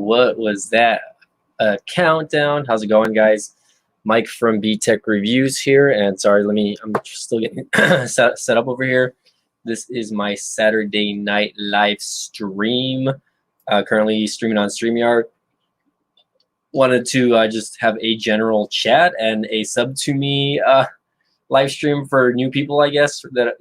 what was that? A countdown. How's it going, guys? Mike from B-Tech Reviews here, and sorry, I'm still getting set up over here. This is my Saturday night live stream. Currently streaming on StreamYard. Wanted to just have a general chat and a sub to me live stream for new people, I guess, that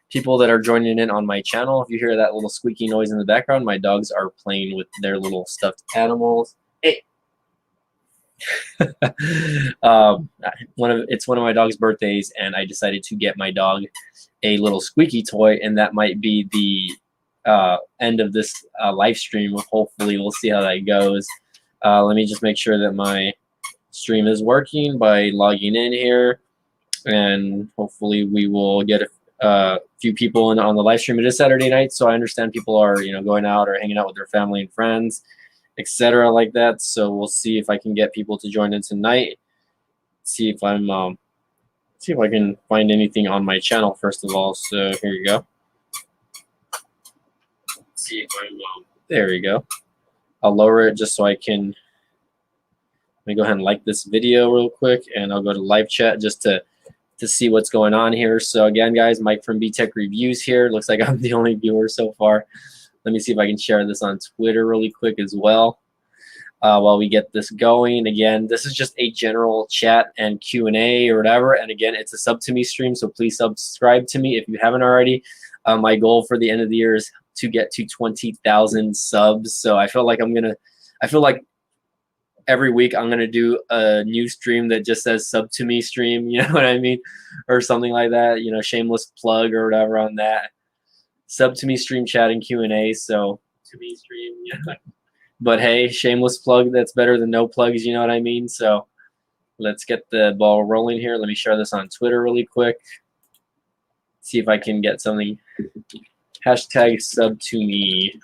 people that are joining in on my channel. If you hear that little squeaky noise in the background, my dogs are playing with their little stuffed animals. Hey. It's one of my dog's birthdays, and I decided to get my dog a little squeaky toy, and that might be the end of this live stream. Hopefully, we'll see how that goes. Let me just make sure that my stream is working by logging in here, and hopefully we will get a few people on the live stream. It is Saturday night, so I understand people are going out or hanging out with their family and friends, etc. like that. So we'll see if I can get people to join in tonight. See if I can find anything on my channel first of all. So here you go. See if there we go. I'll lower it just so I can. Let me go ahead and like this video real quick, and I'll go to live chat just to see what's going on here. So again, guys, Mike from B-Tech Reviews here. Looks like I'm the only viewer so far. Let me see if I can share this on Twitter really quick as well while we get this going. Again, this is just a general chat and Q&A or whatever. And again, it's a sub to me stream, so please subscribe to me if you haven't already. My goal for the end of the year is to get to 20,000 subs. So I feel like every week I'm gonna do a new stream that just says sub to me stream, you know what I mean, or something like that. Shameless plug or whatever on that. Sub to me stream, chat and Q&A. So to me stream, yeah. But hey, shameless plug. That's better than no plugs. You know what I mean. So let's get the ball rolling here. Let me share this on Twitter really quick. See if I can get something. Hashtag sub to me.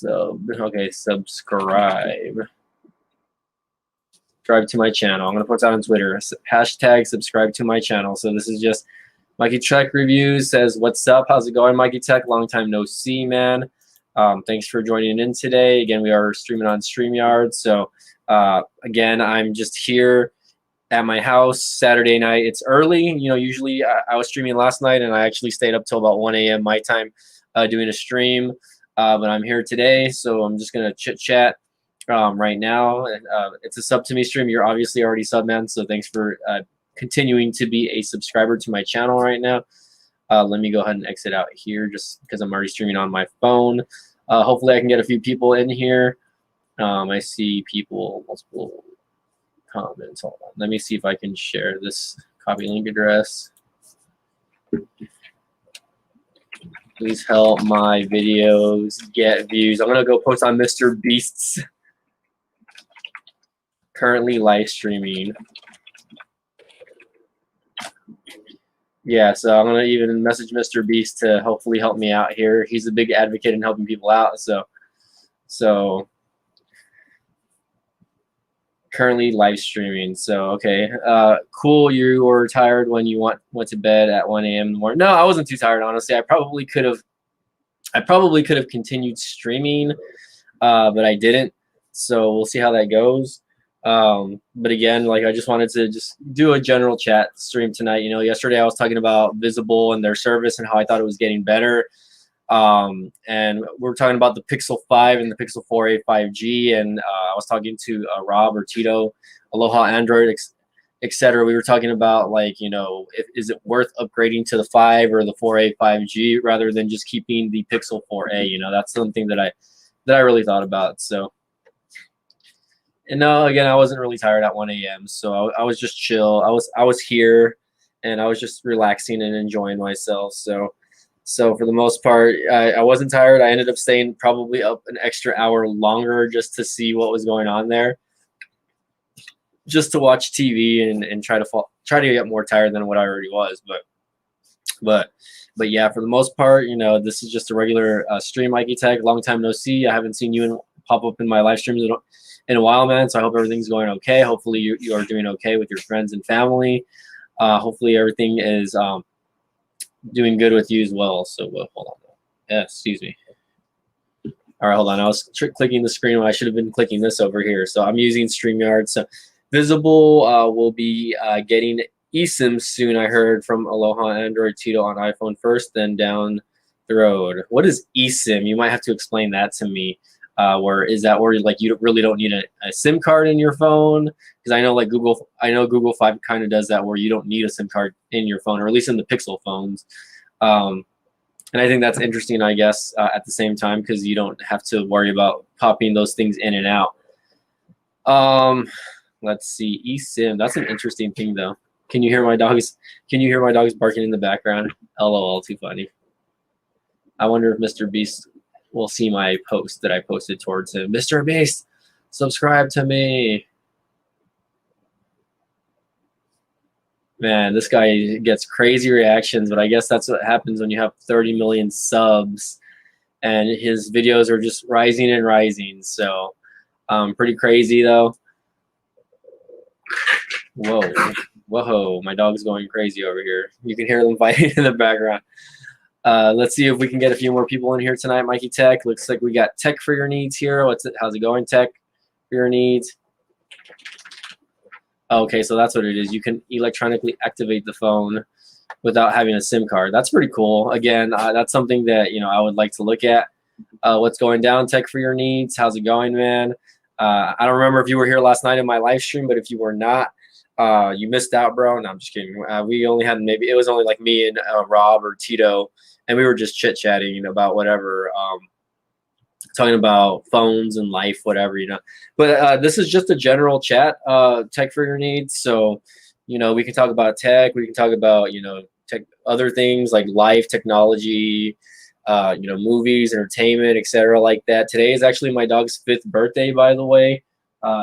Okay, subscribe. Subscribe to my channel. I'm gonna put that on Twitter. Hashtag subscribe to my channel. So this is just Mikey Tech Reviews says, "What's up? How's it going, Mikey Tech? Long time no see, man. Thanks for joining in today. Again, we are streaming on StreamYard. So again, I'm just here at my house Saturday night. It's early. Usually I was streaming last night, and I actually stayed up till about 1 a.m. my time doing a stream. But I'm here today, so I'm just gonna chit chat right now. It's a sub to me stream. You're obviously already sub, man. So thanks for continuing to be a subscriber to my channel right now. Let me go ahead and exit out here just because I'm already streaming on my phone. Hopefully I can get a few people in here. I see multiple comments. Hold on. Let me see if I can share this copy link address. Please help my videos get views. I'm going to go post on Mr. Beast's currently live streaming. Yeah, so I'm going to even message Mr. Beast to hopefully help me out here. He's a big advocate in helping people out. So currently live streaming. So, okay. Cool. You were tired when you went to bed at 1 a.m. in the morning. No, I wasn't too tired, honestly. I probably could have continued streaming, but I didn't. So we'll see how that goes. But again, I just wanted to just do a general chat stream tonight. Yesterday I was talking about Visible and their service and how I thought it was getting better. And we're talking about the Pixel 5 and the Pixel 4a 5G, and I was talking to Rob or Tito, Aloha Android, etc. We were talking about is it worth upgrading to the 5 or the 4a 5G rather than just keeping the Pixel 4a? That's something that I really thought about. So, and no, again, I wasn't really tired at 1 a.m. So I was just chill. I was here, and I was just relaxing and enjoying myself. So for the most part, I wasn't tired. I ended up staying probably up an extra hour longer just to see what was going on there, just to watch TV and try to get more tired than what I already was. But yeah, for the most part, this is just a regular stream, Mikey Tech. Long time no see. I haven't seen you pop up in my live streams in a while, man. So I hope everything's going okay. Hopefully you are doing okay with your friends and family. Hopefully everything is doing good with you as well. So hold on. Yeah, excuse me. All right, hold on. I was clicking the screen when I should have been clicking this over here. So I'm using StreamYard. So Visible will be getting eSIM soon. I heard from Aloha Android Tito on iPhone first, then down the road. What is eSIM? You might have to explain that to me. Where is that where like you really don't need a SIM card in your phone? Because I know like Google 5 kind of does that where you don't need a SIM card in your phone, or at least in the Pixel phones. And I think that's interesting, I guess, at the same time, because you don't have to worry about popping those things in and out. Let's see, eSIM. That's an interesting thing, though. Can you hear my dogs? Can you hear my dogs barking in the background? LOL, too funny. I wonder if Mr. Beast will see my post that I posted towards him. Mr. Beast, subscribe to me. Man, this guy gets crazy reactions, but I guess that's what happens when you have 30 million subs and his videos are just rising and rising. So pretty crazy though. Whoa, my dog's going crazy over here. You can hear them fighting in the background. Let's see if we can get a few more people in here tonight. Mikey Tech, looks like we got Tech for Your Needs here. How's it going, Tech for Your Needs? Okay, so that's what it is. You can electronically activate the phone without having a SIM card. That's pretty cool. Again, that's something that I would like to look at. What's going down, Tech for Your Needs? How's it going, man? I don't remember if you were here last night in my live stream, but if you were not, you missed out, bro. No, I'm just kidding. We only had it was only like me and Rob or Tito, and we were just chit chatting about whatever. Talking about phones and life, whatever, But this is just a general chat, Tech for Your Needs. So, we can talk about tech. We can talk about, tech, other things like life, technology, movies, entertainment, etc. like that. Today is actually my dog's 5th birthday, by the way,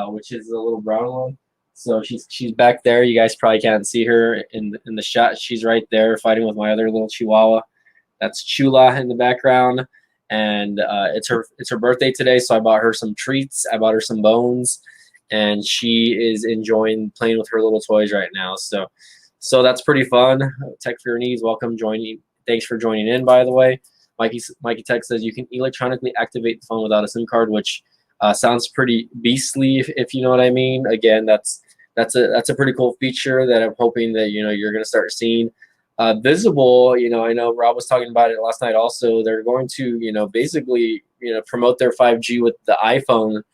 which is a little brown one. So she's back there. You guys probably can't see her in the shot. She's right there fighting with my other little Chihuahua. That's Chula in the background. And it's her birthday today, so I bought her some treats. I bought her some bones, and she is enjoying playing with her little toys right now. So that's pretty fun. Tech for Your Needs, welcome joining. Thanks for joining in, by the way. Mikey Tech says you can electronically activate the phone without a SIM card, which sounds pretty beastly, if you know what I mean. Again, that's a pretty cool feature that I'm hoping that you're gonna start seeing. Visible, I know Rob was talking about it last night also. They're going to, basically, promote their 5G with the iPhone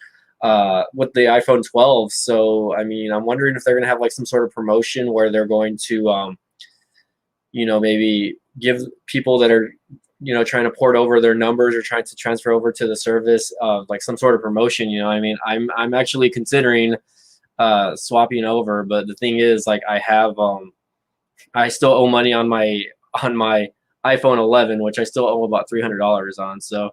12. So, I mean, I'm wondering if they're going to have like some sort of promotion where they're going to, maybe give people that are, trying to port over their numbers or trying to transfer over to the service, like some sort of promotion, I mean, I'm actually considering swapping over, but the thing is, like, I still owe money on my iPhone 11, which I still owe about $300 on. So,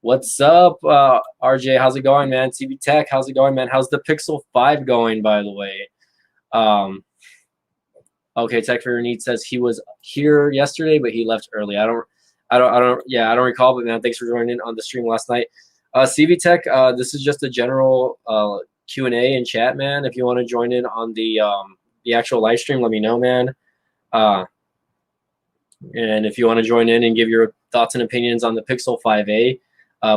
what's up, RJ? How's it going, man? TV Tech, how's it going, man? How's the Pixel 5 going, by the way? Okay, Tech for Your Needs says he was here yesterday, but he left early. I don't recall, but man, thanks for joining in on the stream last night. CV Tech, this is just a general Q&A and chat, man. If you want to join in on the actual live stream, let me know, man. And if you want to join in and give your thoughts and opinions on the Pixel 5a,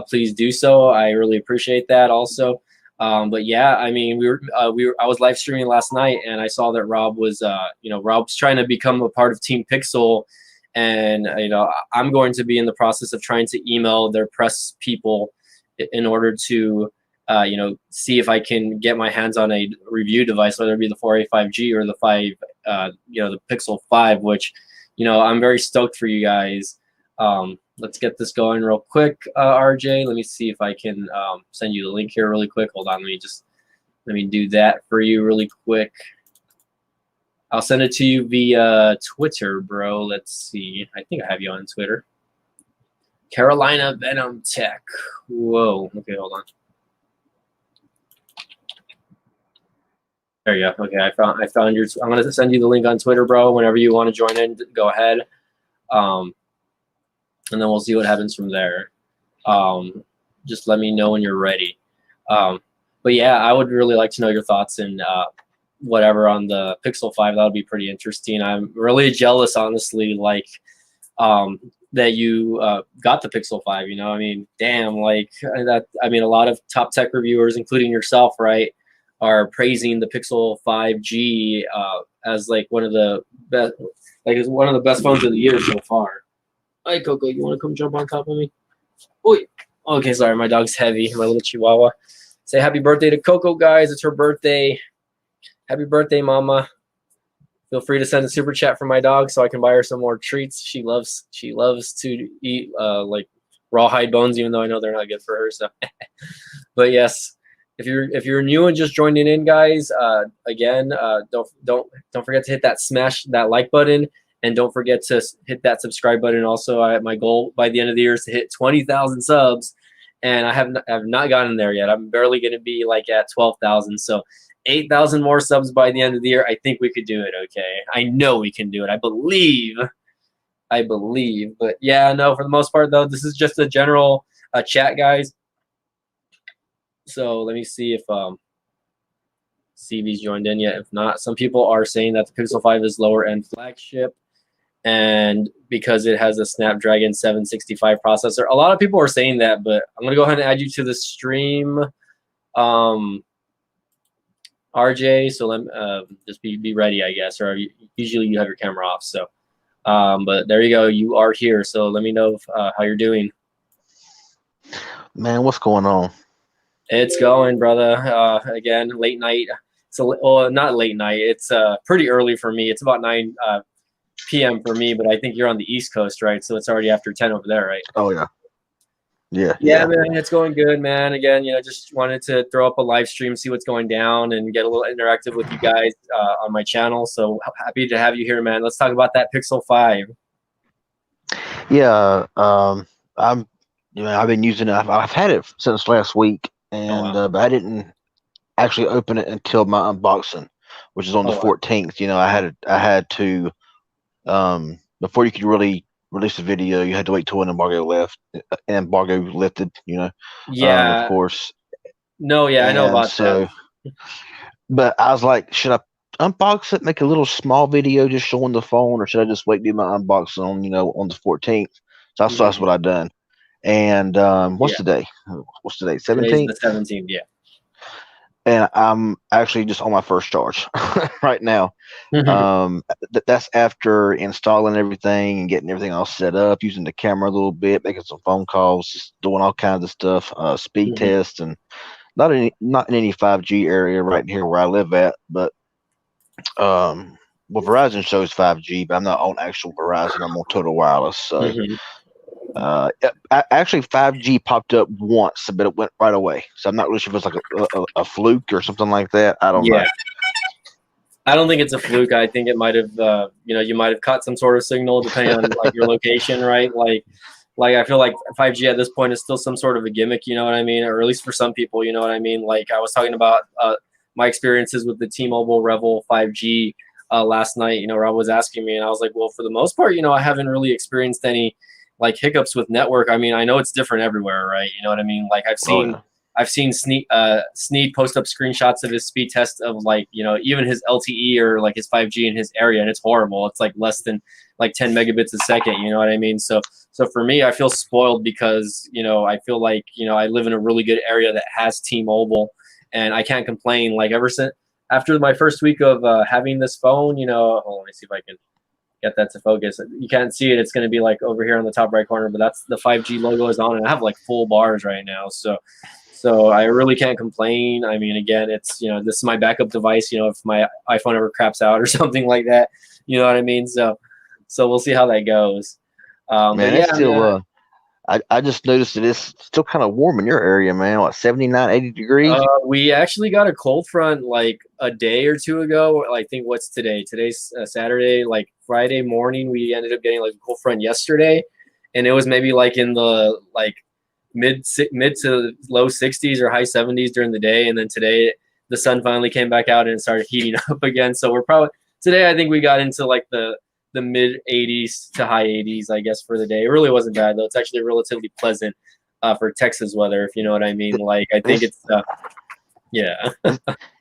please do so. I really appreciate that also. But yeah, I mean, I was live streaming last night, and I saw that Rob was, Rob's trying to become a part of Team Pixel, and I'm going to be in the process of trying to email their press people in order to, see if I can get my hands on a review device, whether it be the 4A 5G or the the Pixel 5, which, I'm very stoked for you guys. Let's get this going real quick, RJ. Let me see if I can send you the link here really quick. Hold on, let me do that for you really quick. I'll send it to you via Twitter, bro. Let's see. I think I have you on Twitter. Carolina Venom Tech. Whoa. Okay, hold on. There you go. Okay, I found your. I'm gonna send you the link on Twitter, bro. Whenever you want to join in, go ahead. And then we'll see what happens from there. Just let me know when you're ready. But yeah, I would really like to know your thoughts and whatever on the Pixel 5. That would be pretty interesting. I'm really jealous, honestly. Like, that you got the Pixel 5. You know, I mean, damn, like that. I mean, a lot of top tech reviewers, including yourself, right, are praising the Pixel 5G as like one of the best, like it's one of the best phones of the year so far. Hi, Coco, you want to come jump on top of me? Oh, okay, sorry, my dog's heavy, my little Chihuahua. Say happy birthday to Coco, guys. It's her birthday. Happy birthday, Mama. Feel free to send a super chat for my dog so I can buy her some more treats. She loves to eat like rawhide bones, even though I know they're not good for her. So, but yes, if you're new and just joining in, guys, again, don't forget to hit smash that like button, and don't forget to hit that subscribe button. Also, my goal by the end of the year is to hit 20,000 subs, and I have not gotten there yet. I'm barely going to be like at 12,000. So 8,000 more subs by the end of the year. I think we could do it. Okay, I know we can do it. I believe. But yeah, no, for the most part though, this is just a general chat, guys. So let me see if CV's joined in yet. If not, some people are saying that the Pixel 5 is lower end flagship, and because it has a Snapdragon 765 processor. A lot of people are saying that, but I'm gonna go ahead and add you to the stream. RJ, so let just be ready, I guess, or usually you have your camera off. So, but there you go, you are here. So let me know how you're doing. Man, what's going on? It's going, brother. Again, late night. So, not late night. It's pretty early for me. It's about 9 p.m. for me, but I think you're on the East Coast, right? So it's already after 10 over there, right? Oh yeah. Yeah, man, it's going good, man. Again, just wanted to throw up a live stream, see what's going down, and get a little interactive with you guys on my channel. So happy to have you here, man. Let's talk about that Pixel 5. Yeah, I've been using it. I've had it since last week, and wow. but I didn't actually open it until my unboxing, which is on the 14th. I had to before you could really release a video, you had to wait till an embargo lifted. Yeah. Of course. No, yeah, I know about that. But I was like, should I unbox it, make a little small video just showing the phone, or should I just wait to do my unboxing on the 14th? So that's what I done. And what's today? What's today? 17th? Today's the 17th, yeah. And I'm actually just on my first charge right now. That's after installing everything and getting everything all set up, using the camera a little bit, making some phone calls, just doing all kinds of stuff, speed tests, and not in any 5G area right here where I live at, but Verizon shows 5G, but I'm not on actual Verizon. I'm on Total Wireless. So actually 5G popped up once, but it went right away. So I'm not really sure if it's like a fluke or something like that. I don't know. I don't think it's a fluke. I think it might have, you might have caught some sort of signal depending on like your location, right? Like I feel like 5G at this point is still some sort of a gimmick, you know what I mean? Or at least for some people, you know what I mean? Like I was talking about my experiences with the T-Mobile Revel 5G last night, Rob was asking me, and I was like, well, for the most part, I haven't really experienced any like hiccups with network. I mean, I know it's different everywhere, right? You know what I mean? Like I've seen Sneed post up screenshots of his speed test of like, even his LTE or like his 5G in his area, and it's horrible. It's like less than like 10 megabits a second. You know what I mean? So for me, I feel spoiled because, I feel like, I live in a really good area that has T-Mobile, and I can't complain. Like ever since after my first week of having this phone, hold on, let me see if I can get that to focus. You can't see it. It's going to be like over here on the top right corner, but that's the 5G logo is on, and I have like full bars right now. So I really can't complain. I mean, again, it's, this is my backup device, if my iPhone ever craps out or something like that, you know what I mean? So we'll see how that goes. Man, but yeah, it's still, I just noticed that it's still kind of warm in your area, man. What, 79, 80 degrees? We actually got a cold front like a day or two ago. I think what's today? Today's Saturday. Like Friday morning, we ended up getting like a cold front yesterday, and it was maybe like in the like mid to low 60s or high 70s during the day, and then today the sun finally came back out and it started heating up again. So we're probably today, I think we got into like the mid 80s to high 80s, I guess, for the day. It really wasn't bad though. It's actually relatively pleasant for Texas weather, if you know what I mean. Like I think it's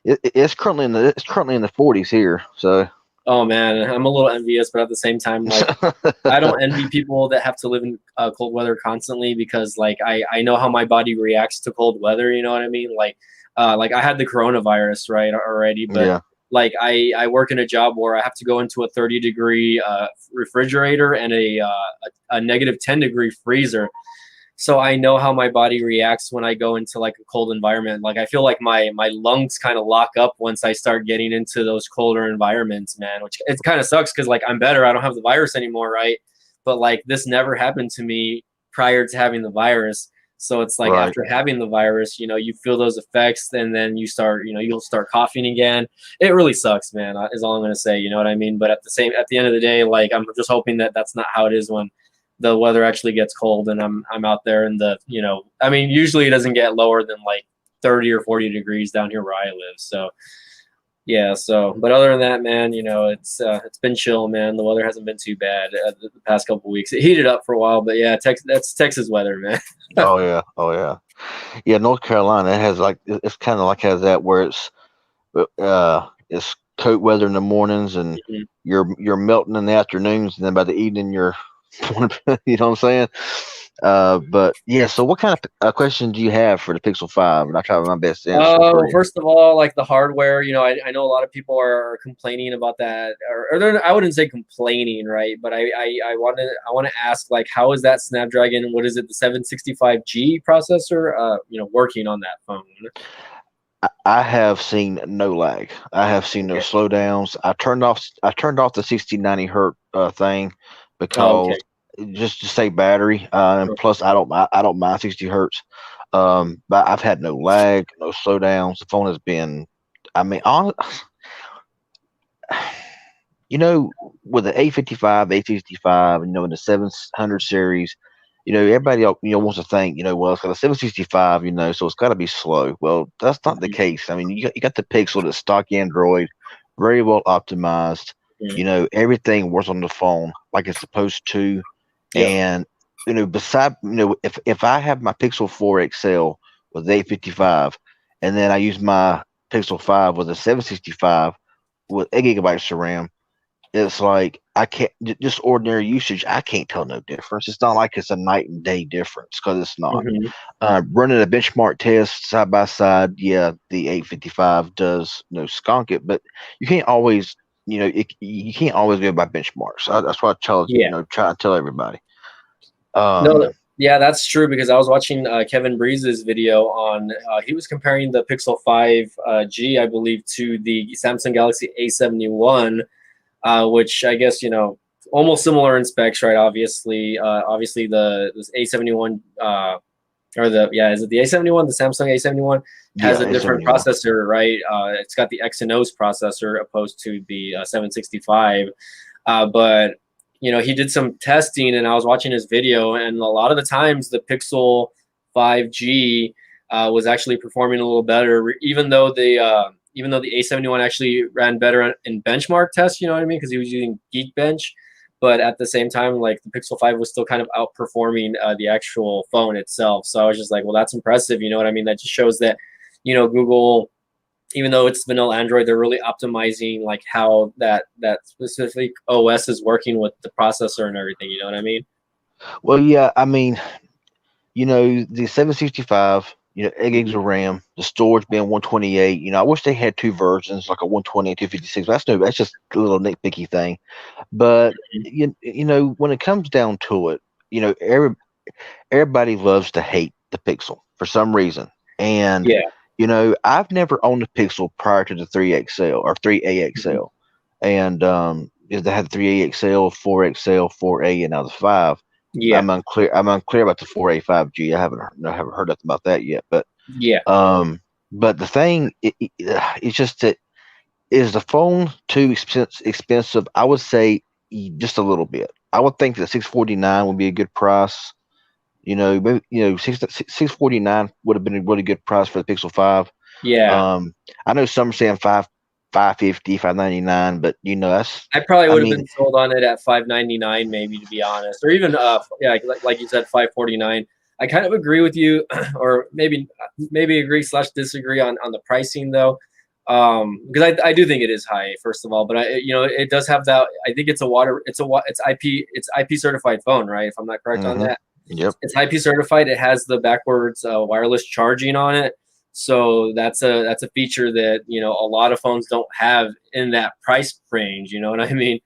it's currently in the 40s here. So Oh man, I'm a little envious, but at the same time, like I don't envy people that have to live in cold weather constantly because like I know how my body reacts to cold weather. You know what I mean? Like I had the coronavirus right already, but Yeah. like I work in a job where I have to go into a 30-degree refrigerator and a negative 10-degree freezer. So I know how my body reacts when I go into like a cold environment. Like I feel like my lungs kind of lock up once I start getting into those colder environments, man, which it kind of sucks because like I'm better. I don't have the virus anymore, right? But like this never happened to me prior to having the virus. So it's like Right. after having the virus, you feel those effects and then you'll start coughing again. It really sucks, man, is all I'm going to say. You know what I mean? But at the end of the day, like I'm just hoping that that's not how it is when the weather actually gets cold and I'm out there in I mean, usually it doesn't get lower than like 30 or 40 degrees down here where I live. So yeah, but other than that, man, it's been chill, man. The weather hasn't been too bad the past couple weeks. It heated up for a while, but yeah, that's Texas weather, man. Oh yeah. Oh yeah. Yeah. North Carolina it has like it's kind of like has that where it's coat weather in the mornings and Mhm. you're melting in the afternoons and then by the evening you're you know what I'm saying? But yeah, so what kind of question do you have for the Pixel 5? And I try my best to answer for you. First of all, like the hardware, I know a lot of people are complaining about that, I wouldn't say complaining, right? But I want to ask, like, how is that Snapdragon? What is it, the 765G processor? Working on that phone? I have seen no lag. I have seen no Okay. slowdowns. I turned off the 6090 hertz thing Oh, because okay. just to save battery. And plus, I don't mind 60 hertz. But I've had no lag, no slowdowns. The phone has been, I mean, with the 855, 865, in the 700 series, everybody wants to think, well, it's got a 765, so it's got to be slow. Well, that's not the Mhm. case. I mean, you got the Pixel, that's stock Android, very well optimized. Mhm. Everything works on the phone like it's supposed to. Yep. And beside, if I have my Pixel 4 XL with 855, and then I use my Pixel 5 with a 765 with 8 gigabytes of RAM, it's like I can't just ordinary usage. I can't tell no difference. It's not like it's a night and day difference because it's not. Mhm. Running a benchmark test side by side, yeah, the 855 does skunk it, but you can't always, you can't always go by benchmarks. That's why I Yeah. try to tell everybody. No, yeah, that's true because I was watching Kevin Breeze's video on. He was comparing the Pixel 5 G, I believe, to the Samsung Galaxy A71, which I guess almost similar in specs, right? Obviously the this A71 is it the A71? The Samsung A71 has Yeah, a different A71. processor, right? It's got the Exynos processor opposed to the 765. But he did some testing, and I was watching his video, and a lot of the times the Pixel 5G was actually performing a little better, even though the A71 actually ran better in benchmark tests. You know what I mean? Because he was using Geekbench. But at the same time, like the Pixel 5 was still kind of outperforming the actual phone itself. So I was just like, well, that's impressive. You know what I mean? That just shows that, Google, even though it's vanilla Android, they're really optimizing like how that specific OS is working with the processor and everything. You know what I mean? Well, yeah, I mean, the 765, 8 gigs of RAM, the storage being 128. I wish they had two versions, like a 120 and 256. But that's just a little nitpicky thing. But when it comes down to it, everybody loves to hate the Pixel for some reason. And Yeah. I've never owned a Pixel prior to the 3XL or 3AXL. And they had the 3AXL, 4XL, 4A, and now the 5. Yeah. I'm unclear about the 4A 5G. I haven't heard nothing about that yet. Yeah. But the thing it's just that, is the phone too expensive? I would say just a little bit. I would think that 649 would be a good price. Maybe 649 would have been a really good price for the Pixel 5. Yeah. I know some are saying 550, 599, but that's, I probably I would have mean, been sold on it at 599, maybe, to be honest, or even yeah, like you said, 549. I kind of agree with you, or maybe agree/disagree on the pricing though. Because I do think it is high, first of all, but it does have that. I think it's IP certified phone, right? If I'm not correct on that. Yep. It's IP certified. It has the backwards wireless charging on it. So that's a feature that a lot of phones don't have in that price range. You know what I mean?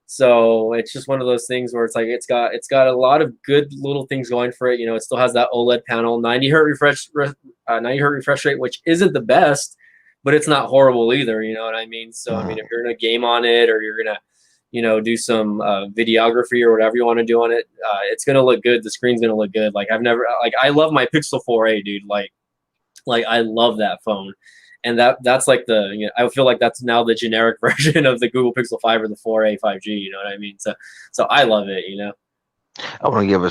So it's just one of those things where it's like it's got a lot of good little things going for it. It still has that OLED panel, 90 hertz refresh rate, which isn't the best, but it's not horrible either. You know what I mean? So I mean, if you're gonna game on it or you're gonna do some videography or whatever you want to do on it, it's gonna look good. The screen's gonna look good. Like I love my Pixel 4a, dude. Like I love that phone. And that's like I feel like that's now the generic version of the Google Pixel 5 or the 4a 5G. You know what I mean? So I love it. I want to give a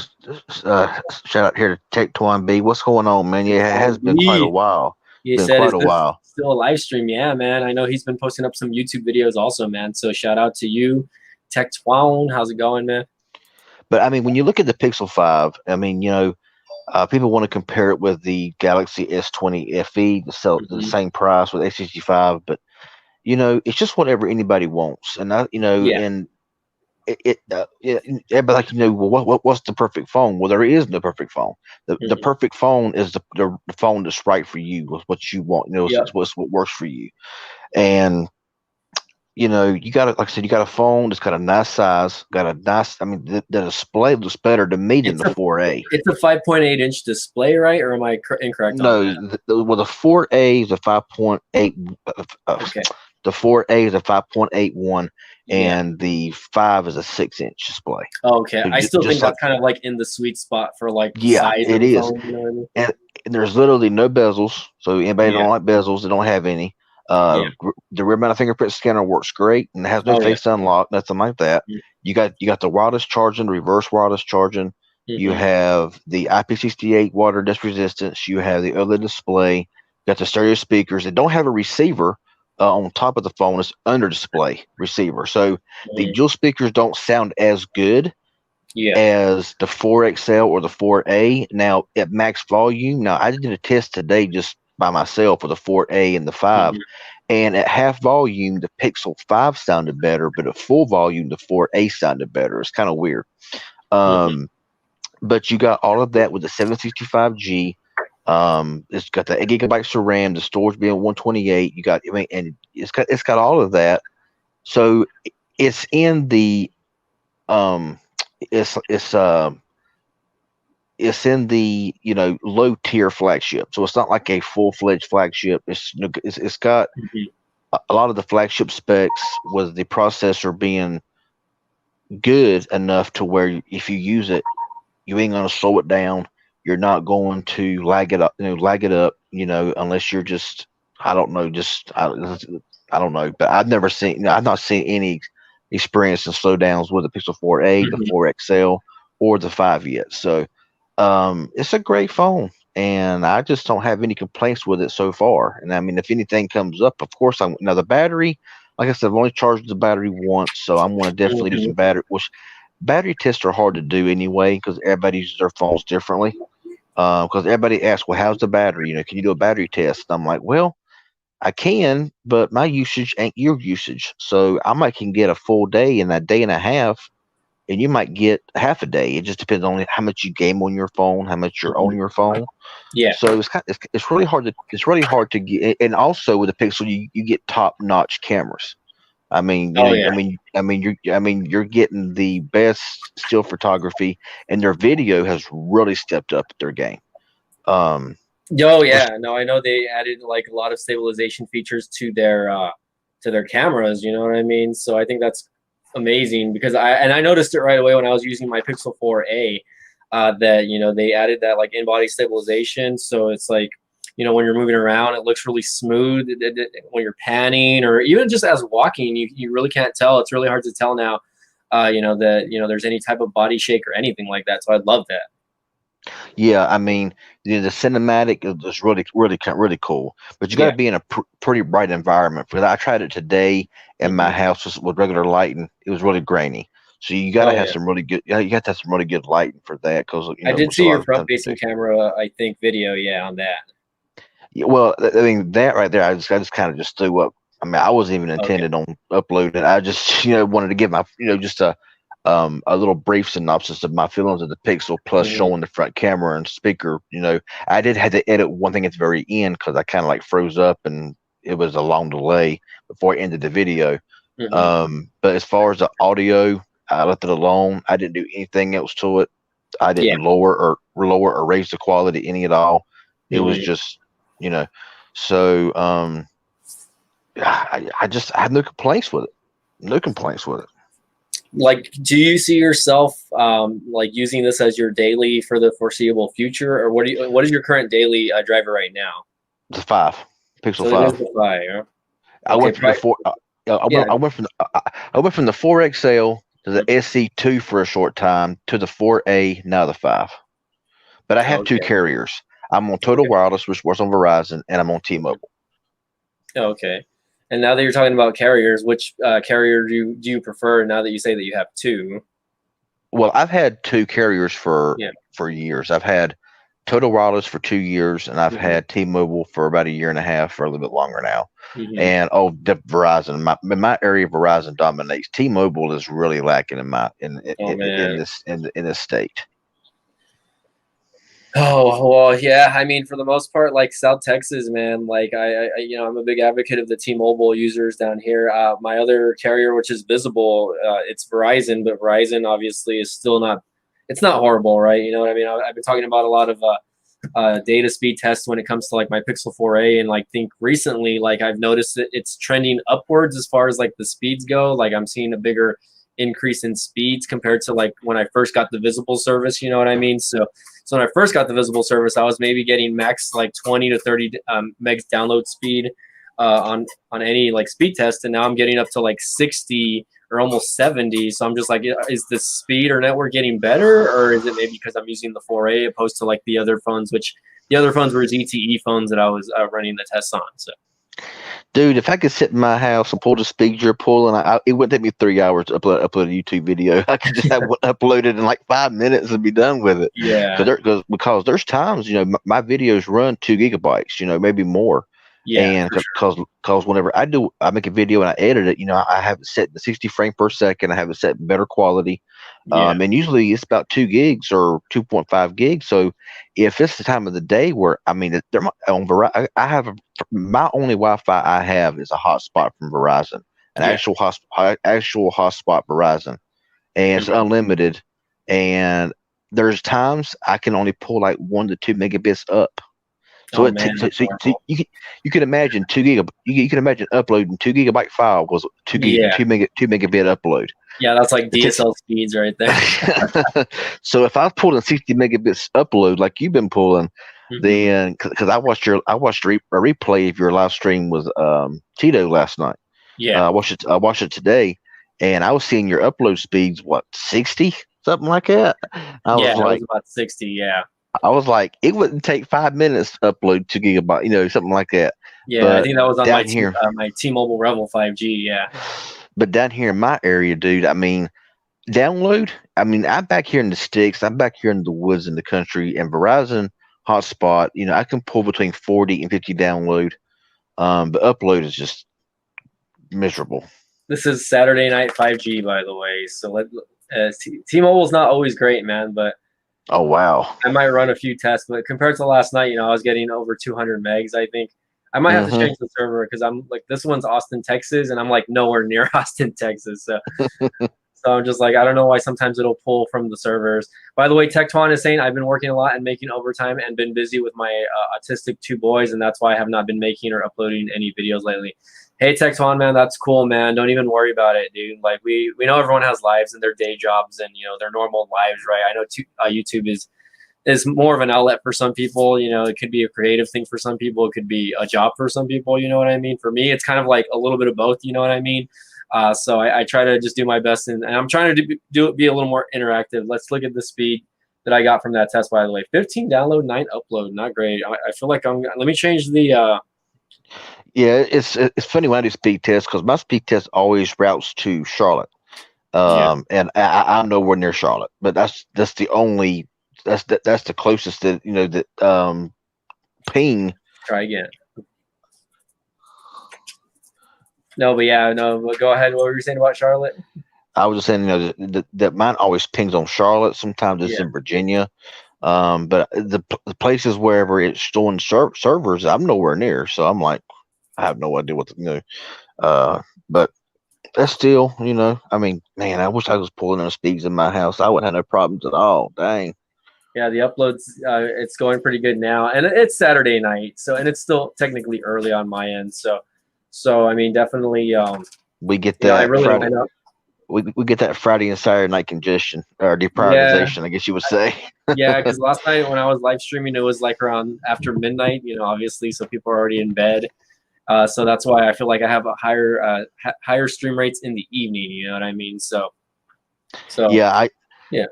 shout out here to Tech Twine B. What's going on, man? Yeah, it has been quite a while. He said it's still a live stream. Yeah, man. I know he's been posting up some YouTube videos also, man. So shout out to you, Tech Twine. How's it going, man? But I mean, when you look at the Pixel 5, I mean, people want to compare it with the Galaxy S20 FE to sell the same price with A65, but it's just whatever anybody wants, and and everybody well, what's the perfect phone? Well, there is no perfect phone. The perfect phone is the phone that's right for you, what you want. It's what works for you, and you got like I said, you got a phone that's got a nice size, got a nice. I mean, the display looks better to me than the 4A. It's a 5.8-inch display, right? Or am I incorrect? No, the 4A is a 5.8. Okay. The 4A is a 5.81, and the 5 is a 6-inch display. Oh, okay, so I still think that's kind of like in the sweet spot for like size. It is. Phone, you know what I mean? And there's literally no bezels, so anybody don't like bezels, they don't have any. The rear mounted fingerprint scanner works great and it has no face unlock, nothing like that. You got the wireless charging, reverse wireless charging. You have the IP68 water dust resistance. You have the OLED display. You got the stereo speakers. They don't have a receiver on top of the phone. It's under display receiver. So the dual speakers don't sound as good as the 4XL or the 4A. Now at max volume, now I did a test today just by myself for the 4A and the 5. And at half volume, the Pixel 5 sounded better, but at full volume, the 4A sounded better. It's kind of weird. But you got all of that with the 765G. It's got the 8 gigabytes of RAM, the storage being 128. You got, and it's got all of that. So it's in the it's in the low tier flagship, so it's not like a full-fledged flagship. It's got a lot of the flagship specs with the processor being good enough to where if you use it, you ain't gonna slow it down. You're not going to lag it up, unless you're just I don't know, but I've not seen any experience in slowdowns with the Pixel 4a, the 4XL, or the 5 yet. So it's a great phone, and I just don't have any complaints with it so far. And I mean, if anything comes up, of course, now the battery, like I said, I've only charged the battery once, so I'm going to definitely do some battery tests are hard to do anyway because everybody uses their phones differently. Because everybody asks, well, how's the battery? Can you do a battery test? And I'm like, well, I can, but my usage ain't your usage. So I might can get a full day in a day and a half, and you might get half a day. It just depends on how much you game on your phone, how much you're on your phone. Yeah. So it's really hard to get. And also with the Pixel, you get top notch cameras. I mean, you're getting the best still photography, and their video has really stepped up their game. Oh yeah, no, I know they added like a lot of stabilization features to their cameras. You know what I mean? So I think that's amazing because I noticed it right away when I was using my Pixel 4a that they added that like in-body stabilization. So it's like when you're moving around, it looks really smooth. When you're panning or even just as walking, you really can't tell. It's really hard to tell now, that there's any type of body shake or anything like that. So I love that. Yeah, I mean, the cinematic is really cool, but you got to be in a pretty bright environment. Because I tried it today in my house with regular lighting, it was really grainy. So you got to have some really good. You got to have some really good lighting for that. Because I did see your front-facing camera, I think, video, on that. Yeah, well, I mean that right there, I just kind of just threw up. I mean, I wasn't even Okay. intended on uploading. I just wanted to give my just a little brief synopsis of my feelings of the Pixel Plus Mhm. showing the front camera and speaker. I did have to edit one thing at the very end because I kind of like froze up and it was a long delay before I ended the video. Mhm. But as far as the audio, I left it alone. I didn't do anything else to it. I Yeah. didn't lower or raise the quality any at all. It was Mhm. just, you know, so I have no complaints with it. No complaints with it. Like, do you see yourself like using this as your daily for the foreseeable future, or what is your current daily driver right now? It's a five, Pixel So it is five. the Fi. Huh? I Okay, went from the four. yeah. I went from the 4XL to the Mhm. SC2 for a short time to the 4A, now the five. But I have two Okay. carriers. I'm on Total Okay. Wireless, which works on Verizon, and I'm on T-Mobile. Okay. And now that you're talking about carriers, which carrier do you prefer now that you say that you have two? Well, I've had two carriers Yeah. for years. I've had Total Wireless for 2 years, and I've Hmm. had T-Mobile for about a year and a half, for a little bit longer now. Hmm. And the Verizon, in my area, Verizon dominates. T-Mobile is really lacking Oh man. in this state. Oh well, yeah. I mean, for the most part, like South Texas, man. Like I'm a big advocate of the T-Mobile users down here. My other carrier, which is Visible, it's Verizon, but Verizon obviously is still not. It's not horrible, right? You know what I mean? I've been talking about a lot of data speed tests when it comes to like my Pixel 4a, and like think recently, like I've noticed that it's trending upwards as far as like the speeds go. Like I'm seeing a bigger increase in speeds compared to like when I first got the Visible service. You know what I mean? So when I first got the Visible service, I was maybe getting max like 20 to 30 megs download speed on any like speed test, and now I'm getting up to like 60 or almost 70. So I'm just like, is the speed or network getting better, or is it maybe because I'm using the 4A opposed to like the other phones, which the other phones were ZTE phones that I was running the tests on. So Dude, if I could sit in my house and pull the speed you're pulling, it wouldn't take me 3 hours to upload a YouTube video. I could just have one uploaded in like 5 minutes and be done with it. yeah, Because there's times, my videos run 2 gigabytes, maybe more. yeah, And for sure. because whenever I make a video and I edit it, I have it set to 60 frame per second. I have it set better quality. Yeah, And usually it's about 2 gigs or 2.5 gigs. So if it's the time of the day where, I mean, on Verizon, my only Wi-Fi I have is a hotspot from Verizon, an yeah. actual hotspot Verizon, and it's Mhm. unlimited. And there's times I can only pull like 1 to 2 megabits up. So Oh it man, takes that's so horrible. you can imagine 2 gig you can imagine uploading 2 gigabyte file was Yeah, 2 megabit upload. yeah, that's like It takes DSL speeds right there. so if I was pulling 60 megabits upload like you've been pulling, Hmm. then because I watched a replay of your live stream with Tito last night. Yeah, I watched it today, and I was seeing your upload speeds, what, 60, something like that. I yeah, was it was like, about 60. Yeah, it wouldn't take 5 minutes to upload 2 gigabyte, something like that. yeah. I But think that was on down here, my T-Mobile Revel 5G. Yeah, but down here in my area, dude, I mean, download. I mean, I'm back here in the sticks. I'm back here in the woods in the country, and Verizon hotspot. I can pull between 40 and 50 download. But upload is just miserable. this is Saturday night 5G, by the way. So T-Mobile's not always great, man, but Oh wow. I might run a few tests. But compared to last night, I was getting over 200 megs. I think I might have to Hmm. change the server because I'm like this one's Austin, Texas, and I'm like nowhere near Austin, Texas. So I'm just like, I don't know why sometimes it'll pull from the servers. By the way, Tecton is saying I've been working a lot and making overtime and been busy with my autistic two boys, and that's why I have not been making or uploading any videos lately. Hey, Tecton, man, that's cool, man. Don't even worry about it, dude. Like we know everyone has lives and their day jobs and their normal lives, right? I know YouTube is more of an outlet for some people. It could be a creative thing for some people. It could be a job for some people. You know what I mean? For me, it's kind of like a little bit of both. You know what I mean? So I try to just do my best, and I'm trying to be a little more interactive. Let's look at the speed that I got from that test. By the way, 15 download, 9 upload, not great. I feel like Let me change the. Yeah, it's funny when I do speed tests because my speed test always routes to Charlotte. Yeah. And I'm nowhere near Charlotte, but that's the only that's the closest that that ping Try again. No, but yeah, no. But go ahead. What were you saying about Charlotte? I was just saying, that mine always pings on Charlotte. Sometimes it's Yeah. in Virginia. But the places wherever it's storing servers, I'm nowhere near. So I'm like, I have no idea what to do. But that's still, I mean, man, I wish I was pulling those speeds in my house. I wouldn't have no problems at all. Dang. Yeah, the uploads, it's going pretty good now, and it's Saturday night, so and it's still technically early on my end. So I mean, definitely, We get I that really, Friday. I know, We get that Friday and Saturday night congestion or yeah, deprioritization, I guess you would say. yeah, because last night when I was live streaming, it was like around after midnight, obviously, so people are already in bed. So that's why I feel like I have a higher stream rates in the evening. You know what I mean? So Yeah, yeah.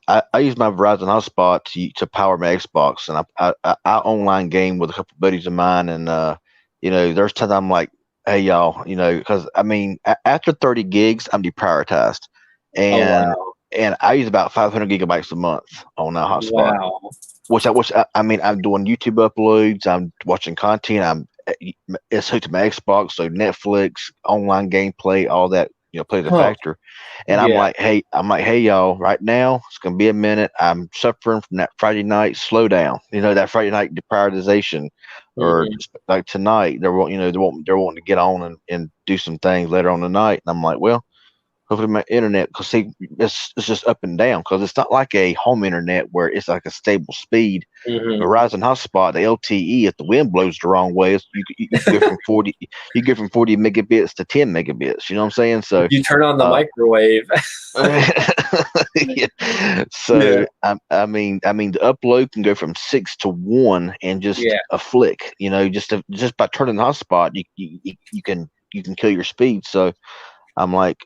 I use my Verizon hotspot to power my Xbox, and I online game with a couple buddies of mine, and there's times I'm like, hey y'all, because I mean, after 30 gigs, I'm deprioritized, Oh and wow, I use about 500 gigabytes a month on that hotspot. wow. I mean, I'm doing YouTube uploads, I'm watching content, it's hooked to my Xbox, so Netflix, online gameplay, all that plays a Huh. factor. And Yeah. I'm like, hey y'all, right now it's gonna be a minute. I'm suffering from that Friday night slowdown. That Friday night deprioritization, or Hmm. just like tonight, they're wanting to get on and do some things later on tonight. And I'm like, well, hopefully my internet, because see, it's just up and down, because it's not like a home internet where it's like a stable speed. Hmm. Verizon hotspot, the LTE, if the wind blows the wrong way, you can go from 40 megabits to 10 megabits. You know what I'm saying? So, You turn on the uh, microwave. yeah. Yeah. So the upload can go from 6 to 1 in just Yeah. a flick. Just by turning the hotspot, you can kill your speed. So I'm like,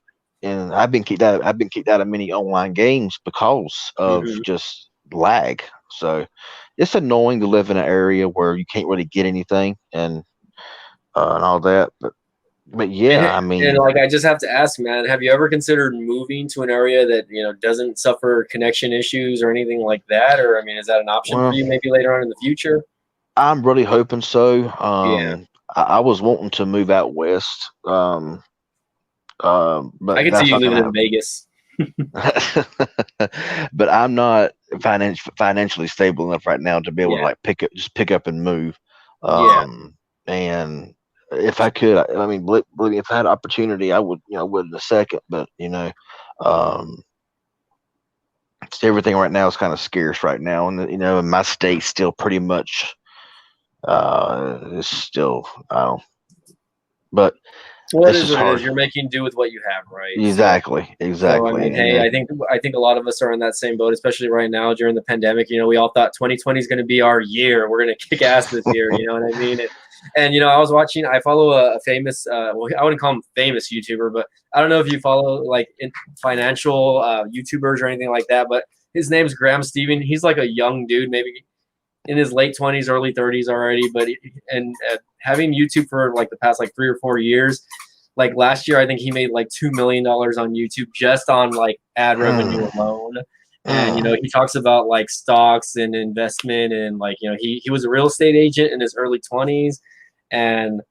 and I've been kicked out of many online games because of Hmm. just lag. So it's annoying to live in an area where you can't really get anything and all that. But And, yeah, I and mean, like I just have to ask, man, have you ever considered moving to an area that doesn't suffer connection issues or anything like that? Or I mean, is that an option for well, you maybe later on in the future? I'm really hoping so. Yeah, I was wanting to move out west, I but could see that's you not living gonna in Vegas. happen. But I'm not financially stable enough right now to be able to Yeah, like pick up and move. yeah. And if I could, I mean, believe me, if I had opportunity, I would, would in a second. But um, everything right now is kind of scarce right now, and my state's still pretty much is still, but Well, it it's is just what it is. hard. You're making do with what you have, right? So I Exactly, mean, hey, I think a lot of us are in that same boat, especially right now during the pandemic. We all thought 2020 is going to be our year. We're going to kick ass this year. You know what I mean? And I was watching. I follow a famous, well, I wouldn't call him famous YouTuber, but I don't know if you follow like financial YouTubers or anything like that. But his name's Graham Stephen. He's like a young dude, maybe in his late 20s, early 30s already. But and having YouTube for like the past like 3 or 4 years. Like last year, I think he made like $2 million on YouTube just on like ad revenue mm, alone. And mm, he talks about like stocks and investment, and like he was a real estate agent in his early 20s, and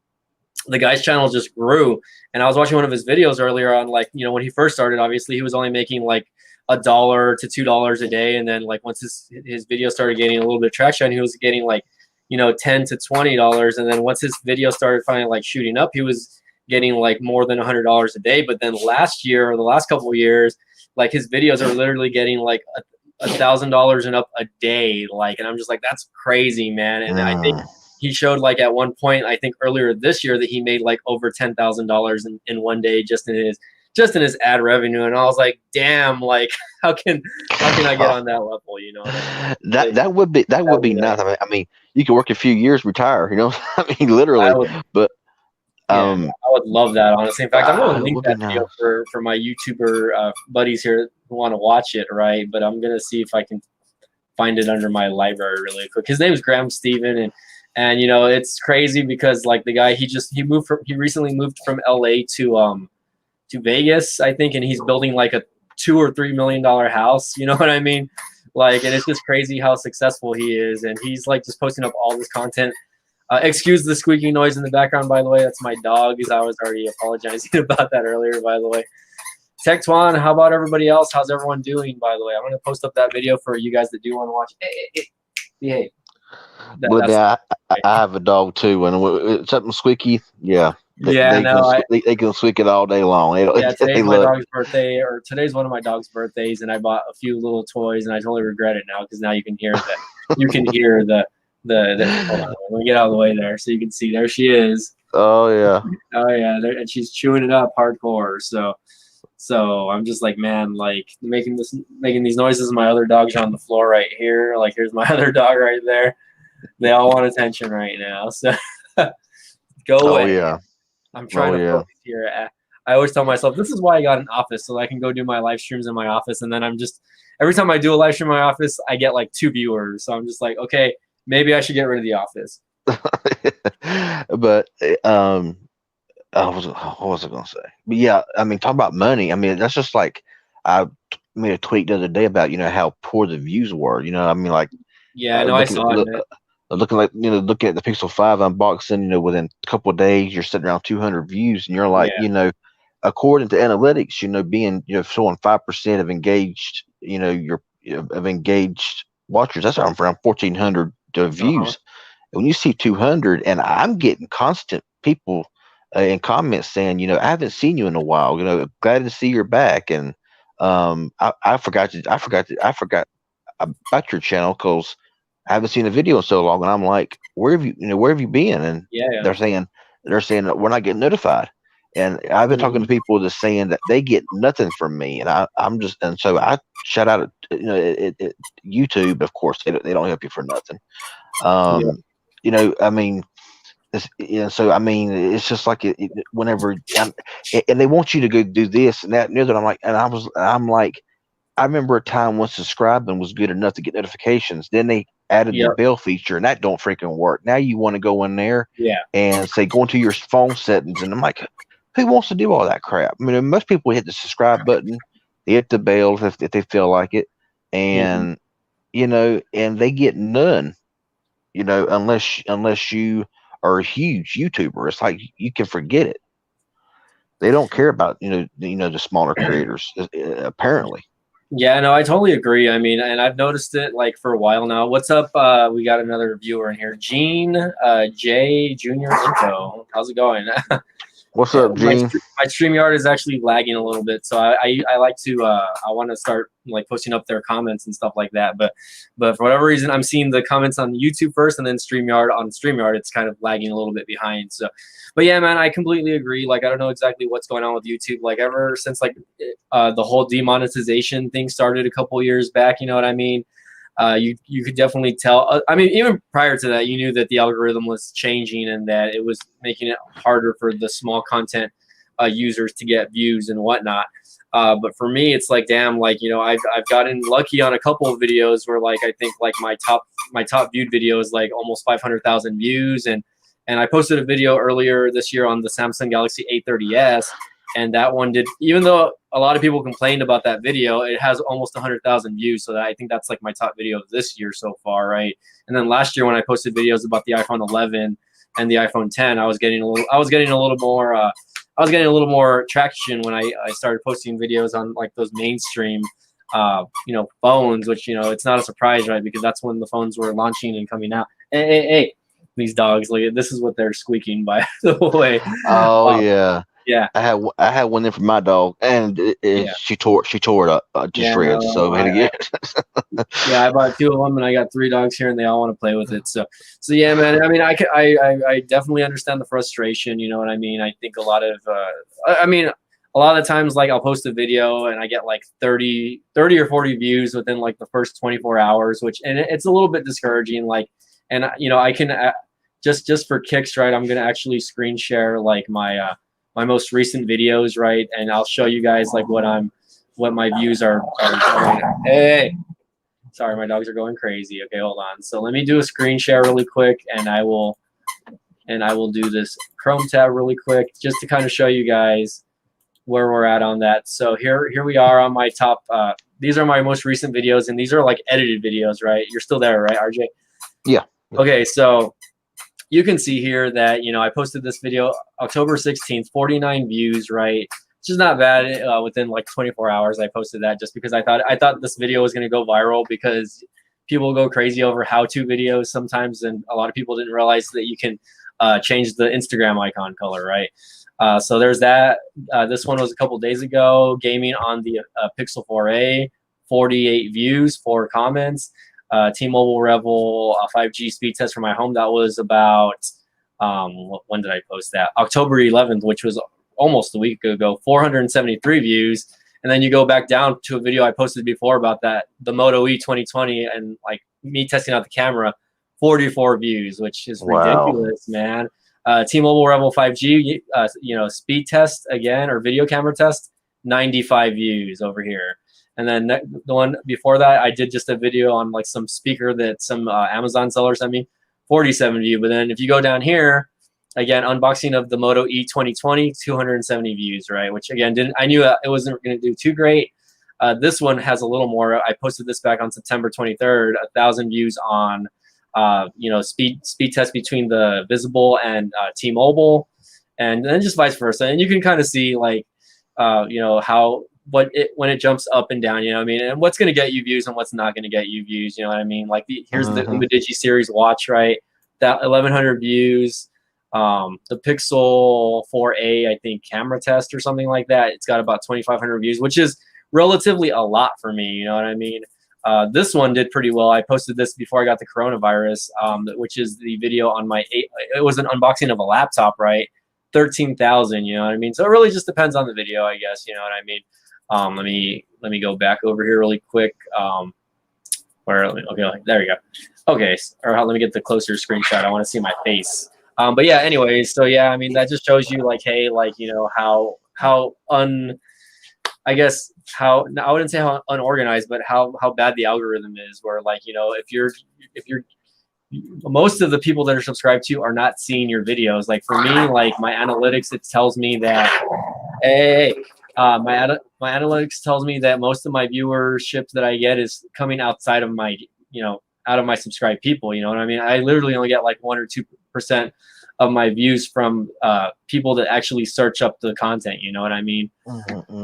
the guy's channel just grew. And I was watching one of his videos earlier on, like when he first started, obviously he was only making like $1 to $2 a day, and then like once his video started getting a little bit of traction, he was getting like $10 to $20, and then once his video started finally like shooting up, he was getting like more than $100 a day. But then last year or the last couple of years, like his videos are literally getting like $1,000 and up a day. Like, and I'm just like, that's crazy, man. And I think mm. he showed like at one point, I think earlier this year, that he made like over $10,000 in one day just in his ad revenue. And I was like, damn, like how can I get on that level? You know what I mean? That Like, that that would would be be nice. nice. I mean, you could work a few years, retire. I mean, I literally. would But Yeah, um, I would love that, honestly. In fact, I'm gonna it link would be that video nice. for my YouTuber buddies here who want to watch it, right? But I'm gonna see if I can find it under my library really quick. His name is Graham Stephen, and it's crazy because like the guy, he recently moved from LA to Vegas, I think, and he's building like a $2 or $3 million house. You know what I mean? Like, and it's just crazy how successful he is, and he's like just posting up all this content Excuse the squeaking noise in the background, by the way. That's my dog, as I was already apologizing about that earlier, by the way. Tech Twan, how about everybody else? How's everyone doing, by the way? I'm going to post up that video for you guys that do want to watch. Hey, behave. But yeah, I have a dog too, and it's something squeaky. Yeah, they can squeak it all day long. Today's my dog's birthday, or today's one of my dog's birthdays, and I bought a few little toys, and I totally regret it now because now you can hear that. You can hear the hold on, let me get out of the way there so you can see. There she is. Oh yeah. And she's chewing it up hardcore. So I'm just like, man, like making these noises. My other dog's on the floor right here. Like here's my other dog right there. They all want attention right now. So go away. Oh yeah. I'm trying to focus here. I always tell myself this is why I got an office so that I can go do my live streams in my office. And then every time I do a live stream in my office, I get like 2 viewers. So I'm just like, okay, maybe I should get rid of the office. But what was I gonna say? But yeah, I mean, talk about money. I mean, that's just like I made a tweet the other day about how poor the views were. I mean, like I saw it. Looking at the Pixel 5 unboxing, within a couple of days you're sitting around 200 views, and you're like, according to analytics, being showing 5% of engaged, of engaged watchers, that's around 1,400 views. When you see 200, and I'm getting constant people in comments saying, I haven't seen you in a while. Glad to see you're back. And I forgot about your channel because I haven't seen a video in so long. And I'm like, where have you been? And they're saying that we're not getting notified. And I've been talking to people that's saying that they get nothing from me. And so I shout out at YouTube. Of course, they don't help you for nothing. I mean, so I mean, it's just like whenever, and they want you to go do this and that and the other. I'm like, I remember a time when subscribing was good enough to get notifications. Then they added the bell feature, and that don't freaking work. Now you want to go in there, and say go into your phone settings, and I'm like, who wants to do all that crap? I mean, most people hit the subscribe button, they hit the bell if they feel like it, and and they get none. Unless you are a huge YouTuber, it's like you can forget it. They don't care about the smaller creators apparently. Yeah, no, I totally agree. I mean, and I've noticed it like for a while now. What's up? We got another viewer in here, Gene J Junior Info. How's it going? What's up, Gene? My StreamYard is actually lagging a little bit, so I like to I want to start like posting up their comments and stuff like that. But for whatever reason, I'm seeing the comments on YouTube first, and then StreamYard. On StreamYard, it's kind of lagging a little bit behind. So, but yeah, man, I completely agree. Like, I don't know exactly what's going on with YouTube. Like, ever since like the whole demonetization thing started a couple years back, you know what I mean? You could definitely tell. I mean, even prior to that, you knew that the algorithm was changing and that it was making it harder for the small content users to get views and whatnot. But for me, it's like, damn, like, I've gotten lucky on a couple of videos where like I think like my top viewed video is like almost 500,000 views, and I posted a video earlier this year on the Samsung Galaxy A30s. And that one did, even though a lot of people complained about that video, it has almost 100,000 views. So I think that's like my top video of this year so far, right? And then last year when I posted videos about the iPhone 11 and the iPhone 10, I was getting a little more traction when I started posting videos on like those mainstream, phones, which it's not a surprise, right? Because that's when the phones were launching and coming out. Hey, these dogs, like this is what they're squeaking, by the way. Oh yeah. Yeah, I had one there for my dog, and she tore it up to shreds. So I bought 2 of them, and I got 3 dogs here, and they all want to play with it. So yeah, man. I mean, I definitely understand the frustration. You know what I mean? I think a lot of the times, like I'll post a video and I get like 30 or 40 views within like the first 24 hours, and it's a little bit discouraging. Like, and I can just for kicks, right? I'm gonna actually screen share like my most recent videos, right? And I'll show you guys like what my views are. Hey, sorry, my dogs are going crazy. Okay, hold on. So let me do a screen share really quick, and I will do this Chrome tab really quick just to kind of show you guys where we're at on that. So here we are on my top. These are my most recent videos, and these are like edited videos, right? You're still there, right, RJ? Yeah. Okay, so you can see here that, you know, I posted this video October 16th, 49 views, right? Which is not bad. Within like 24 hours, I posted that just because I thought this video was going to go viral, because people go crazy over how-to videos sometimes, and a lot of people didn't realize that you can change the Instagram icon color, right? So there's that. This one was a couple days ago. Gaming on the Pixel 4a, 48 views, 4 comments. T-Mobile Revel 5G speed test for my home. That was about, when did I post that? October 11th, which was almost a week ago. 473 views. And then you go back down to a video I posted before about that, the Moto E 2020, and like me testing out the camera, 44 views, which is ridiculous, man. T-Mobile Revel 5G, you know, speed test again, or video camera test, 95 views over here. And then the one before that, I did just a video on like some speaker that some Amazon seller sent me, 47 views. But then if you go down here, again, unboxing of the Moto E 2020, 270 views, right? Which again, I knew it wasn't going to do too great. This one has a little more. I posted this back on September 23rd, 1,000 views on, you know, speed test between the Visible and T-Mobile, and then just vice versa. And you can kind of see like, you know, how when it jumps up and down, you know what I mean, and what's going to get you views and what's not going to get you views, you know what I mean? Like here's the Umidigi series watch, right? That 1,100 views. The Pixel 4a, I think, camera test or something like that, it's got about 2,500 views, which is relatively a lot for me, you know what I mean? This one did pretty well. I posted this before I got the coronavirus, which is the video on my it was an unboxing of a laptop, right? 13,000, you know what I mean? So it really just depends on the video, I guess, you know what I mean? Let me go back over here really quick. Okay, there we go. Okay, or let me get the closer screenshot. I want to see my face. But yeah, anyways, so yeah, I mean, that just shows you like, hey, like, you know, I guess how, I wouldn't say how unorganized, but how bad the algorithm is, where like, you know, if you're most of the people that are subscribed to you are not seeing your videos. Like for me, like my analytics, it tells me that, my analytics tells me that most of my viewership that I get is coming outside of my, you know, out of my subscribed people, you know what I mean? I literally only get like 1 or 2% of my views from people that actually search up the content, you know what I mean?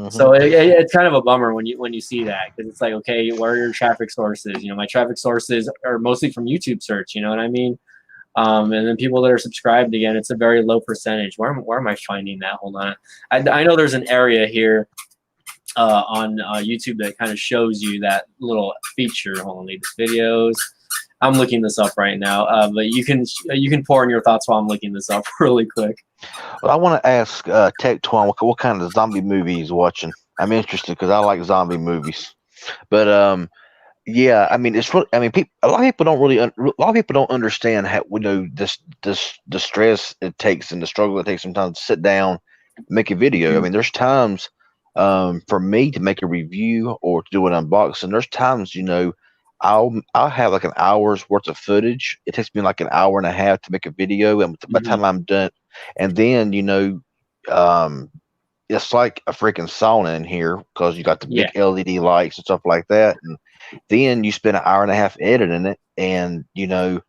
So it's kind of a bummer when you see that, because it's like, okay, where are your traffic sources? You know, my traffic sources are mostly from YouTube search, you know what I mean? And then people that are subscribed, again, it's a very low percentage. Where am I finding that? Hold on. I know there's an area here on YouTube that kind of shows you that little feature. Hold on, latest videos. I'm looking this up right now, but you can pour in your thoughts while I'm looking this up really quick. Well, I want to ask Tech Twan what kind of zombie movie he's watching. I'm interested because I like zombie movies, but yeah, I mean, it's really, I mean, a lot of people don't understand how, you know, the stress it takes and the struggle it takes sometimes to sit down, make a video. I mean, there's times for me to make a review or to do an unboxing. There's times, you know, I'll have like an hour's worth of footage. It takes me like an hour and a half to make a video, and by the time I'm done, and then, you know, it's like a freaking sauna in here because you got the big LED lights and stuff like that, and then you spend an hour and a half editing it, and you know,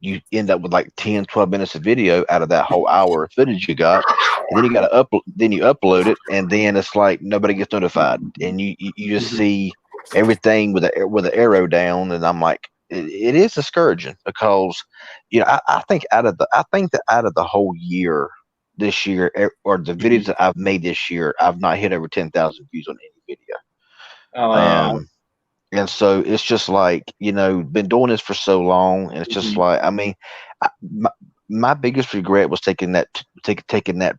you end up with like 10-12 minutes of video out of that whole hour of footage you got, and then you got to upload it, and then it's like nobody gets notified, and you just see everything with the arrow down, and I'm like, it is discouraging because, you know, I think that out of the whole year this year, or the videos that I've made this year, I've not hit over 10,000 views on any video. Oh yeah. And so it's just like, you know, been doing this for so long, and it's just like, I mean, my biggest regret was taking that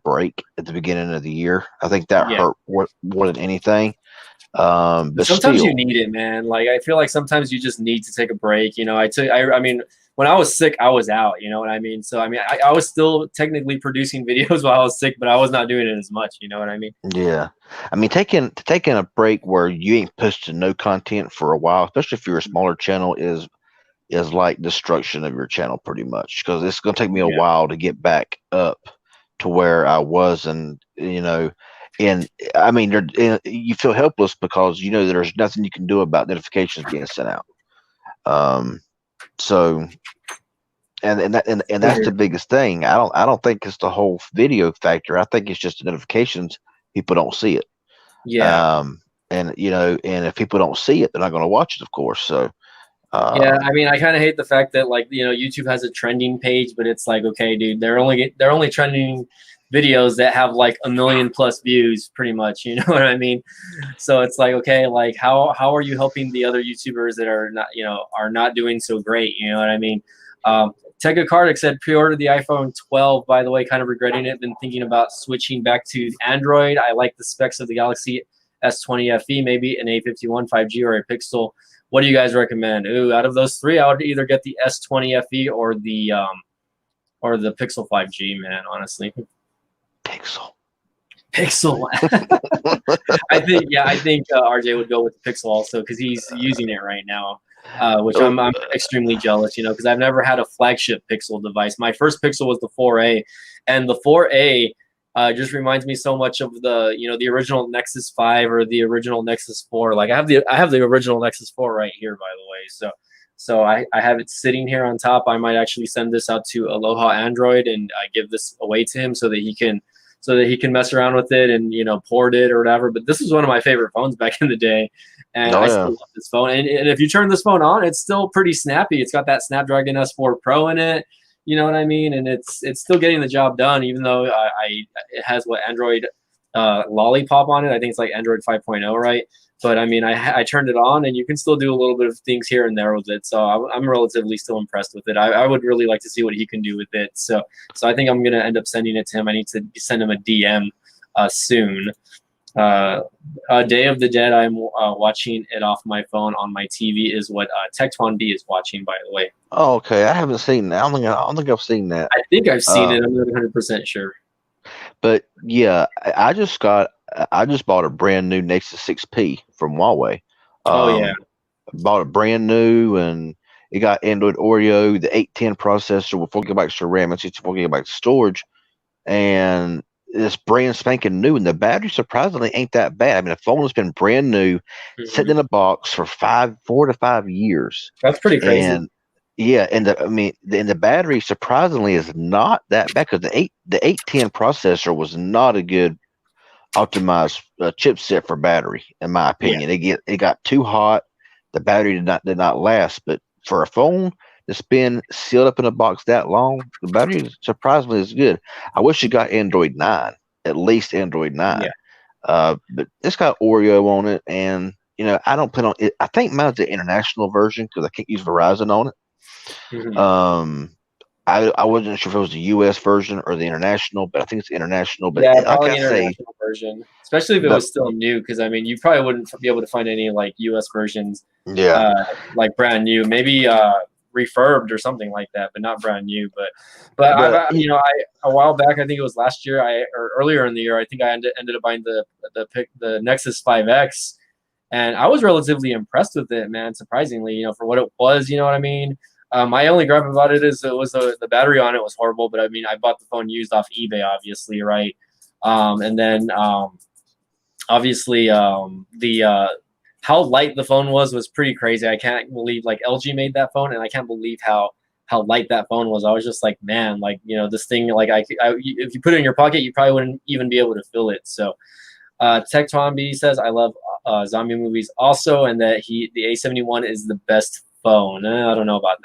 break at the beginning of the year. I think that hurt more than anything. But sometimes still, you need it, man. Like I feel like sometimes you just need to take a break. You know, I mean, when I was sick, I was out. You know what I mean? So I mean, I was still technically producing videos while I was sick, but I was not doing it as much. You know what I mean? Yeah. I mean, taking a break where you ain't posting no content for a while, especially if you're a smaller channel, is like destruction of your channel pretty much, because it's gonna take me a while to get back up to where I was, and you know. And I mean, you feel helpless because you know there's nothing you can do about notifications getting sent out. So And that's the biggest thing. I don't think it's the whole video factor. I think it's just the notifications. People don't see it. Yeah. And and if people don't see it, they're not going to watch it, of course. So Yeah, um, I mean, I kind of hate the fact that like YouTube has a trending page, but it's like, okay, dude, they're only trending videos that have like 1 million+ views, pretty much. You know what I mean? So it's like, okay, like how are you helping the other YouTubers that are not are not doing so great? You know what I mean? Tekka Kardik said pre-order the iPhone 12. By the way, kind of regretting it. Been thinking about switching back to Android. I like the specs of the Galaxy S20 FE, maybe an A51 5G or a Pixel. What do you guys recommend? Ooh, out of those three, I would either get the S20 FE or the Pixel 5G. Man, honestly, Pixel. Pixel. I think RJ would go with the Pixel also because he's using it right now, which I'm extremely jealous. Because I've never had a flagship Pixel device. My first Pixel was the 4A, and the 4A just reminds me so much of the original Nexus 5 or the original Nexus 4. Like I have the original Nexus 4 right here, by the way. So I have it sitting here on top. I might actually send this out to Aloha Android and give this away to him so that he can mess around with it and port it or whatever. But this was one of my favorite phones back in the day, and I still love this phone. And if you turn this phone on, it's still pretty snappy. It's got that Snapdragon S4 Pro in it. You know what I mean? And it's still getting the job done, even though it has Android Lollipop on it. I think it's like Android 5.0, right? But I mean, I turned it on, and you can still do a little bit of things here and there with it. So I'm relatively still impressed with it. I would really like to see what he can do with it. So I think I'm gonna end up sending it to him. I need to send him a DM soon. Day of the Dead. I'm watching it off my phone on my TV. Is what Tecton B is watching, by the way. Oh, okay. I haven't seen that. I don't think I've seen that. I think I've seen it. I'm not 100% sure. But yeah, I just bought a brand new Nexus 6P from Huawei. Oh yeah. Bought it brand new, and it got Android Oreo, the 810 processor with 4 GB of RAM and 64 GB of storage, and it's brand spanking new. And the battery surprisingly ain't that bad. I mean, the phone has been brand new, sitting in a box for 4 to 5 years. That's pretty crazy. And yeah, and the battery surprisingly is not that bad because the 810 processor was not a good optimized chipset for battery, in my opinion. It got too hot. The battery did not last. But for a phone that's been sealed up in a box that long, the battery surprisingly is good. I wish it got Android 9, at least Android 9. Yeah. But it's got Oreo on it, and I don't plan on it. I think mine's the international version because I can't use Verizon on it. Mm-hmm. I wasn't sure if it was the U.S. version or the international, but I think it's international. But yeah, probably international version, especially if it was still new, because I mean, you probably wouldn't be able to find any like U.S. versions, like brand new, maybe refurbed or something like that, but not brand new. But a while back, I think it was last year, or earlier in the year, I think I ended up buying the Nexus 5X, and I was relatively impressed with it, man. Surprisingly, for what it was, you know what I mean. My only gripe about it is the battery on it was horrible, but I mean, I bought the phone used off eBay, obviously, right? And then obviously how light the phone was pretty crazy. I can't believe like LG made that phone, and I can't believe how light that phone was. I was just like, man, like this thing, like if you put it in your pocket, you probably wouldn't even be able to feel it. So Tecton B says, I love zombie movies also, and that the A71 is the best phone. I don't know about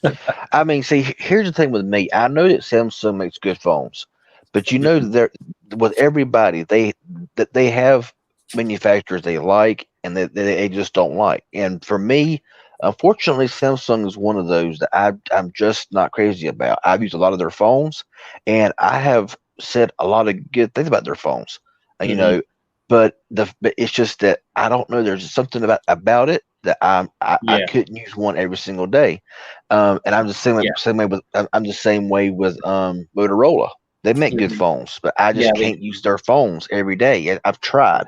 that. I mean, see, here's the thing with me. I know that Samsung makes good phones, but that with everybody, they have manufacturers they like and that they just don't like. And for me, unfortunately, Samsung is one of those that I'm just not crazy about. I've used a lot of their phones, and I have said a lot of good things about their phones. But it's just that I don't know. There's something about it that I couldn't use one every single day, and I'm the same way with I'm the same way with Motorola. They make good phones, but I just can't use their phones every day. I've tried,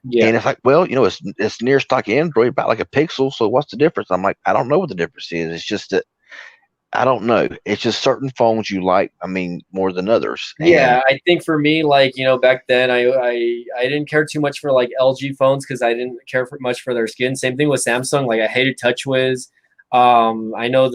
and it's like, well, it's near stock Android, about like a Pixel. So what's the difference? I'm like, I don't know what the difference is. It's just that I don't know. It's just certain phones you like. I mean, more than others. Yeah, I think for me, like back then, I didn't care too much for like LG phones because I didn't care much for their skin. Same thing with Samsung. Like I hated TouchWiz. I know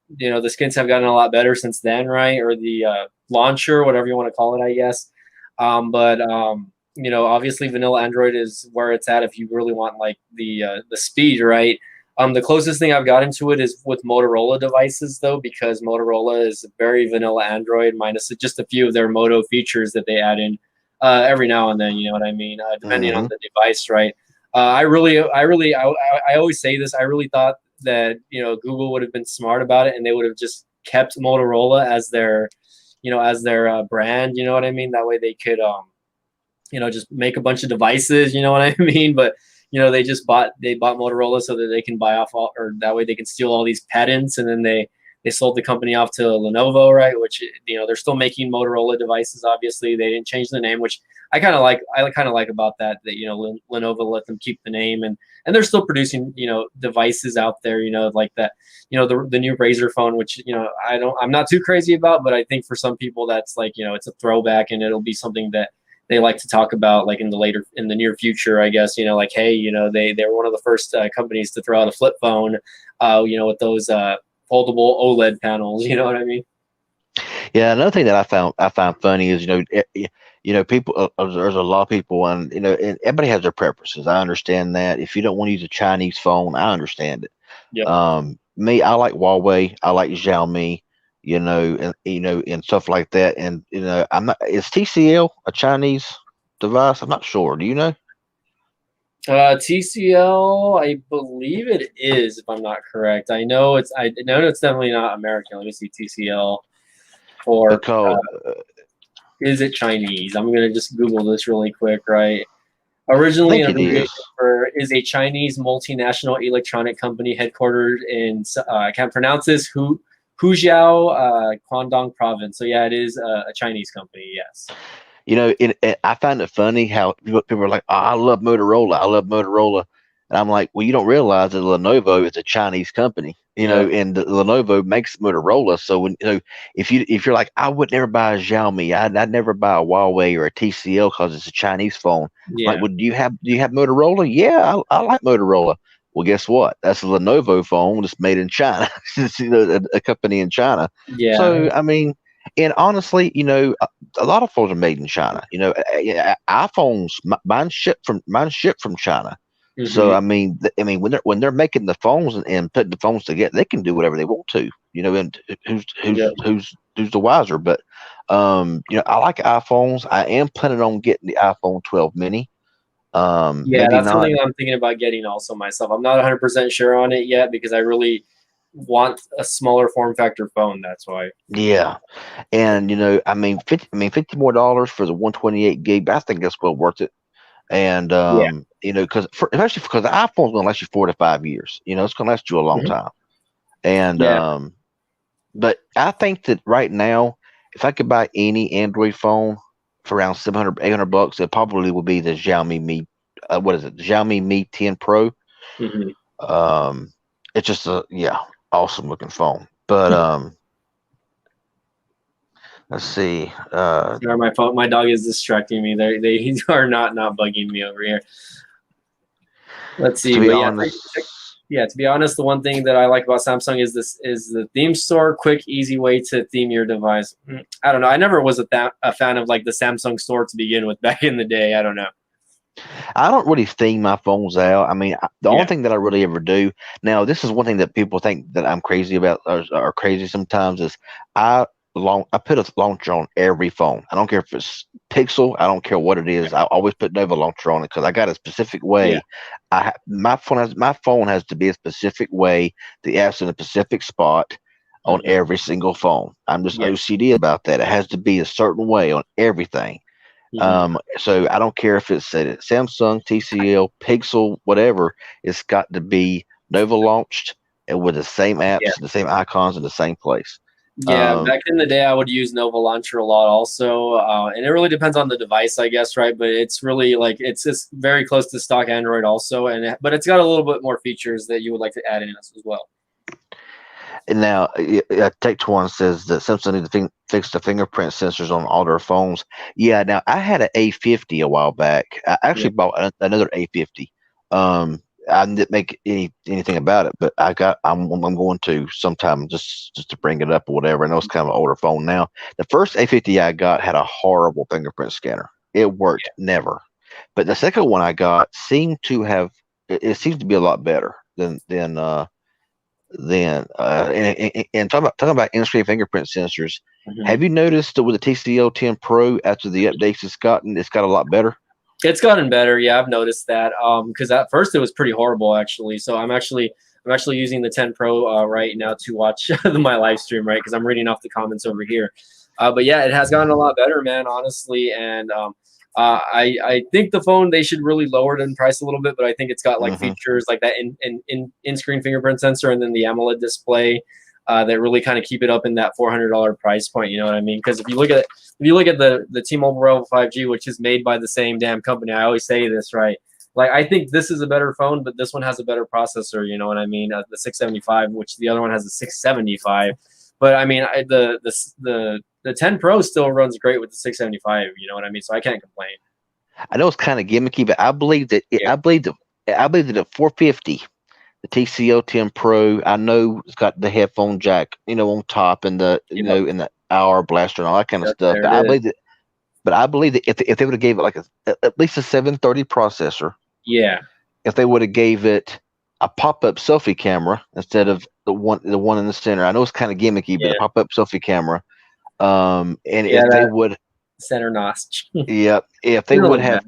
the skins have gotten a lot better since then, right? Or the launcher, whatever you want to call it, I guess. But obviously vanilla Android is where it's at if you really want like the speed, right? The closest thing I've gotten to it is with Motorola devices, though, because Motorola is very vanilla Android, minus just a few of their Moto features that they add in every now and then. You know what I mean? Depending on Hmm. the device, right? I always say this. I really thought that Google would have been smart about it, and they would have just kept Motorola as their, brand. You know what I mean? That way they could, just make a bunch of devices. You know what I mean? But they bought Motorola so that they can buy off all, or that way they can steal all these patents, and then they sold the company off to Lenovo, right? Which they're still making Motorola devices. Obviously, they didn't change the name, which I kind of like. I kind of like about that Lenovo let them keep the name, and they're still producing devices out there. Like that. The new Razer phone, which I'm not too crazy about, but I think for some people that's like it's a throwback, and it'll be something that they like to talk about like in the near future, I guess. Like, hey, they were one of the first companies to throw out a flip phone, with those foldable OLED panels. You know what I mean? Yeah, another thing that I found funny is people there's a lot of people, and everybody has their preferences. I understand that. If you don't want to use a Chinese phone, I understand it. Yep. Me, I like Huawei, I like Xiaomi, and stuff like that. And I'm not. Is TCL a Chinese device? I'm not sure. Do you know? TCL, I believe it is, if I'm not correct. I know it's definitely not American. Let me see TCL or Because is it Chinese? I'm gonna just Google this really quick, right? I Originally, think an it is. abbreviation for is a Chinese multinational electronic company headquartered in I can't pronounce this Hujiao, Guangdong province. So yeah, it is a Chinese company. Yes. I find it funny how people are like, oh, I love Motorola. I love Motorola. And I'm like, well, you don't realize that Lenovo is a Chinese company, Yep. and Lenovo makes Motorola. So if you're like, I would never buy a Xiaomi, I'd never buy a Huawei or a TCL because it's a Chinese phone. I'm like, Yeah. well, do you have Motorola? Yeah, I like Motorola. Well, guess what? That's a Lenovo phone that's made in China. It's, a company in China. Yeah. So I mean, and honestly, a lot of phones are made in China. iPhones, mine ship from China. So Hmm. I mean, when they're making the phones and putting the phones together, they can do whatever they want to. And who's Yep. who's who's who's the wiser? But I like iPhones. I am planning on getting the iPhone 12 mini. Yeah, Maybe that's not. something I'm thinking about getting also myself. I'm not 100% sure on it yet because I really want a smaller form factor phone. That's why. Yeah, and 50 more dollars for the 128 gig. I think that's well worth it. And Yeah. because especially because the iPhone's going to last you 4 to 5 years. It's going to last you a long Mhm. time. And Yeah. but I think that right now, if I could buy any Android phone for around 700, 800 bucks, it probably would be the Xiaomi Mi. What is it? Xiaomi Mi 10 Pro. Hmm. Um, it's just a awesome looking phone. But let's see. Sorry, my dog is distracting me. They are not bugging me over here. Let's To see, be but yeah, honest, yeah. To be honest, the one thing that I like about Samsung is the theme store, quick, easy way to theme your device. I don't know. I never was a fan of like the Samsung store to begin with back in the day. I don't know. I don't really theme my phones out. I mean, the only Yeah. thing that I really ever do now, this is one thing that people think that I'm crazy about, or crazy sometimes, is I put a launcher on every phone. I don't care if it's Pixel. I don't care what it is. I always put Nova launcher on it because I got a specific Yeah. way. My phone has to be a specific way. The app's in a specific spot on Hmm. every single phone. I'm just Yeah. OCD about that. It has to be a certain way on everything. Hmm. So I don't care if it's a Samsung, TCL, Pixel, whatever. It's got to be Nova launched and with the same Yeah. apps, the same icons in the same place. Yeah, Um, back in the day, I would use Nova Launcher a lot also, and it really depends on the device, I guess, right? But it's really like it's just very close to stock Android also, but it's got a little bit more features that you would like to add in as well. and now, Take One says that Samsung needs to fix the fingerprint sensors on all their phones. Yeah, now I had an A50 a while back. I Yeah. actually bought another A50. Um, I didn't make anything about it, but I'm going to sometime just to bring it up or whatever. I know it's kind of an older phone now. The first A50 I got had a horrible fingerprint scanner. It worked never, but the second one I got seemed to have it seems to be a lot better and talking about in-screen fingerprint sensors. Mhm. Have you noticed that with the TCL 10 Pro after the updates it's got a lot better? It's gotten better. Yeah, I've noticed that. Because at first it was pretty horrible, actually. So I'm actually using the 10 Pro right now to watch my live stream, right? Because I'm reading off the comments over here. But yeah, it has gotten a lot better, man, honestly. And I think the phone, they should really lower it in price a little bit, but I think it's got like features like that in screen fingerprint sensor and then the AMOLED display that really kind of keep it up in that $400 price point. You know what I mean? Because if you look at the T-Mobile Revel 5G, which is made by the same damn company, I always say this, right? Like, I think this is a better phone, but this one has a better processor. You know what I mean? The 675, which the other one has a 675. But I mean, the 10 Pro still runs great with the 675. You know what I mean? So I can't complain. I know it's kind of gimmicky, but I believe that I believe that at 450, the TCL 10 Pro, I know it's got the headphone jack, on top and the in the hour blaster and all that kind of stuff. But I believe that if they would have gave it like at least a 730 processor, yeah, if they would have gave it a pop-up selfie camera instead of the one in the center. I know it's kind of gimmicky, but a pop-up selfie camera. And if they would center notch. if they would have,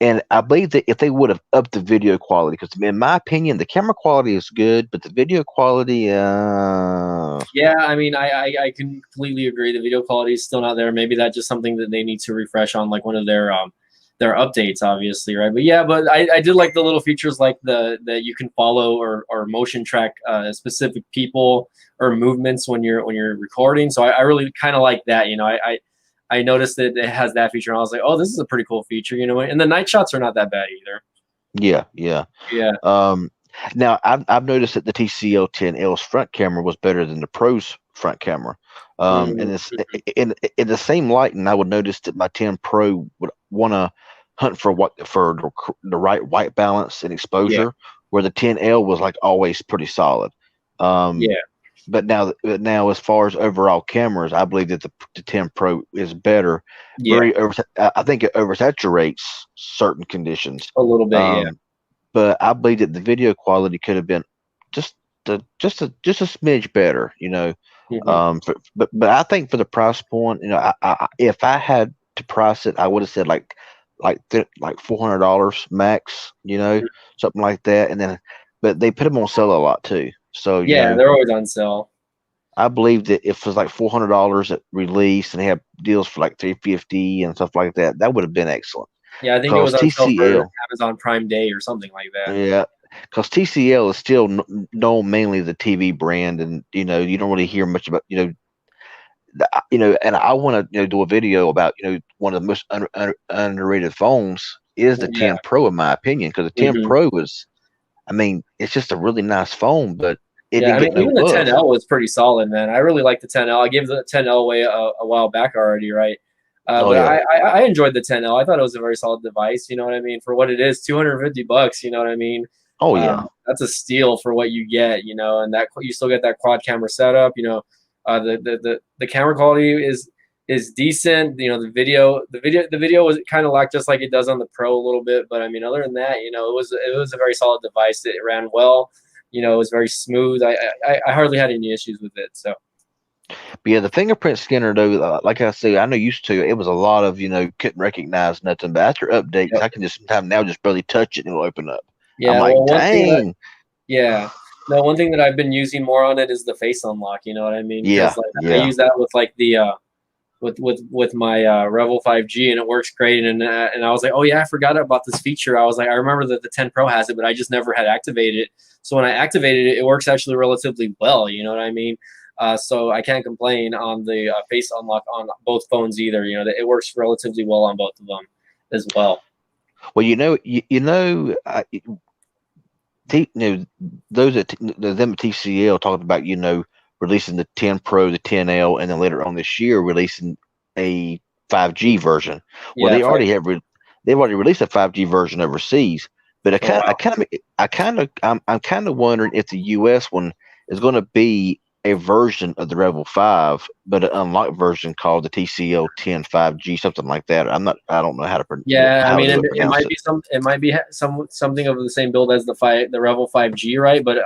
and I believe that if they would have upped the video quality, because in my opinion, the camera quality is good, but the video quality, yeah, I mean, I completely agree. The video quality is still not there. Maybe that's just something that they need to refresh on, like one of their updates, obviously, right? But yeah, but I did like the little features like that you can follow or motion track specific people or movements when you're recording. So I really kind of like that. I noticed that it has that feature, and I was like, oh, this is a pretty cool feature, And the night shots are not that bad either. Yeah. Now I've noticed that the TCL 10L's front camera was better than the Pro's front camera. And it's in the same light, and I would notice that my 10 Pro would want to hunt for the right white balance and exposure, where the 10L was like always pretty solid. But now, as far as overall cameras, I believe that the 10 Pro is better. I think it oversaturates certain conditions a little bit. But I believe that the video quality could have been just a smidge better. But I think for the price point, if I had to price it, I would have said like $400 max. Something like that. But they put them on sale a lot too. So they're always on sale. I believe that if it was like $400 at release and they have deals for like $350 and stuff like that, that would have been excellent. Yeah, I think it was on sale for Amazon Prime Day or something like that. Yeah, because TCL is still known mainly the TV brand, and you don't really hear much about and I want to do a video about one of the most underrated phones is the 10 Pro in my opinion, because the 10 Pro is, I mean, it's just a really nice phone, but even the 10L was pretty solid, man. I really like the 10L. I gave the 10L away a while back already, right? I enjoyed the 10L. I thought it was a very solid device. You know what I mean? For what it is, $250. You know what I mean? Oh yeah, that's a steal for what you get. And that you still get that quad camera setup. The camera quality is decent. The video was kind of like just like it does on the Pro a little bit. But I mean, other than that, it was a very solid device. It ran well. It was very smooth. I hardly had any issues with it. So. But yeah, the fingerprint scanner though, like I say, I know used to it was a lot of couldn't recognize nothing. But after updates, I can just sometimes now just barely touch it and it'll open up. Yeah, I'm like, dang. No, one thing that I've been using more on it is the face unlock. You know what I mean? Yeah. I use that with like the with my Revel 5G, and it works great. And I was like, oh yeah, I forgot about this feature. I was like, I remember that the 10 Pro has it, but I just never had activated it. So when I activated it, it works actually relatively well. You know what I mean? So I can't complain on the face unlock on both phones either. It works relatively well on both of them as well. Well, those at them at TCL talked about releasing the 10 Pro, the 10L, and then later on this year releasing a 5G version. Well, they've already released a 5G version overseas, But Oh wow. I'm kind of wondering if the US one is going to be a version of the Rebel 5, but an unlocked version called the TCL 10 5G, something like that. I don't know how to Yeah, I how mean, to it pronounce might it. be something of the same build as the Revel 5G, right? But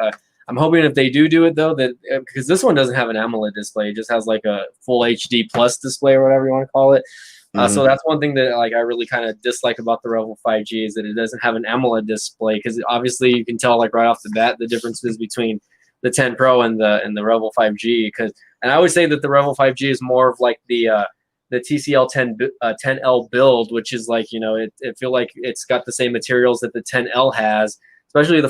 I'm hoping if they do it though, that because this one doesn't have an AMOLED display, it just has like a full HD plus display or whatever you want to call it. So Hmm. that's one thing that like I really kind of dislike about the Revel 5G is that it doesn't have an AMOLED display because obviously you can tell like right off the bat the differences between the 10 Pro and the Revel 5G. Because and I would say that the Revel 5G is more of like the TCL 10L build, which is like it feel like it's got the same materials that the 10L has, especially the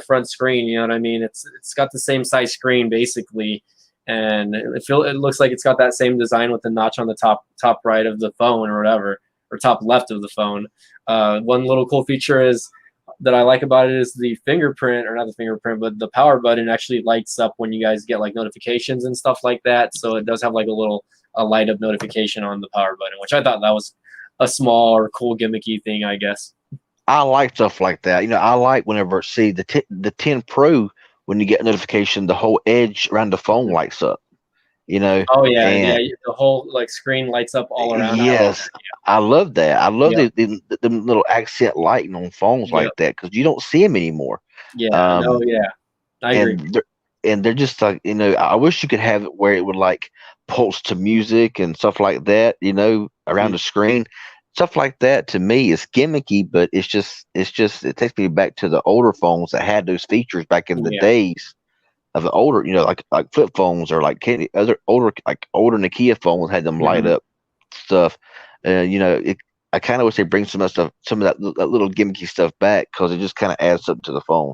front screen. You know what I mean? It's got the same size screen basically, and it looks like it's got that same design with the notch on the top right of the phone or whatever, or top left of the phone. One little cool feature is that I like about it is the fingerprint, or not the fingerprint, but the power button actually lights up when you guys get like notifications and stuff like that. So it does have like a light up notification on the power button, which I thought that was a small or cool gimmicky thing, I guess. I like stuff like that. I like whenever see the 10 Pro when you get a notification, the whole edge around the phone lights up. You know, Oh yeah, yeah, and the whole like screen lights up all around. I love yes, I love that. I love that. the little accent lighting on phones Yep, like that because you don't see them anymore. yeah, no, Um, yeah, I agree. and they're just like I wish you could have it where it would like pulse to music and stuff like that. Around Mhm. the screen, stuff like that. To me, is gimmicky, but it's just it takes me back to the older phones that had those features back in the Yeah. days of the older, like flip phones or like other older Nokia phones had them light Mhm. up stuff. I kind of wish they bring some of that little gimmicky stuff back because it just kind of adds up to the phone.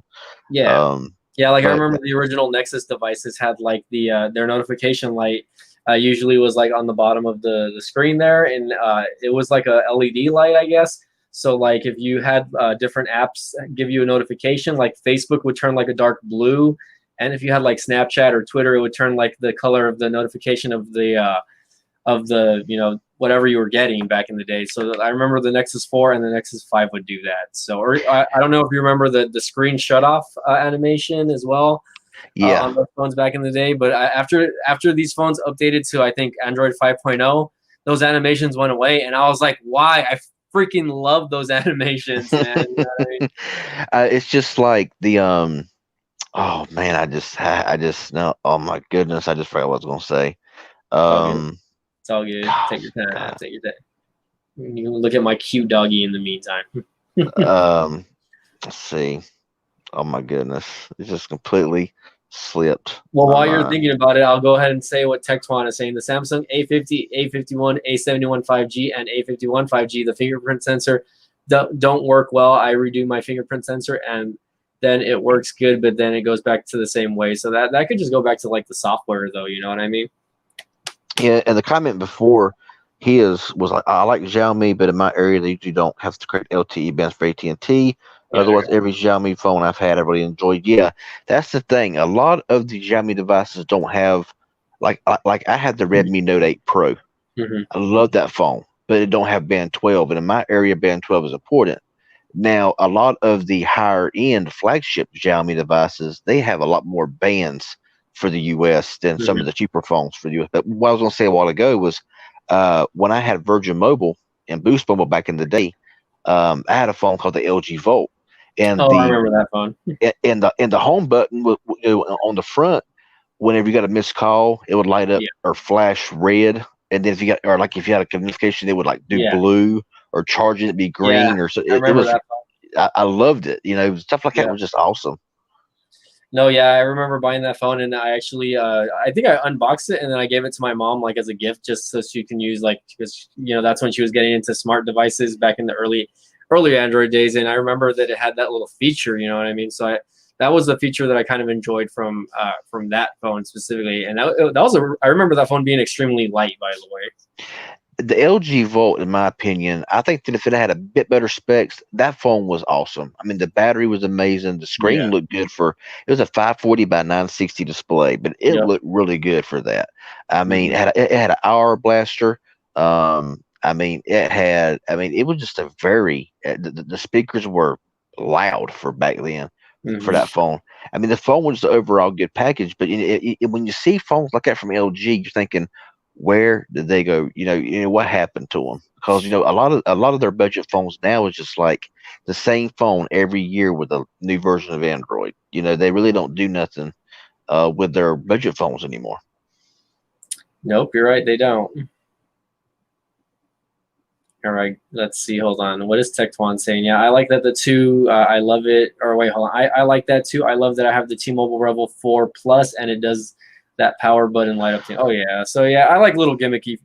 Yeah. Um, Yeah, like I but remember the original Nexus devices had like their notification light usually was like on the bottom of the screen there, and it was like a LED light, I guess. So like if you had different apps give you a notification, like Facebook would turn like a dark blue, and if you had like Snapchat or Twitter, it would turn like the color of the notification of the whatever you were getting back in the day. So I remember the Nexus 4 and the Nexus 5 would do that. So or I don't know if you remember the screen shut off animation as well yeah, on those phones back in the day. But after these phones updated to I think Android 5.0, those animations went away, and I was like, why? I freaking love those animations, man. You know what I mean? it's just like the Oh man, I just no. Oh my goodness, I just forgot what I was gonna say. It's all good. Um, It's all good. Take gosh, your time. God, Take your time. You can look at my cute doggy in the meantime. let's see. Oh my goodness, it just completely slipped Well, my while you're mind. thinking about it, I'll go ahead and say what Tectwan is saying. The Samsung A50, A51, A71 5G, and A51 5G, the fingerprint sensor don't work well. I redo my fingerprint sensor, and then it works good, but then it goes back to the same way. So that could just go back to like the software, though. You know what I mean? Yeah, and the comment before his was like, I like Xiaomi, but in my area they usually don't have the correct LTE bands for AT&T. Yeah. Otherwise, every Xiaomi phone I've had, I really enjoyed. Yeah, that's the thing. A lot of the Xiaomi devices don't have like I had the Redmi Note 8 Pro. Mm-hmm. I love that phone, but it don't have band 12. And in my area, band 12 is important. Now, a lot of the higher end flagship Xiaomi devices, they have a lot more bands for the US than some of Mm-hmm. the cheaper phones for the US. But what I was going to say a while ago was when I had Virgin Mobile and Boost Mobile back in the day, I had a phone called the LG Volt. And Oh, I the remember that phone. and the home button on the front, whenever you got a missed call, it would light up Yeah. or flash red. And then if you had a communication, it would like do Yeah. blue, or charging it be Yeah. green, or so I it remember was. that phone. I loved it. Stuff like that Yeah. was just awesome. No, yeah, I remember buying that phone, and I actually, I think I unboxed it, and then I gave it to my mom like as a gift, just so she can use like because that's when she was getting into smart devices back in the early Android days, and I remember that it had that little feature, you know what I mean? So that was the feature that I kind of enjoyed from that phone specifically, and that was I remember that phone being extremely light, by the way. The LG Volt, in my opinion, I think that if it had a bit better specs, that phone was awesome. I mean, the battery was amazing. The screen Yeah. looked good for it was a 540 by 960 display, but it Yep. looked really good for that. I mean, Hmm. it had an hour blaster. I mean, it was just a very the speakers were. loud for back then for Mhm. that phone. I mean, the phone was the overall good package, but when you see phones like that from LG, you're thinking, where did they go? What happened to them? Because a lot of their budget phones now is just like the same phone every year with a new version of Android. They really don't do nothing with their budget phones anymore. Nope, you're right. They don't. All right, let's see. Hold on. What is Tech1 saying? Yeah, I like that the two. I love it. Or wait, hold on. I like that too. I love that I have the T-Mobile Rebel 4 Plus, and it does that power button light up thing. Oh yeah. So yeah, I like little gimmicky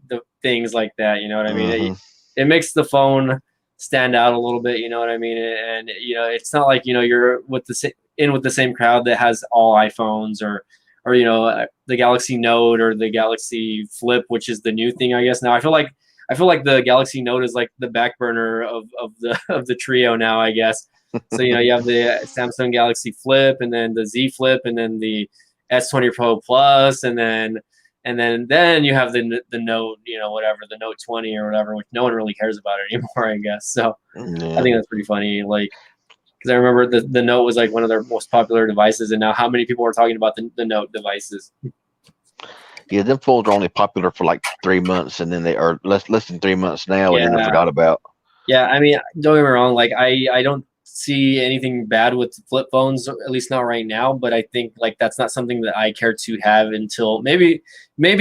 things like that. You know what I mean? Hmm. It makes the phone stand out a little bit. You know what I mean? And it's not like you're with the same crowd that has all iPhones or the Galaxy Note or the Galaxy Flip, which is the new thing, I guess. Now I feel like the Galaxy Note is like the back burner of the of the trio now, I guess. So you have the Samsung Galaxy Flip, and then the Z Flip, and then the S20 Pro Plus, and then you have the Note, whatever, the Note 20 or whatever, which no one really cares about it anymore, I guess. So I Yeah. think that's pretty funny, like because I remember the Note was like one of their most popular devices, and now how many people are talking about the Note devices? Yeah, them phones are only popular for like 3 months, and then they are less than 3 months now, and then they're Yeah, forgot about. yeah, I mean, don't get me wrong. Like, I don't see anything bad with flip phones, at least not right now. But I think like that's not something that I care to have until maybe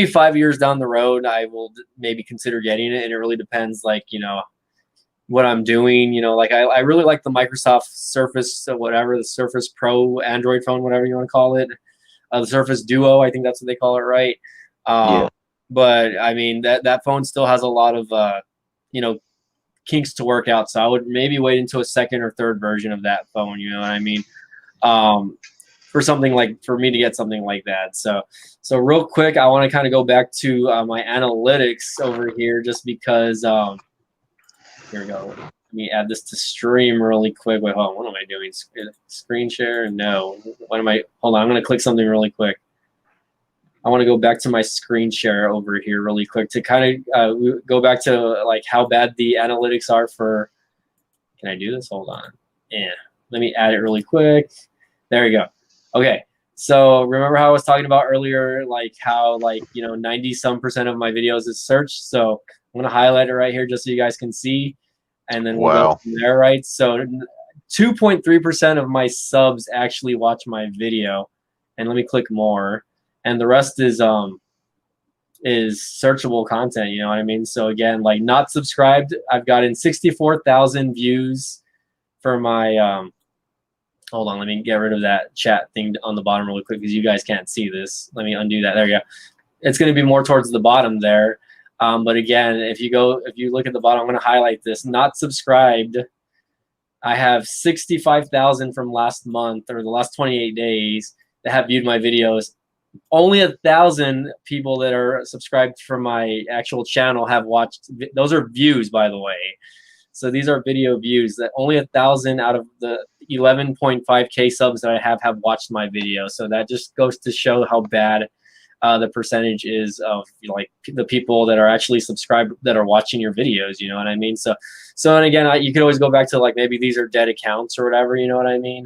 5 years down the road. I will maybe consider getting it, and it really depends, like what I'm doing. Like I really like the Microsoft Surface, whatever the Surface Pro Android phone, whatever you want to call it, the Surface Duo. I think that's what they call it, right? Um, Yeah. but I mean that phone still has a lot of you know kinks to work out. So I would maybe wait until a second or third version of that phone. You know what I mean? Um, for me to get something like that. So real quick, I want to kind of go back to my analytics over here, just because. Here we go. Let me add this to stream really quick. Wait, hold on. What am I doing? Screen share? No. What am I? Hold on. I'm going to click something really quick. I want to go back to my screen share over here really quick to kind of go back to like how bad the analytics are for. Can I do this? Hold on. Yeah. Let me add it really quick. There we go. Okay. So remember how I was talking about earlier, like how 90 some percent of my videos is searched. So I'm gonna highlight it right here just so you guys can see, and then we'll go Wow. from there. Right. So 2.3% of my subs actually watch my video, and let me click more, and the rest is searchable content. You know what I mean? So again, like not subscribed, I've gotten 64,000 views for my hold on, let me get rid of that chat thing on the bottom really quick because you guys can't see this. Let me undo that. There you go. It's going to be more towards the bottom there. But again, if you look at the bottom, I'm going to highlight this. Not subscribed. I have 65,000 from last month or the last 28 days that have viewed my videos. Only 1,000 people that are subscribed from my actual channel have watched. Those are views, by the way. So these are video views that only 1,000 out of the 11.5K subs that I have watched my video. So that just goes to show how bad the percentage is of like the people that are actually subscribed that are watching your videos. You know what I mean? So and again, you could always go back to like maybe these are dead accounts or whatever. You know what I mean?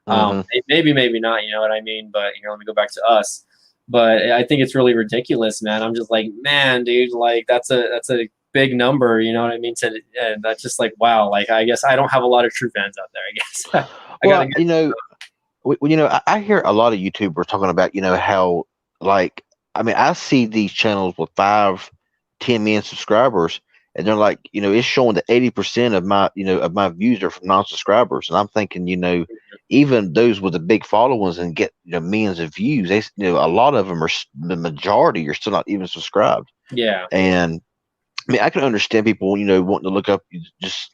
Hmm. Maybe not. You know what I mean? But let me go back to us. But I think it's really ridiculous, man. I'm just like, man, dude, like that's a big number, you know what I mean? And that's just like, wow. Like, I guess I don't have a lot of true fans out there. I guess I gotta Well, get. I hear a lot of YouTubers talking about how, like, I mean, I see these channels with 5, 10 million subscribers, and they're like, it's showing that 80% of my views are from non-subscribers, and I'm thinking, even those with the big followings and get millions of views, a lot of them the majority are still not even subscribed, Yeah, and I mean, I can understand people, wanting to look up.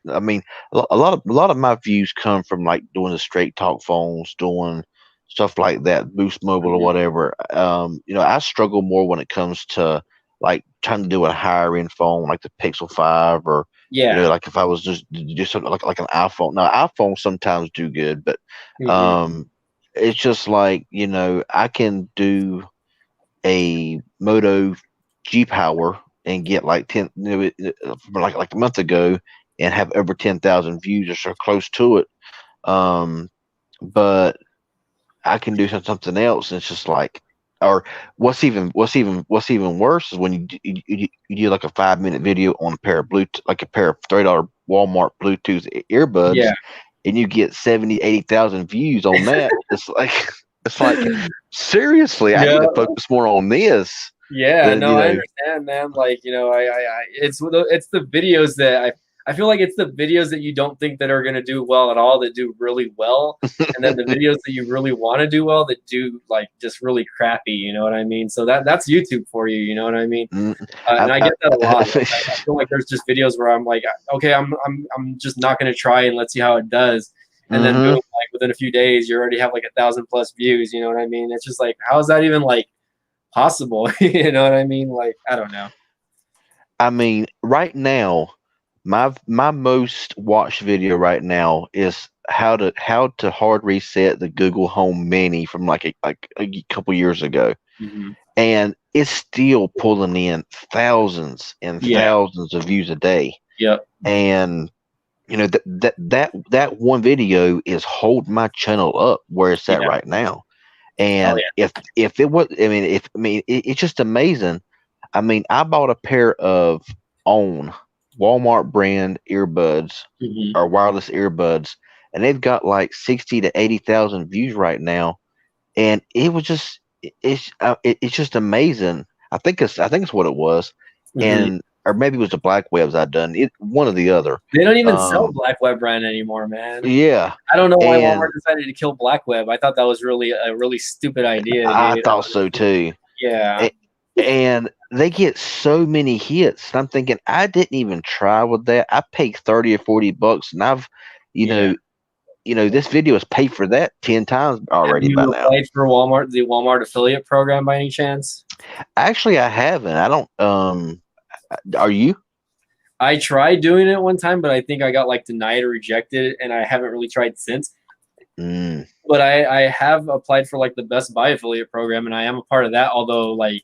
I mean, a lot of my views come from like doing the straight talk phones, doing stuff like that, Boost Mobile or mhm. whatever. I struggle more when it comes to like trying to do a higher end phone, like the Pixel 5, or Yeah, like if I was just to do something like an iPhone. Now, iPhones sometimes do good, but hmm um, it's just like I can do a Moto G Power and get like 10, from like a month ago, and have over 10,000 views or so close to it. But I can do something else. And it's just like, or what's even worse is when you do like a 5 minute video on a pair of Bluetooth, like a pair of $30 Walmart Bluetooth earbuds, Yeah. and you get 70, 80,000 views on that. It's like seriously, I need Yeah. to focus more on this Yeah, than no, I understand, man. Like, it's the videos that I feel like it's the videos that you don't think that are gonna do well at all that do really well, and then the videos that you really want to do well that do like just really crappy. You know what I mean? So that's YouTube for you. You know what I mean? Mm, And I get that a lot. Like, I I, feel like there's just videos where I'm like, okay, I'm just not gonna try and let's see how it does. And then boom, hmm like within a few days, you already have like 1,000+ views. You know what I mean? It's just like, how is that even like possible? You know what I mean? Like, I don't know. I mean, right now, my most watched video right now is how to hard reset the Google Home Mini from like a couple years ago, Hmm. and it's still pulling in thousands and Yeah. thousands of views a day. Yep. And that one video is holding my channel up where it's at Yeah. right now. Oh And yeah. if it was, it's just amazing. I mean, I bought a pair of OWN Walmart brand earbuds Hmm. or wireless earbuds, and they've got like 60 to 80,000 views right now. And it was just it's just amazing. I think it's what it was, Hmm. and or maybe it was the black webs I'd done it, one or the other. They don't even sell Um, Black Web brand anymore, man. yeah, I don't know why Walmart and decided to kill Black Web. I thought that was really a really stupid idea, I dude. thought so too. Yeah. A- And they get so many hits. And I'm thinking, I didn't even try with that. I paid 30 or 40 bucks, and you Yeah. know, this video has paid for that 10 times Have already by you now. applied for Walmart, the Walmart affiliate program by any chance? Actually, I haven't. I don't. Are you? I tried doing it one time, but I think I got like denied or rejected, and I haven't really tried since. Mm, But I have applied for like the Best Buy affiliate program, and I am a part of that. Although like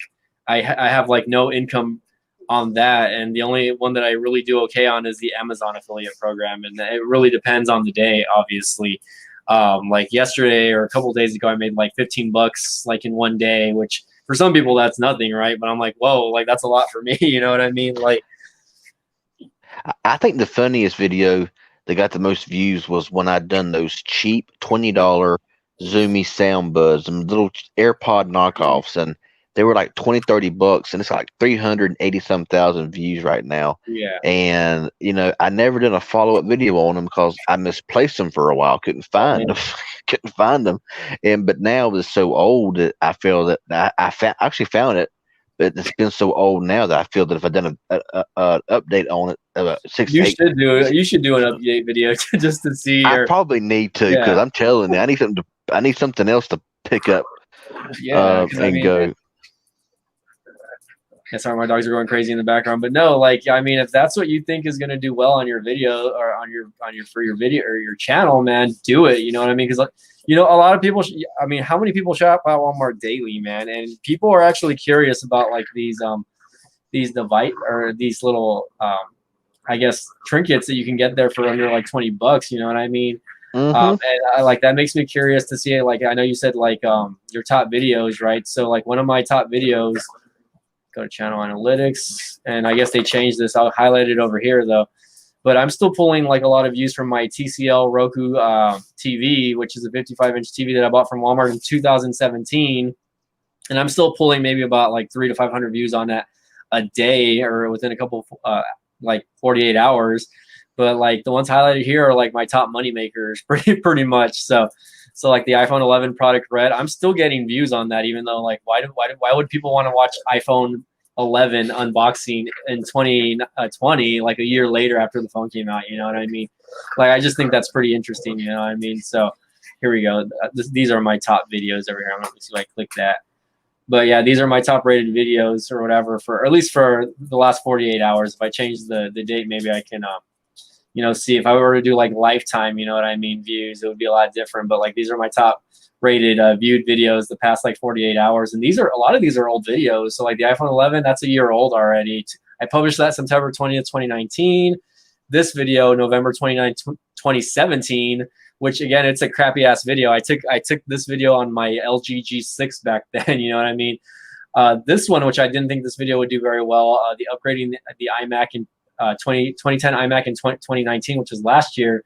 I have like no income on that, and the only one that I really do okay on is the Amazon affiliate program, and it really depends on the day, obviously. Like yesterday or a couple of days ago, I made like 15 bucks like in one day, which for some people that's nothing, right? But I'm like, whoa, like that's a lot for me. You know what I mean? Like, I think the funniest video that got the most views was when I done those cheap $20 Zoomy sound buds, them little AirPod knockoffs, and they were like 20, 30 bucks, and it's like 380 some thousand views right now. yeah, And I never did a follow up video on them because I misplaced them for a while, couldn't oh find them, man, couldn't find them. And but now it's so old that I feel that actually found it, but it's been so old now that I feel that if I done a update on it, 6 to 8, you should do an update video just to see I or probably need to, because yeah, I'm telling you, I need something else to pick up yeah, because I and mean, go. yeah, sorry, my dogs are going crazy in the background. But no, like I mean, if that's what you think is going to do well on your video or on your for your video or your channel, man, do it. You know what I mean? Because like, a lot of people. I mean, how many people shop at Walmart daily, man? And people are actually curious about like these device or these little I guess trinkets that you can get there for under like 20 bucks. You know what I mean? Mm-hmm. And I, like that makes me curious to see. Like I know you said like your top videos, right? So like one of my top videos. Go to channel analytics, and I guess they changed this. I'll highlight it over here though. But I'm still pulling like a lot of views from my TCL Roku TV, which is a 55-inch TV that I bought from Walmart in 2017, and I'm still pulling maybe about like 300 to 500 views on that a day or within a couple like 48 hours. But like the ones highlighted here are like my top money makers, pretty much. So like the iPhone 11 product red, I'm still getting views on that, even though like why would people want to watch iPhone 11 unboxing in 2020, like a year later after the phone came out? You know what I mean? Like I just think that's pretty interesting. You know what I mean? So here we go. These are my top videos over here. I'm gonna see if I click that. But yeah, these are my top rated videos or whatever for, or at least for the last 48 hours. If I change the date, maybe I can see if I were to do like lifetime, you know what I mean, views, it would be a lot different. But like these are my top rated viewed videos the past like 48 hours. And a lot of these are old videos. So like the iPhone 11, that's a year old already. I published that September 20th, 2019. This video, November 29th, 2017. which again, it's a crappy ass video. I took this video on my LG G6 back then. You know what I mean? This one, which I didn't think this video would do very well, the upgrading the iMac in 2010 iMac in 2019, which was last year,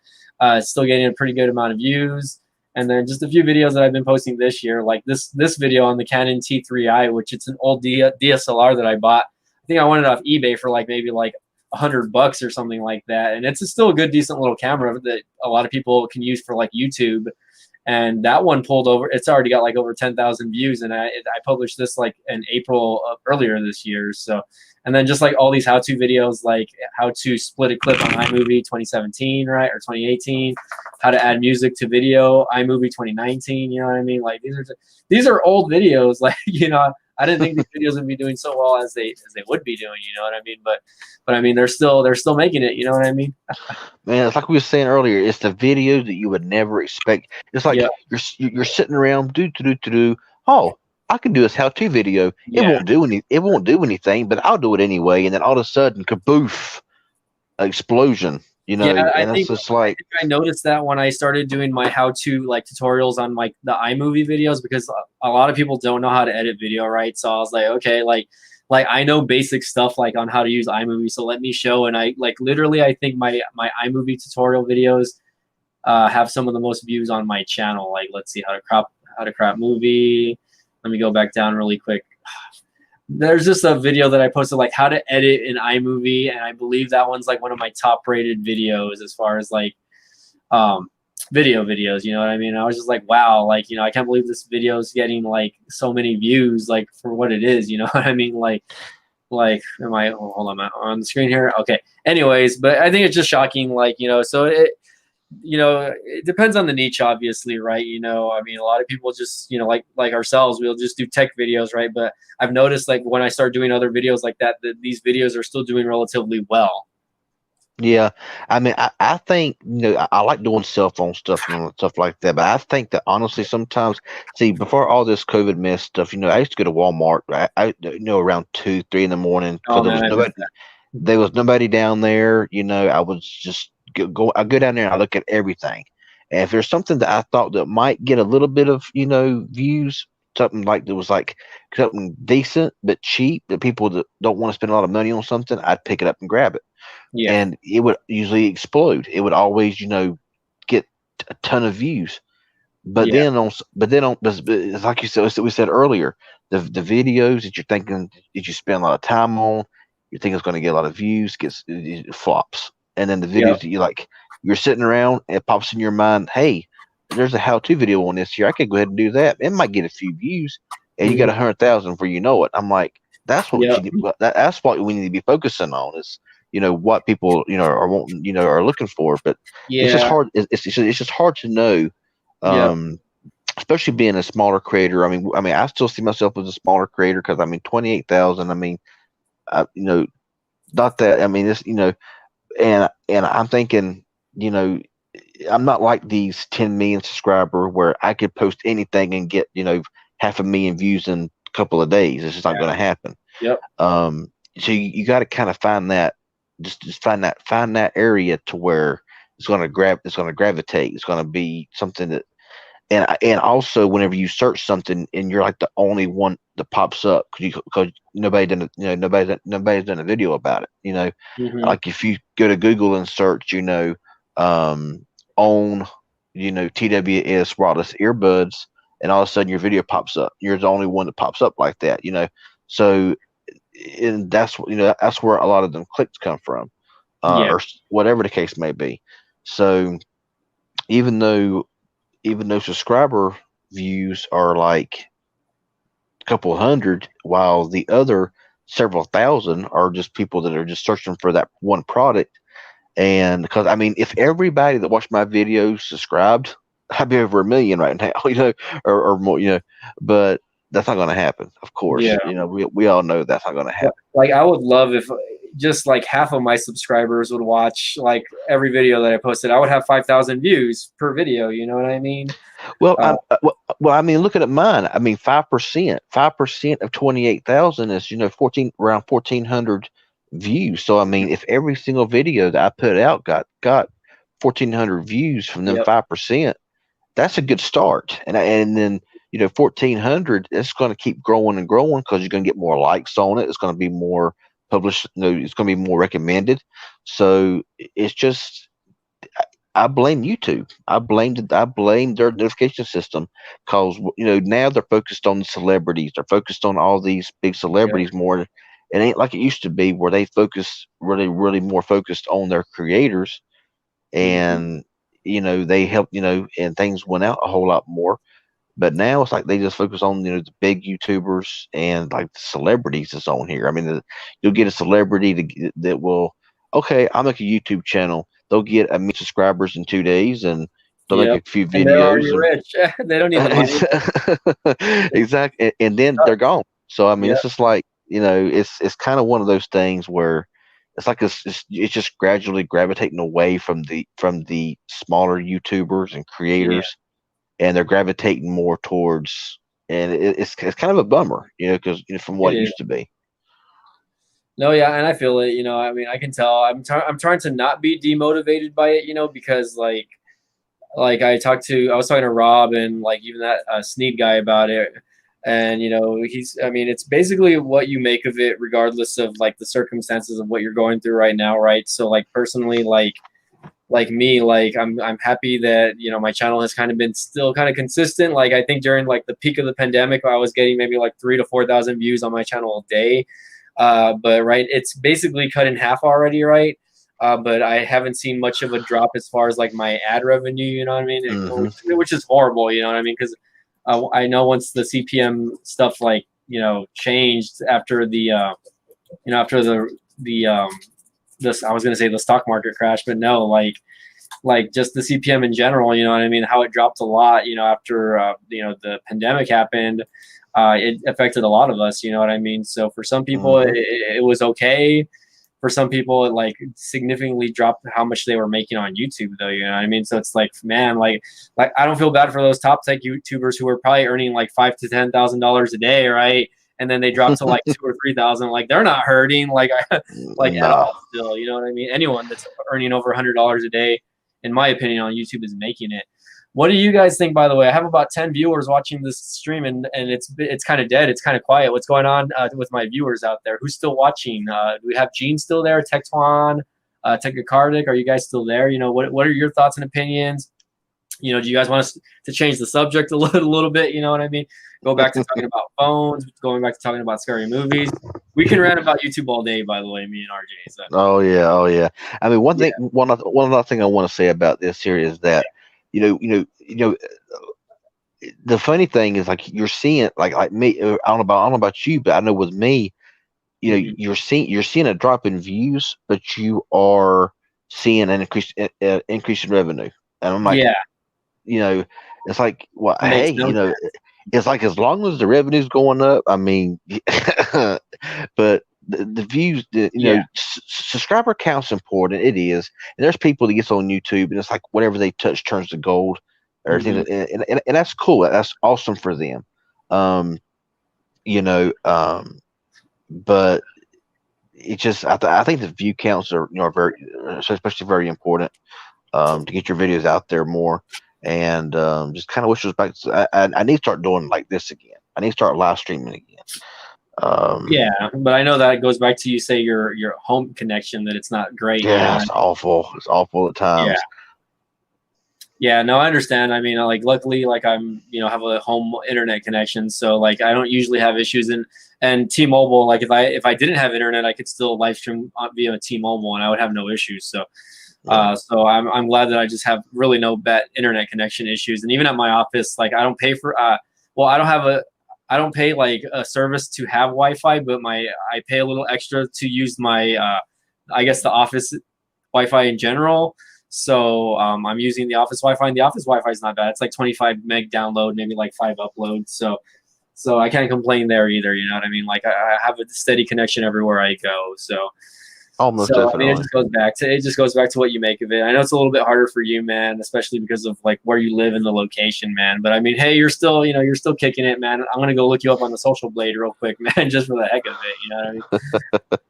still getting a pretty good amount of views. And then just a few videos that I've been posting this year, like this video on the Canon T3i, which it's an old DSLR that I bought. I think I won it off eBay for like maybe like $100 or something like that. And it's still a good, decent little camera that a lot of people can use for like YouTube. And that one pulled over. It's already got like over 10,000 views, and I published this like in April earlier this year. So, and then just like all these how-to videos, like how to split a clip on iMovie 2017, right, or 2018, how to add music to video iMovie 2019. You know what I mean? Like these are old videos. Like, you know, I didn't think these videos would be doing so well as they would be doing. You know what I mean? But I mean, they're still making it. You know what I mean? Man, it's like we were saying earlier. It's the videos that you would never expect. It's like you're sitting around, do. Oh, I can do this how-to video. It won't do anything, but I'll do it anyway. And then all of a sudden, kaboof, explosion. You know, and it's just like I noticed that when I started doing my how-to like tutorials on like the iMovie videos, because a lot of people don't know how to edit video, right? So I was like, okay, like I know basic stuff like on how to use iMovie, so let me show. And I like literally, I think my iMovie tutorial videos have some of the most views on my channel. Like, let's see, how to crop movie. Let me go back down really quick. There's just a video that I posted, like how to edit in iMovie, and I believe that one's like one of my top rated videos as far as like video videos. You know what I mean? I was just like, wow, like, you know, I can't believe this video is getting like so many views, like for what it is. You know what I mean? Like am I? Oh, hold on, I'm on the screen here. Okay. Anyways, but I think it's just shocking. Like, you know, so it depends on the niche, obviously, right? You know, I mean, a lot of people just, you know, like ourselves, we'll just do tech videos, right? But I've noticed, like, when I start doing other videos like that these videos are still doing relatively well. Yeah, I mean, I think, you know, I like doing cell phone stuff and stuff like that, but I think that honestly, sometimes, see, before all this COVID mess stuff, you know, I used to go to Walmart, you know, around 2, 3 in the morning Oh because man, there was nobody down there. You know, I was just I go down there and I look at everything, and if there's something that I thought that might get a little bit of, you know, views, something like that was like something decent but cheap that people that don't want to spend a lot of money on something, I'd pick it up and grab it. yeah, And it would usually explode. It would always, you know, get a ton of views. But yeah, but it's like you said, we said earlier, the videos that you're thinking that you spend a lot of time on, you think it's going to get a lot of views, it flops. And then the yeah, videos that you like, you're sitting around, it pops in your mind, hey, there's a how-to video on this here. I could go ahead and do that. It might get a few views, and you got 100,000 before you know it. I'm like, that's what yeah, that's what we need to be focusing on is, you know, what people, you know, are wanting, you know, are looking for. But it's just yeah, hard. It's just hard to know, yeah, especially being a smaller creator. I mean, I still see myself as a smaller creator because I mean, 28,000. I mean, you know, not that. I mean, this, you know, and I'm thinking, you know, I'm not like these 10 million subscriber where I could post anything and get, you know, 500,000 views in a couple of days. It's just not going to happen. yep, So you got to kind of find that, just find that area to where it's going to gravitate. It's going to be something that, and also whenever you search something and you're like the only one that pops up because nobody's done a video about it. You know, hmm, like if you go to Google and search, you know, on, you know, TWS wireless earbuds, and all of a sudden your video pops up. You're the only one that pops up like that. You know, so and that's, you know, that's where a lot of them clicks come from, yeah, or whatever the case may be. So even though subscriber views are like a couple hundred, while the other several thousand are just people that are just searching for that one product. And because I mean, if everybody that watched my videos subscribed, I'd be over 1 million right now, you know, or more, you know. But that's not going to happen, of course. yeah. You know, we all know that's not going to happen. Like, I would love if just like half of my subscribers would watch like every video that I posted. I would have 5,000 views per video. You know what I mean? Well, Uh, I mean, looking at mine, I mean, 5% of 28,000 is, you know, around 1,400 views. So I mean, if every single video that I put out got 1,400 views from them Yep. 5%, that's a good start. And then 1,400, it's going to keep growing and growing because you're going to get more likes on it. It's going to be more published. It's going to be more recommended. So it's just, I blame YouTube. I blame their notification system because now they're focused on the celebrities. They're focused on all these big Yep. celebrities more. It ain't like it used to be where they focus really more focused on their creators, Hmm. and they helped, and things went out a whole lot more. But now it's like they just focus on the big YouTubers and like the celebrities that's on here. I mean, you'll get a celebrity that will, okay, I'll make a YouTube channel. They'll get 1 million subscribers in 2 days, and they'll make Yep. a few And they're videos already and rich. They don't need the money. exactly, and then they're gone. So I mean, Yep. it's just like it's kind of one of those things where it's like it's just gradually gravitating away from the smaller YouTubers and Yeah. creators, and they're gravitating more towards, and it's kind of a bummer, because from It what it is. used to be. No, yeah, and I feel it. I mean, I can tell. I'm trying to not be demotivated by it. Because like I was talking to Rob and like even that Sneed guy about it, and I mean, it's basically what you make of it, regardless of like the circumstances of what you're going through right now, right? So like personally, like me, like I'm happy that my channel has kind of been still kind of consistent. Like I think during like the peak of the pandemic, I was getting maybe like 3 to 4 thousand views on my channel a day. But right, it's basically cut in half already, right? But I haven't seen much of a drop as far as like my ad revenue. You know what I mean? Hmm. Which is horrible. You know what I mean? Because I know once the CPM stuff like changed after the after the this, I was gonna say the stock market crash, but no, like just the CPM in general. You know what I mean? How it dropped a lot. After the pandemic happened. It affected a lot of us. You know what I mean? So for some people, Hmm. it was okay. For some people, it like significantly dropped how much they were making on YouTube, though. You know what I mean? So it's like, man, like I don't feel bad for those top tech YouTubers who are probably earning like $5,000 to $10,000 a day, right? And then they drop to like 2 or 3 thousand. Like they're not hurting, like like at No. all. Still, you know what I mean? Anyone that's earning over $100 a day, in my opinion, on YouTube is making it. What do you guys think? By the way, I have about 10 viewers watching this stream, and it's kind of dead. It's kind of quiet. What's going on with my viewers out there? Who's still watching? Do we have Gene still there? Tektuan, Tekakardik, are you guys still there? What are your thoughts and opinions? Do you guys want us to change the subject a little bit? You know what I mean? Go back to talking about phones, going back to talking about scary movies. We can rant about YouTube all day, by the way, me and RJ. So Oh yeah, oh yeah. I mean, yeah, one other thing I want to say about this here is that, the funny thing is like you're seeing like me. I don't know about you, but I know with me, hmm, you're seeing a drop in views, but you are seeing an increase in revenue. And I'm like, yeah, you know, it's like, well, it makes hey, no sense. it's like as long as the revenue's going up, I mean, but the views, Yeah, subscriber count's important. It is, and there's people that gets on YouTube, and it's like whatever they touch turns to gold, or everything, hmm, and that's cool. That's awesome for them. Um, you know, but it's just I think the view counts are very, especially very important, to get your videos out there more, and just kind of wish it was back. I need to start doing like this again. I need to start live streaming again. Um, yeah. But I know that goes back to you say your home connection that it's not great. You know yeah, what I it's mean? awful. It's awful at Yeah. times. Yeah, no, I understand. I mean, like, luckily, like I'm, have a home internet connection, so like I don't usually have issues. And T-Mobile, like if I didn't have internet, I could still live stream via T-Mobile, and I would have no issues. So, Yeah. so I'm glad that I just have really no bad internet connection issues. And even at my office, like I don't pay for, well, I don't pay like a service to have Wi-Fi, but I pay a little extra to use my, I guess the office Wi-Fi in general. So I'm using the office Wi-Fi, and the office Wi-Fi is not bad. It's like 25 meg download, maybe like 5 uploads. So I can't complain there either. You know what I mean? Like I have a steady connection everywhere I go. So Almost So I mean, definitely. it just goes back to what you make of it. I know it's a little bit harder for you, man, especially because of like where you live and the location, man. But I mean, hey, you're still, you're still kicking it, man. I'm gonna go look you up on the Social Blade real quick, man, just for the heck of it. You know what I mean?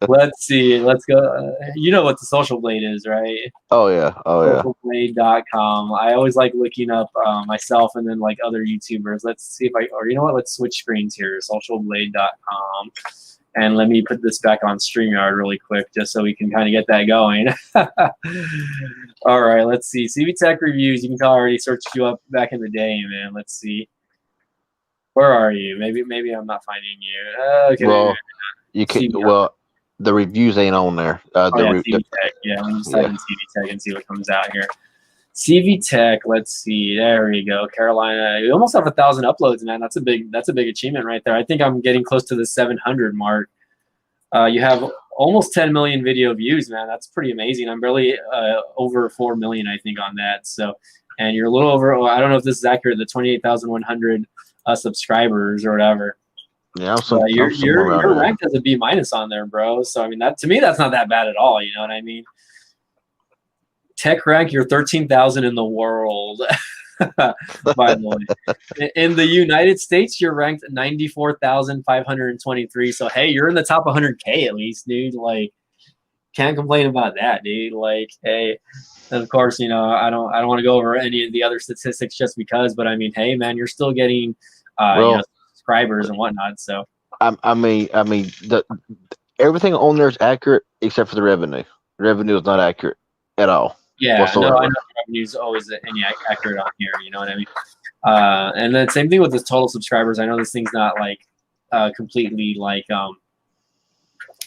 Let's see. Let's go. You know what the Social Blade is, right? Oh yeah. Oh yeah. Socialblade.com. I always like looking up myself and then like other YouTubers. Let's see if or you know what? Let's switch screens here. Socialblade.com. And let me put this back on StreamYard really quick just so we can kind of get that going. All right, let's see. CV Tech Reviews. You can tell I already searched you up back in the day, man. Let's see. Where are you? Maybe I'm not finding you. Okay. Well, you can. CV. Well, the reviews ain't on there. Oh, yeah, CV Tech. Yeah, let me just type in CV Tech and see what comes out here. CV Tech. Let's see. There we go. Carolina. You almost have 1,000 uploads, man. That's a big achievement right there. I think I'm getting close to the 700 mark. You have almost 10 million video views, man. That's pretty amazing. I'm barely over 4 million, I think, on that. So, and you're a little over. I don't know if this is accurate. The 28,100 subscribers or whatever. Yeah, you're ranked as a B- on there, bro. So I mean, that to me, that's not that bad at all. You know what I mean? Tech rank, you're 13,000 in the world. By the way, in the United States, you're ranked 94,523. So hey, you're in the top 100K at least, dude. Like, can't complain about that, dude. Like, hey, and of course, I don't want to go over any of the other statistics just because, but I mean, hey, man, you're still getting subscribers and whatnot. So I mean, everything on there is accurate except for the revenue. The revenue is not accurate at all. Yeah, no, I know the revenue's always accurate on here. You know what I mean? And then same thing with the total subscribers. I know this thing's not like completely like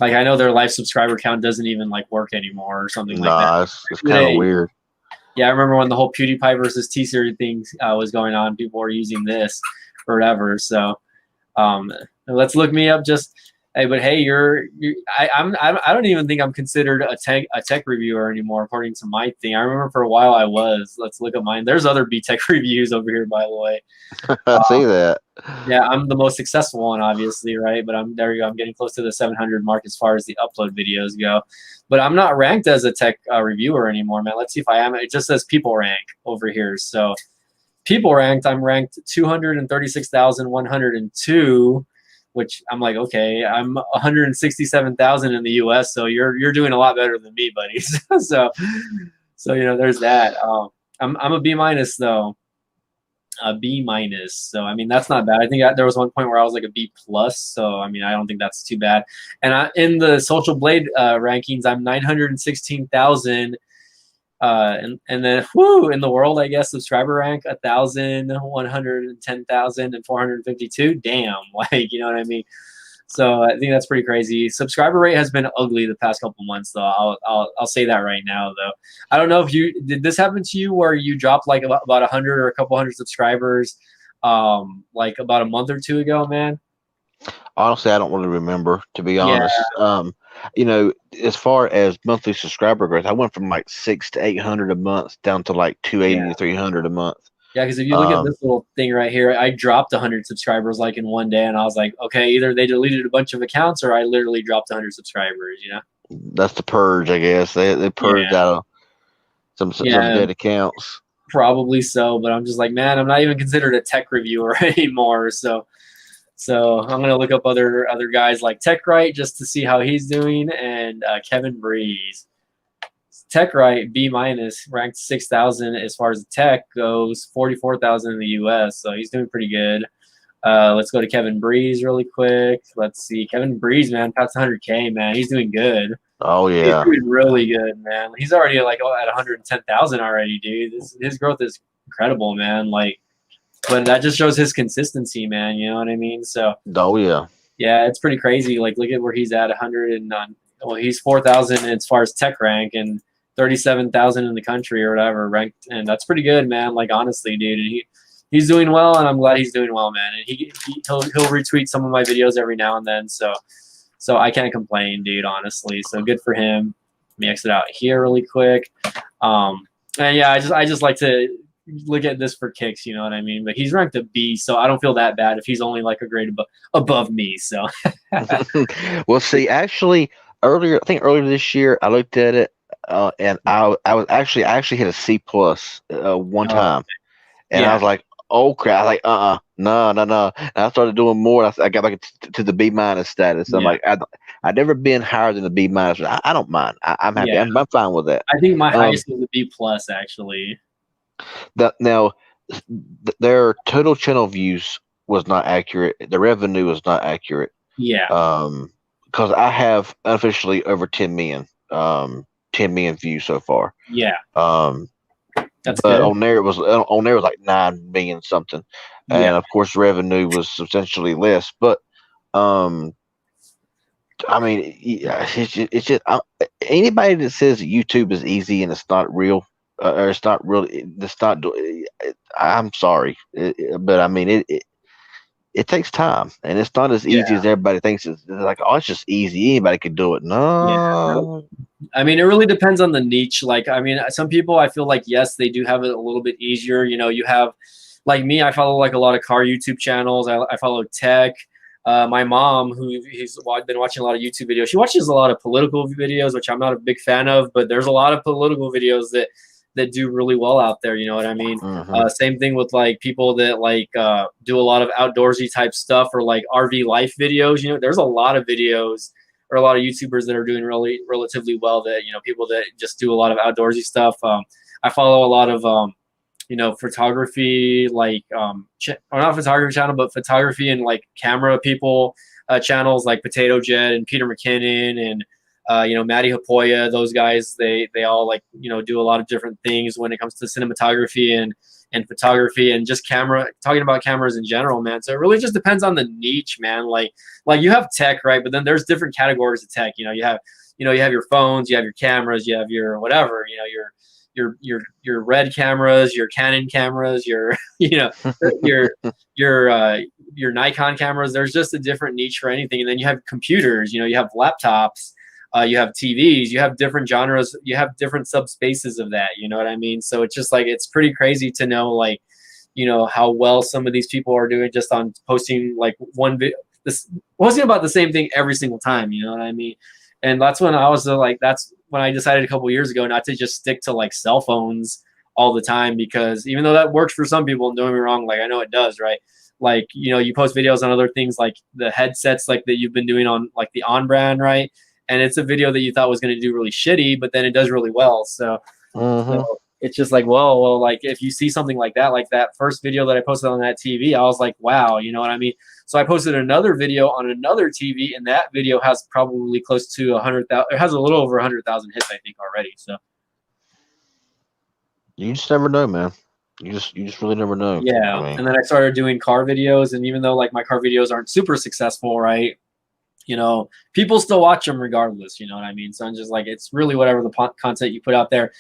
I know their live subscriber count doesn't even like work anymore or something like that. It's kind of weird. Yeah, I remember when the whole PewDiePie versus T-Series thing was going on. People were using this or whatever. So let's look me up. Just hey, but hey, I don't even think I'm considered a tech reviewer anymore, according to my thing. I remember for a while I was. Let's look at mine. There's other B-Tech reviews over here, by the way. I see that. Yeah, I'm the most successful one, obviously, right? But there you go. I'm getting close to the 700 mark as far as the upload videos go. But I'm not ranked as a tech reviewer anymore, man. Let's see if I am. It just says people rank over here. So people ranked, I'm ranked 236,102. Which I'm like, okay, I'm 167,000 in the U.S., so you're doing a lot better than me, buddy. so there's that. I'm a B- though, a B-. So I mean, that's not bad. I think there was one point where I was like a B+. So I mean, I don't think that's too bad. And in the Social Blade rankings, I'm 916,000. And then in the world, I guess subscriber rank 1,110,452. Damn, like you know what I mean. So I think that's pretty crazy. Subscriber rate has been ugly the past couple months, though. I'll say that right now, though. I don't know if did this happen to you where you dropped like about 100 or a couple hundred subscribers, like about a month or two ago, man. Honestly, I don't really remember, to be honest. As far as monthly subscriber growth, I went from like 600 to 800 a month down to like 280 to 300 a month. Yeah, because if you look at this little thing right here, I dropped 100 subscribers like in one day, and I was like, okay, either they deleted a bunch of accounts or I literally dropped 100 subscribers. That's the purge, I guess. They purged out some dead accounts. Probably so, but I'm just like, man, I'm not even considered a tech reviewer anymore. So I'm gonna look up other guys like TechRight just to see how he's doing, and Kevin Breeze. TechRight B-, ranked 6,000 as far as the tech goes, 44,000 in the U.S. So he's doing pretty good. Let's go to Kevin Breeze really quick. Let's see, Kevin Breeze, man, past 100K, man, he's doing good. Oh yeah, he's doing really good, man. He's already like at 110,000 already, dude. His growth is incredible, man. Like. But that just shows his consistency, man. You know what I mean? So. Oh yeah. Yeah, it's pretty crazy. Like, look at where he's at, 100 and well, he's 4,000 as far as tech rank and 37,000 in the country or whatever ranked, and that's pretty good, man. Like honestly, dude, and he's doing well, and I'm glad he's doing well, man. And he'll retweet some of my videos every now and then, so I can't complain, dude. Honestly, so good for him. Let me exit out here really quick. And yeah, I just like to look at this for kicks, you know what I mean? But he's ranked a B, so I don't feel that bad if he's only like a grade above me. So, well, see, actually, earlier, I think earlier this year, I looked at it, and I actually hit a C plus one Oh, time, and I yeah, was like, oh crap, I was like, no, no, no. And I started doing more. I got back to the B minus status. I'm yeah, like, I've never been higher than the B minus. I don't mind. I'm happy. yeah. I'm fine with that. I think my Um, highest was a B plus actually. now their total channel views was not accurate. The revenue was not accurate. Yeah, Because I have unofficially over 10 million views so far. yeah, Um, that's but good. on there was like 9 million something, Yeah, and of course revenue was substantially less. But um, I mean, yeah, anybody that says that YouTube is easy and it's not real, or it's not really, it's not. I'm sorry, but I mean it takes time, and it's not as easy yeah, as everybody thinks. It's like, oh, it's just easy. Anybody can do it. yeah. Nope. No. I mean, it really depends on the niche. Like, I mean, some people I feel like yes, they do have it a little bit easier. You know, you have like me, I follow like a lot of car YouTube channels. I follow tech. My mom, who's been watching a lot of YouTube videos, she watches a lot of political videos, which I'm not a big fan of, but there's a lot of political videos that do really well out there. You know what I mean? Hmm. Same thing with like people that like do a lot of outdoorsy type stuff or like RV life videos. You know, there's a lot of videos or a lot of YouTubers that are doing really relatively well. That people that just do a lot of outdoorsy stuff. I follow a lot of photography, like or not photography channel, but photography and like camera people channels like Potato Jet and Peter McKinnon and Matty Hapoya. Those guys, they all like do a lot of different things when it comes to cinematography and photography and just talking about cameras in general, man. So it really just depends on the niche, man. Like you have tech, right? But then there's different categories of tech. You have your phones, you have your cameras, you have your whatever, your red cameras, your Canon cameras, your your your Nikon cameras. There's just a different niche for anything. And then you have computers, you have laptops, you have TVs, you have different genres, you have different subspaces of that. You know what I mean? So it's just like it's pretty crazy to know like how well some of these people are doing just on posting like this posting about the same thing every single time. You know what I mean? And that's when I was like, that's when I decided a couple years ago not to just stick to like cell phones all the time, because even though that works for some people, don't get me wrong, like I know it does, right? Like, you post videos on other things like the headsets like that you've been doing on like the On brand, right? And it's a video that you thought was going to do really shitty, but then it does really well. So Hmm. it's just like, well, like if you see something like that first video that I posted on that TV, I was like, wow, you know what I mean? So I posted another video on another TV, and that video has probably close to 100,000. It has a little over 100,000 hits, I think, already. So You just never know, man. You just really never know. I yeah, mean, and then I started doing car videos, and even though like my car videos aren't super successful, right? People still watch them regardless. You know what I mean? So I'm just like, it's really whatever the content you put out there.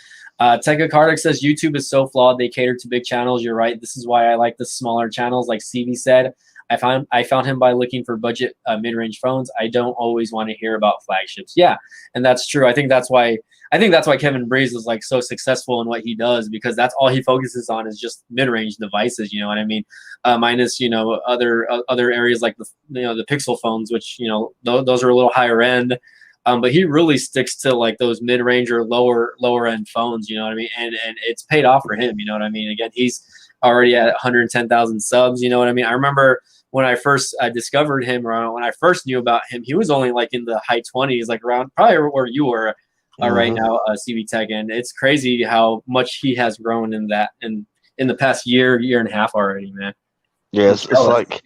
Tekka Kardik says YouTube is so flawed. They cater to big channels. You're right. This is why I like the smaller channels. Like CV said, I found him by looking for budget mid-range phones. I don't always want to hear about flagships. Yeah, and that's true. I think that's why Kevin Breeze is like so successful in what he does, because that's all he focuses on is just mid-range devices. You know what I mean? Minus other areas like the Pixel phones, which those are a little higher end. But he really sticks to like those mid-range or lower end phones. You know what I mean? And it's paid off for him. You know what I mean? Again, he's already at 110,000 subs. You know what I mean? I remember when I first discovered him, or when I first knew about him, he was only like in the high 20s, like around probably where you were right hmm now, CV Tech. And it's crazy how much he has grown in the past year and a half already, man. yeah, I'm it's jealous. like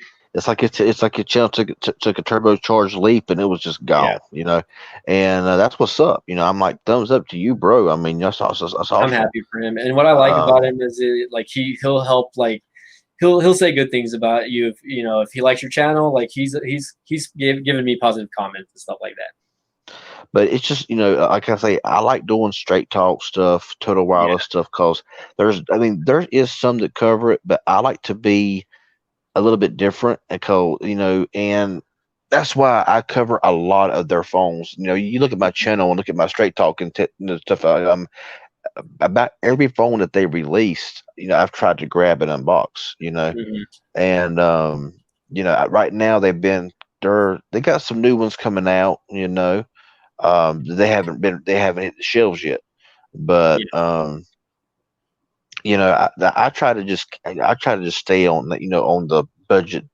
your channel took a turbocharged leap, and it was just Yeah, gone. And that's what's up. I'm like, thumbs up to you, bro. I mean, that's I'm awesome. happy for him. And what I like about Um, him is like he'll help, like he'll say good things about you if he likes your channel. Like he's given me positive comments and stuff like that. but it's just, like I say, I like doing straight talk stuff, total Yeah. wireless stuff, because there is some that cover it, but I like to be a little bit different, and that's why I cover a lot of their phones. You look at my channel and look at my straight talk and stuff. About every phone that they released, I've tried to grab and unbox. Mhm. And right now they got some new ones coming out. they haven't hit the shelves yet. But Yeah. I try to just stay on the, on the budget,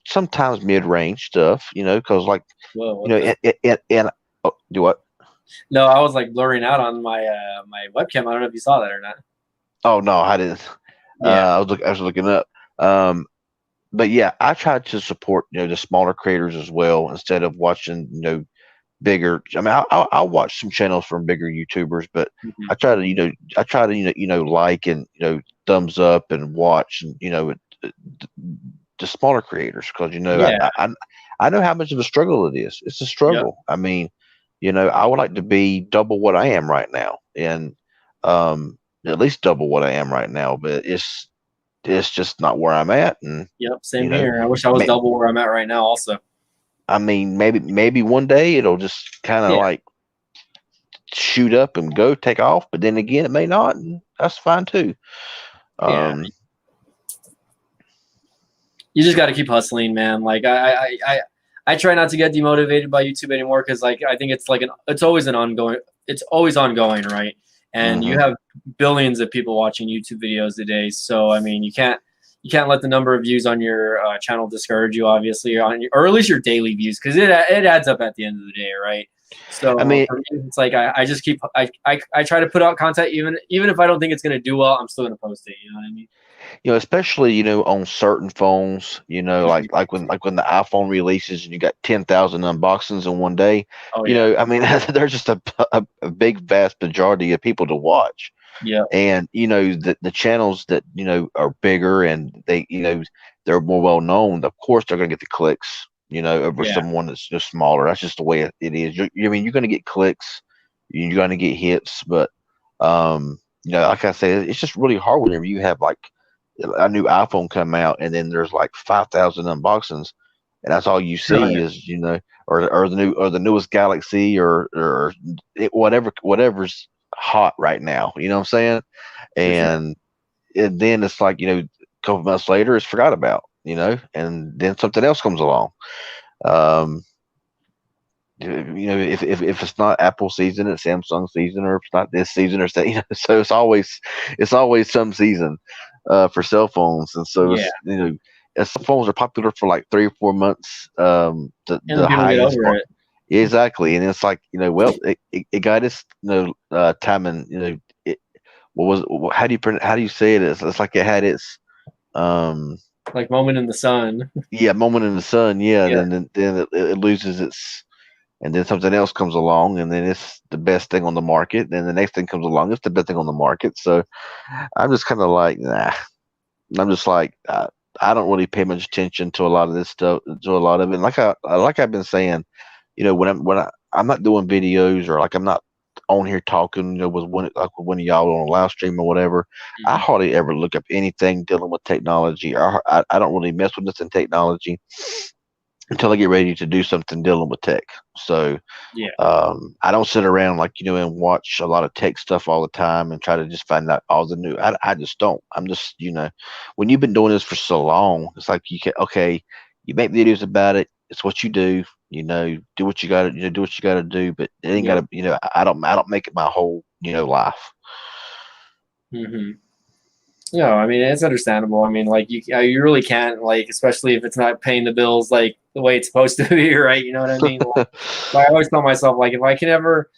sometimes mid-range stuff, because like, Whoa, what the? oh, do what? No, I was like blurring out on my webcam. I don't know if you saw that or not. Oh no, I didn't. Yeah. I was looking up. Um, but yeah, I try to support the smaller creators as well instead of watching bigger. I mean, I'll watch some channels from bigger YouTubers, but Mhm. I try to like and thumbs up and watch and the smaller creators because Yeah. I know how much of a struggle it is. It's a Yep. struggle. I mean, I would like to be double what I am right now, and at least double what I am right now, but it's just not where I'm at, and Yep. you Same know, here. I wish I was may, double where I'm at right now. Also. I mean, maybe one day it'll just kind of Yeah. like shoot up and go take off, but then again, it may not, and that's fine too. Yeah. Um, You just got to keep hustling, man. Like I try not to get demotivated by YouTube anymore because like I think it's always an ongoing. It's always ongoing, right? And you mhm. have billions of people watching YouTube videos a day. So I mean, you can't let the number of views on your channel discourage you, obviously, or at least your daily views, because it adds up at the end of the day, right? I So mean, for me, it's like I just keep I try to put out content even if I don't think it's gonna do well, I'm still gonna post it. You know what I mean? especially on certain phones, Mhm. like when the iPhone releases and you got 10,000 unboxings in one day, Oh yeah, I mean, there's just a big vast majority of people to watch. yeah, And the channels that are bigger and they're more well known, of course they're going to get the clicks, over yeah. someone that's just smaller. That's just the way it is. I mean, you're going to get clicks, you're going to get hits, but like I said, it's just really hard whenever you have like a new iPhone come out and then there's like 5,000 unboxings, and that's all you Oh see yeah, is or the newest Galaxy or whatever's hot right now. You know what I'm saying? for sure. And then it's like a couple months later it's forgot about, and then something else comes along. Um, if it's not Apple season, it's Samsung season, or if it's not this season, or say, so it's always some season for cell phones, and so Yeah, cell phones are popular for like 3 or 4 months. and then The people get highest over mark. it. Exactly, and it's like well, it got its time, and it, what was how do you say it? It's like it had its um Like moment in the sun. yeah, moment in the sun, yeah, Yeah. then it loses its, and then something else comes along, and then it's the best thing on the market. Then the next thing comes along, it's the best thing on the market. So I'm just kind of like, nah. I'm just like, I don't really pay much attention to a lot of this stuff, to a lot of it. And like I've been saying, I'm not doing videos, or like I'm not on here talking, with one of y'all on a live stream or whatever. I Mhm. hardly ever look up anything dealing with technology. I don't really mess with this in technology until I get ready to do something dealing with tech. So Yeah. I don't sit around like and watch a lot of tech stuff all the time and try to just find out all the new. I just don't. I'm just when you've been doing this for so long, it's like you make videos about it. It's what you do. Do what you got to do what you got to do. But it ain't got Yep. to. I don't make it my whole life. Hmm. No, I mean it's understandable. I mean, like you really can't, like, especially if it's not paying the bills like the way it's supposed to be, right? You know what I mean? Like I always tell myself, like if I could ever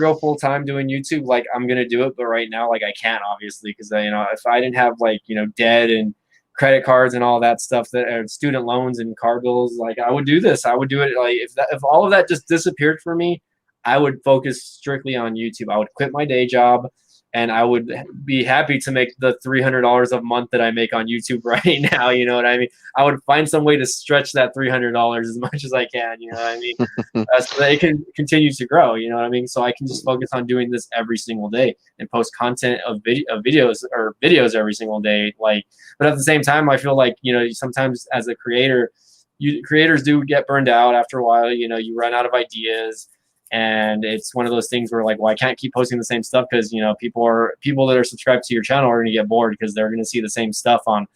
go full time doing YouTube, like I'm gonna do it. But right now, like I can't, obviously, because if I didn't have like debt and credit cards and all that stuff, that student loans and car bills, like I would do this. I would do it. Like if all of that just disappeared for me, I would focus strictly on YouTube. I would quit my day job, and I would be happy to make the $300 a month that I make on YouTube right now. You know what I mean? I would find some way to stretch that $300 as much as I can. You know what I mean? So that it can continue to grow. You know what I mean? So I can just focus on doing this every single day and post content of videos every single day. Like, but at the same time, I feel like sometimes as a creator, creators do get burned out after a while. You run out of ideas, and it's one of those things where, like, well, I can't keep posting the same stuff because people that are subscribed to your channel are going to get bored because they're going to see the same stuff on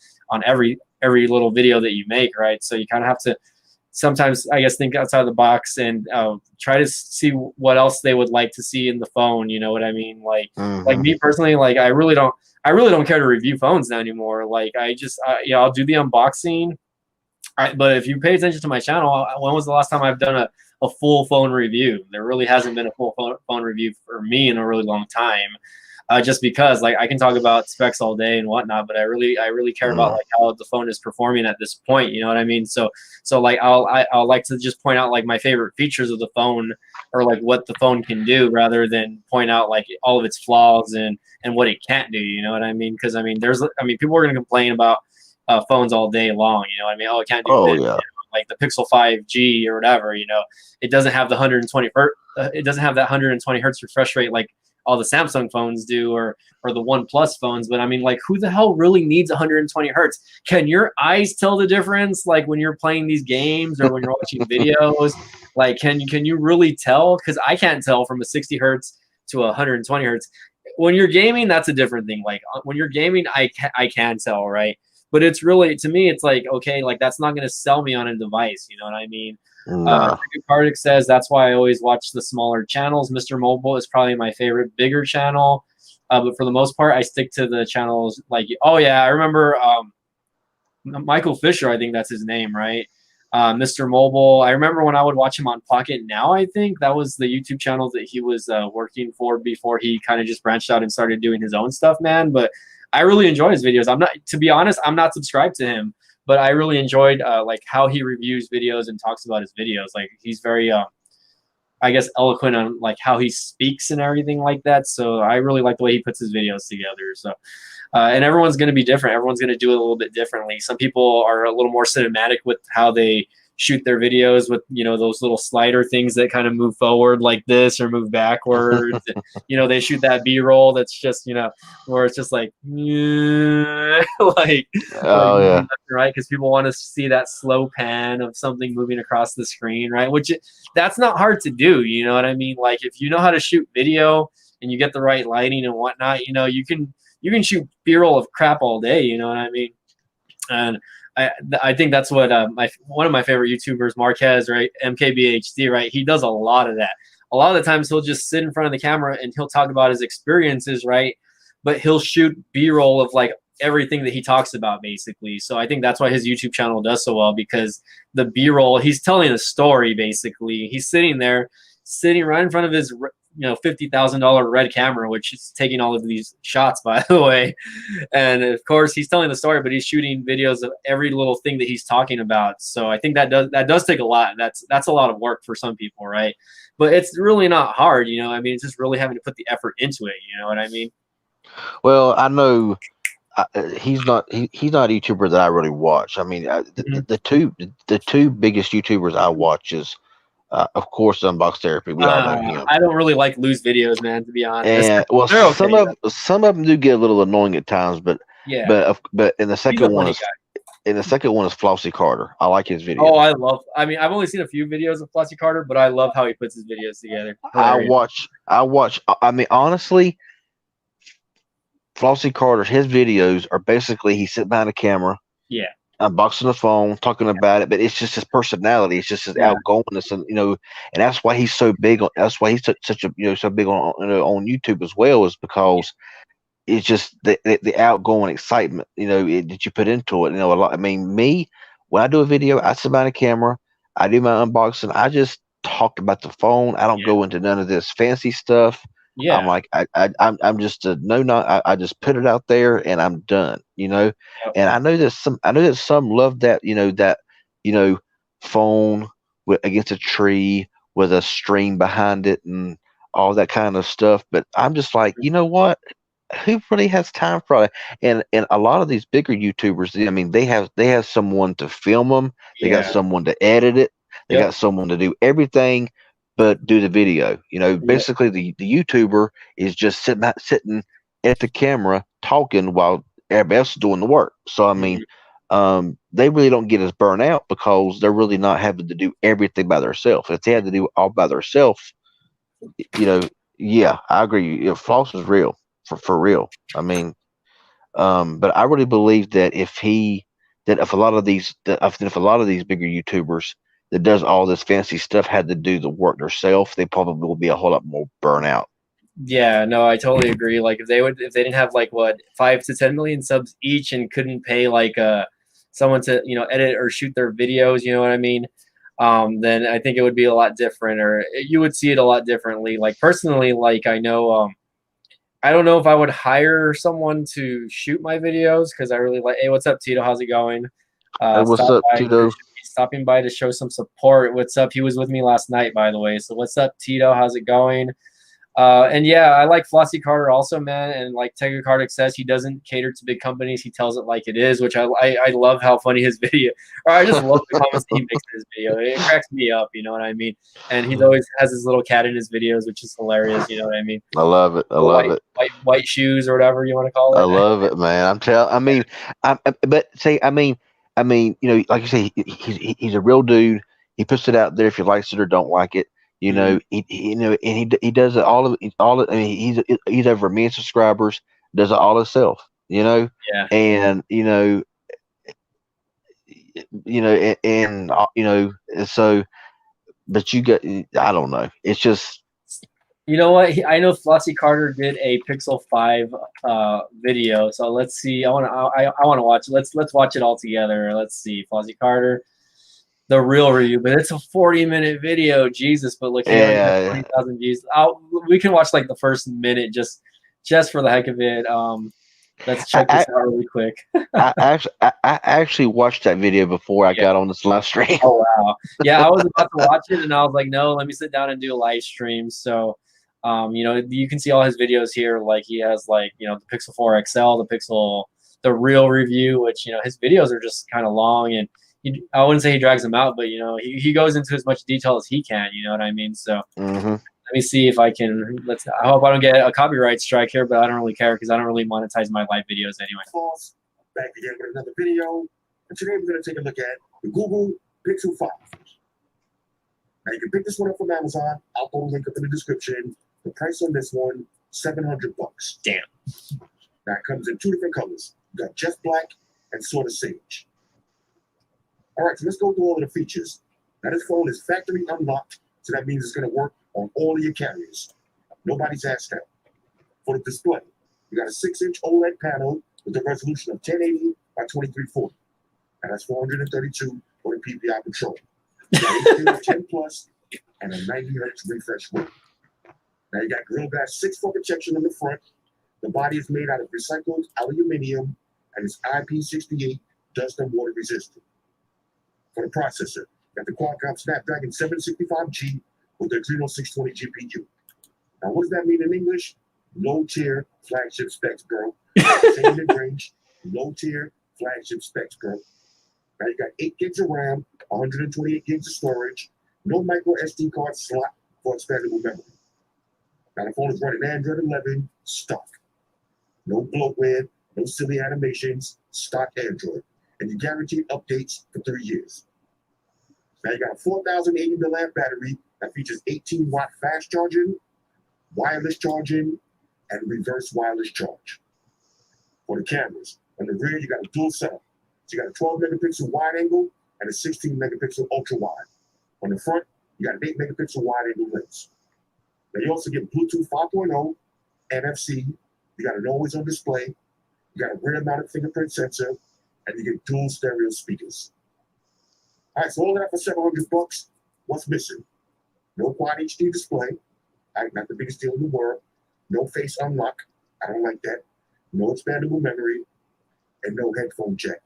every little video that you make, right? So you kind of have to sometimes I guess think outside the box and try to see what else they would like to see in the phone. You know what I mean? Like Mm-hmm. me personally, like I really don't care to review phones now anymore. Like I just yeah, I'll do the unboxing. But if you pay attention to my channel, when was the last time I've done a full phone review? There really hasn't been a full phone review for me in a really long time. Just because like I can talk about specs all day and whatnot, but I really care about like how the phone is performing at this point. You know what I mean? So like I'll like to just point out like my favorite features of the phone or like what the phone can do rather than point out like all of its flaws and what it can't do. You know what I mean? Because I mean people are gonna complain about phones all day long. You know what I mean? Oh, it can't do Oh this. yeah. Like the Pixel 5G or whatever, you know, it doesn't have the 120 it doesn't have that 120 hertz refresh rate like all the Samsung phones do or the OnePlus phones. But I mean, like, who the hell really needs 120 hertz? Can your eyes tell the difference, like when you're playing these games or when you're watching videos? Like, can you really tell? Because I can't tell from a 60 hertz to 120 hertz. When you're gaming, that's a different thing. Like when you're gaming, I can tell, right? But it's really, to me, it's like, okay, like that's not going to sell me on a device. You know what I mean? Nah. Cricket Kardik says that's why I always watch the smaller channels. Mr. Mobile is probably my favorite bigger channel. But for the most part, I stick to the channels like, oh yeah, I remember Michael Fisher, I think that's his name, right? Mr. Mobile. I remember when I would watch him on Pocket Now, I think that was the YouTube channel that he was working for before he kind of just branched out and started doing his own stuff, man. But I really enjoy his videos. I'm not, to be honest, I'm not subscribed to him, but I really enjoyed like how he reviews videos and talks about his videos. Like he's very, I guess, eloquent on like how he speaks and everything like that. So I really like the way he puts his videos together. So, and everyone's going to be different. Everyone's going to do it a little bit differently. Some people are a little more cinematic with how they shoot their videos with, you know, those little slider things that kind of move forward like this or move backwards. You know, they shoot that B-roll that's just, you know, where it's just like, like, Oh yeah. right? Because people want to see that slow pan of something moving across the screen, right? Which that's not hard to do. You know what I mean? Like if you know how to shoot video and you get the right lighting and whatnot, you know, you can shoot B-roll of crap all day. You know what I mean? And I think that's what one of my favorite YouTubers, Marquez, right, MKBHD, right, he does a lot of that. A lot of the times he'll just sit in front of the camera and he'll talk about his experiences, right, but he'll shoot B-roll of like everything that he talks about basically. So I think that's why his YouTube channel does so well, because the B-roll, he's telling a story basically. He's sitting there, sitting right in front of his $50,000 red camera, which is taking all of these shots, by the way. And of course, he's telling the story, but he's shooting videos of every little thing that he's talking about. So I think that does take a lot. That's a lot of work for some people, right? But it's really not hard, you know. I mean, it's just really having to put the effort into it. You know what I mean? Well, I know he's not he's not a YouTuber that I really watch. I mean, Mhm. the two biggest YouTubers I watch is of course Unbox Therapy. We all know him. I don't really like loose videos, man. To be honest, And well, they're okay. some of them do get a little annoying at times, Yeah, but he's a funny guy. and the second one is Flossie Carter. I like his Oh, videos. I mean, I've only seen a few videos of Flossie Carter, but I love how he puts his videos together. I Hilarious. watch I watch. I mean, honestly, Flossie Carter, his videos are basically he sits behind a camera, Yeah, unboxing the phone, talking about it, but it's just his personality. It's just his yeah, outgoingness, and and that's why he's so big. That's why he's such a so big on YouTube as well, is because it's just the outgoing excitement, that you put into it. A lot. I mean, me, when I do a video, I sit behind a camera, I do my unboxing, I just talk about the phone. I don't yeah, go into none of this fancy stuff. I'm yeah. like, I'm just a no, not. I just put it out there and I'm done. Yep. And I know that some love that, you know, phone against a tree with a stream behind it and all that kind of stuff. But I'm just like, you know what? Who really has time for it? And a lot of these bigger YouTubers, I mean, they have someone to film them, they got Yeah. someone to edit it, they Yep. got someone to do everything but do the video. Yep. Basically the YouTuber is just sitting at the camera talking while everybody else is doing the work. So I mean, Mhm. they really don't get as burnt out because they're really not having to do everything by themselves. If they had to do it all by themselves, you know, yeah, I agree. Floss is real for real. I mean, but I really believe that if a lot of these bigger YouTubers that does all this fancy stuff had to do the work themselves, they probably will be a whole lot more burnout. Yeah, no, I totally agree. Like if they didn't have like what 5 to 10 million subs each and couldn't pay like someone to edit or shoot their videos, you know what I mean? Then I think it would be a lot different, or you would see it a lot differently. Like personally, like I know I don't know if I would hire someone to shoot my videos because I really like. Hey, what's up, Tito? How's it going? Hey, what's up, Tito? Stopping by to show some support. What's up? He was with me last night, by the way. So what's up, Tito? How's it going? And yeah, I like Flossie Carter also, man. And like Tegacardic says, he doesn't cater to big companies. He tells it like it is, which I love how funny his video, or I just love the comments he makes in his video. It cracks me up, you know what I mean? And he always has his little cat in his videos, which is hilarious, you know what I mean? I love it. I love it. White shoes or whatever you want to call it. I love it, man. I mean, like you say, he's a real dude. He puts it out there if he likes it or don't like it. And he does it all. I mean, he's over 1 million subscribers. Does it all himself. Yeah. And so. But you got, I don't know. It's just. You know what? I know Flossie Carter did a Pixel 5 video, so let's see. I want to watch it. Let's watch it all together. Let's see. Flossie Carter, the real review, but it's a 40-minute video. Jesus, but look, yeah, 20,000 views. We can watch like the first minute just for the heck of it. Let's check this out really quick. I actually watched that video before I got on this live stream. Oh wow! Yeah, I was about to watch it, and I was like, no, let me sit down and do a live stream. So. You can see all his videos here. Like he has like, the Pixel 4 XL, the real review, which, his videos are just kind of long, and I wouldn't say he drags them out, but, he goes into as much detail as he can, you know what I mean? So let me see if I can, I hope I don't get a copyright strike here, but I don't really care because I don't really monetize my live videos anyway. Back again with another video. And today we're going to take a look at the Google Pixel 5. Now you can pick this one up from Amazon. I'll put a link up in the description. The price on this one, $700. Damn. Now it comes in 2 different colors. You got Jet Black and Sword of Sage. All right, so let's go through all of the features. Now this phone is factory unlocked, so that means it's going to work on all of your carriers. Nobody's asked out. For the display, you got a 6-inch OLED panel with a resolution of 1080 by 2340. And that's 432 for the PPI control. You got 10 plus and a 90 Hz refresh rate. Now you got Gorilla Glass 6 for protection in the front. The body is made out of recycled aluminum and is IP68 dust and water resistant. For the processor, you got the Qualcomm Snapdragon 765G with the Adreno 620 GPU. Now what does that mean in English? Low tier flagship specs, bro. Same mid-range, low tier flagship specs, bro. Now you got 8 gigs of RAM, 128 gigs of storage, no micro SD card slot for expandable memory. Now the phone is running Android 11 stock. No bloatware, no silly animations, stock Android. And you guaranteed updates for 3 years. Now you got a 4,080 mAh battery that features 18-watt fast charging, wireless charging, and reverse wireless charge. For the cameras, on the rear you got a dual setup. So you got a 12 megapixel wide angle and a 16 megapixel ultra wide. On the front, you got an 8 megapixel wide angle lens. Now you also get Bluetooth 5.0, NFC, you got an always on display, you got a rear mounted fingerprint sensor, and you get dual stereo speakers. All right, so all that for $700. What's missing? No Quad HD display, not the biggest deal in the world. No face unlock, I don't like that. No expandable memory, and no headphone jack.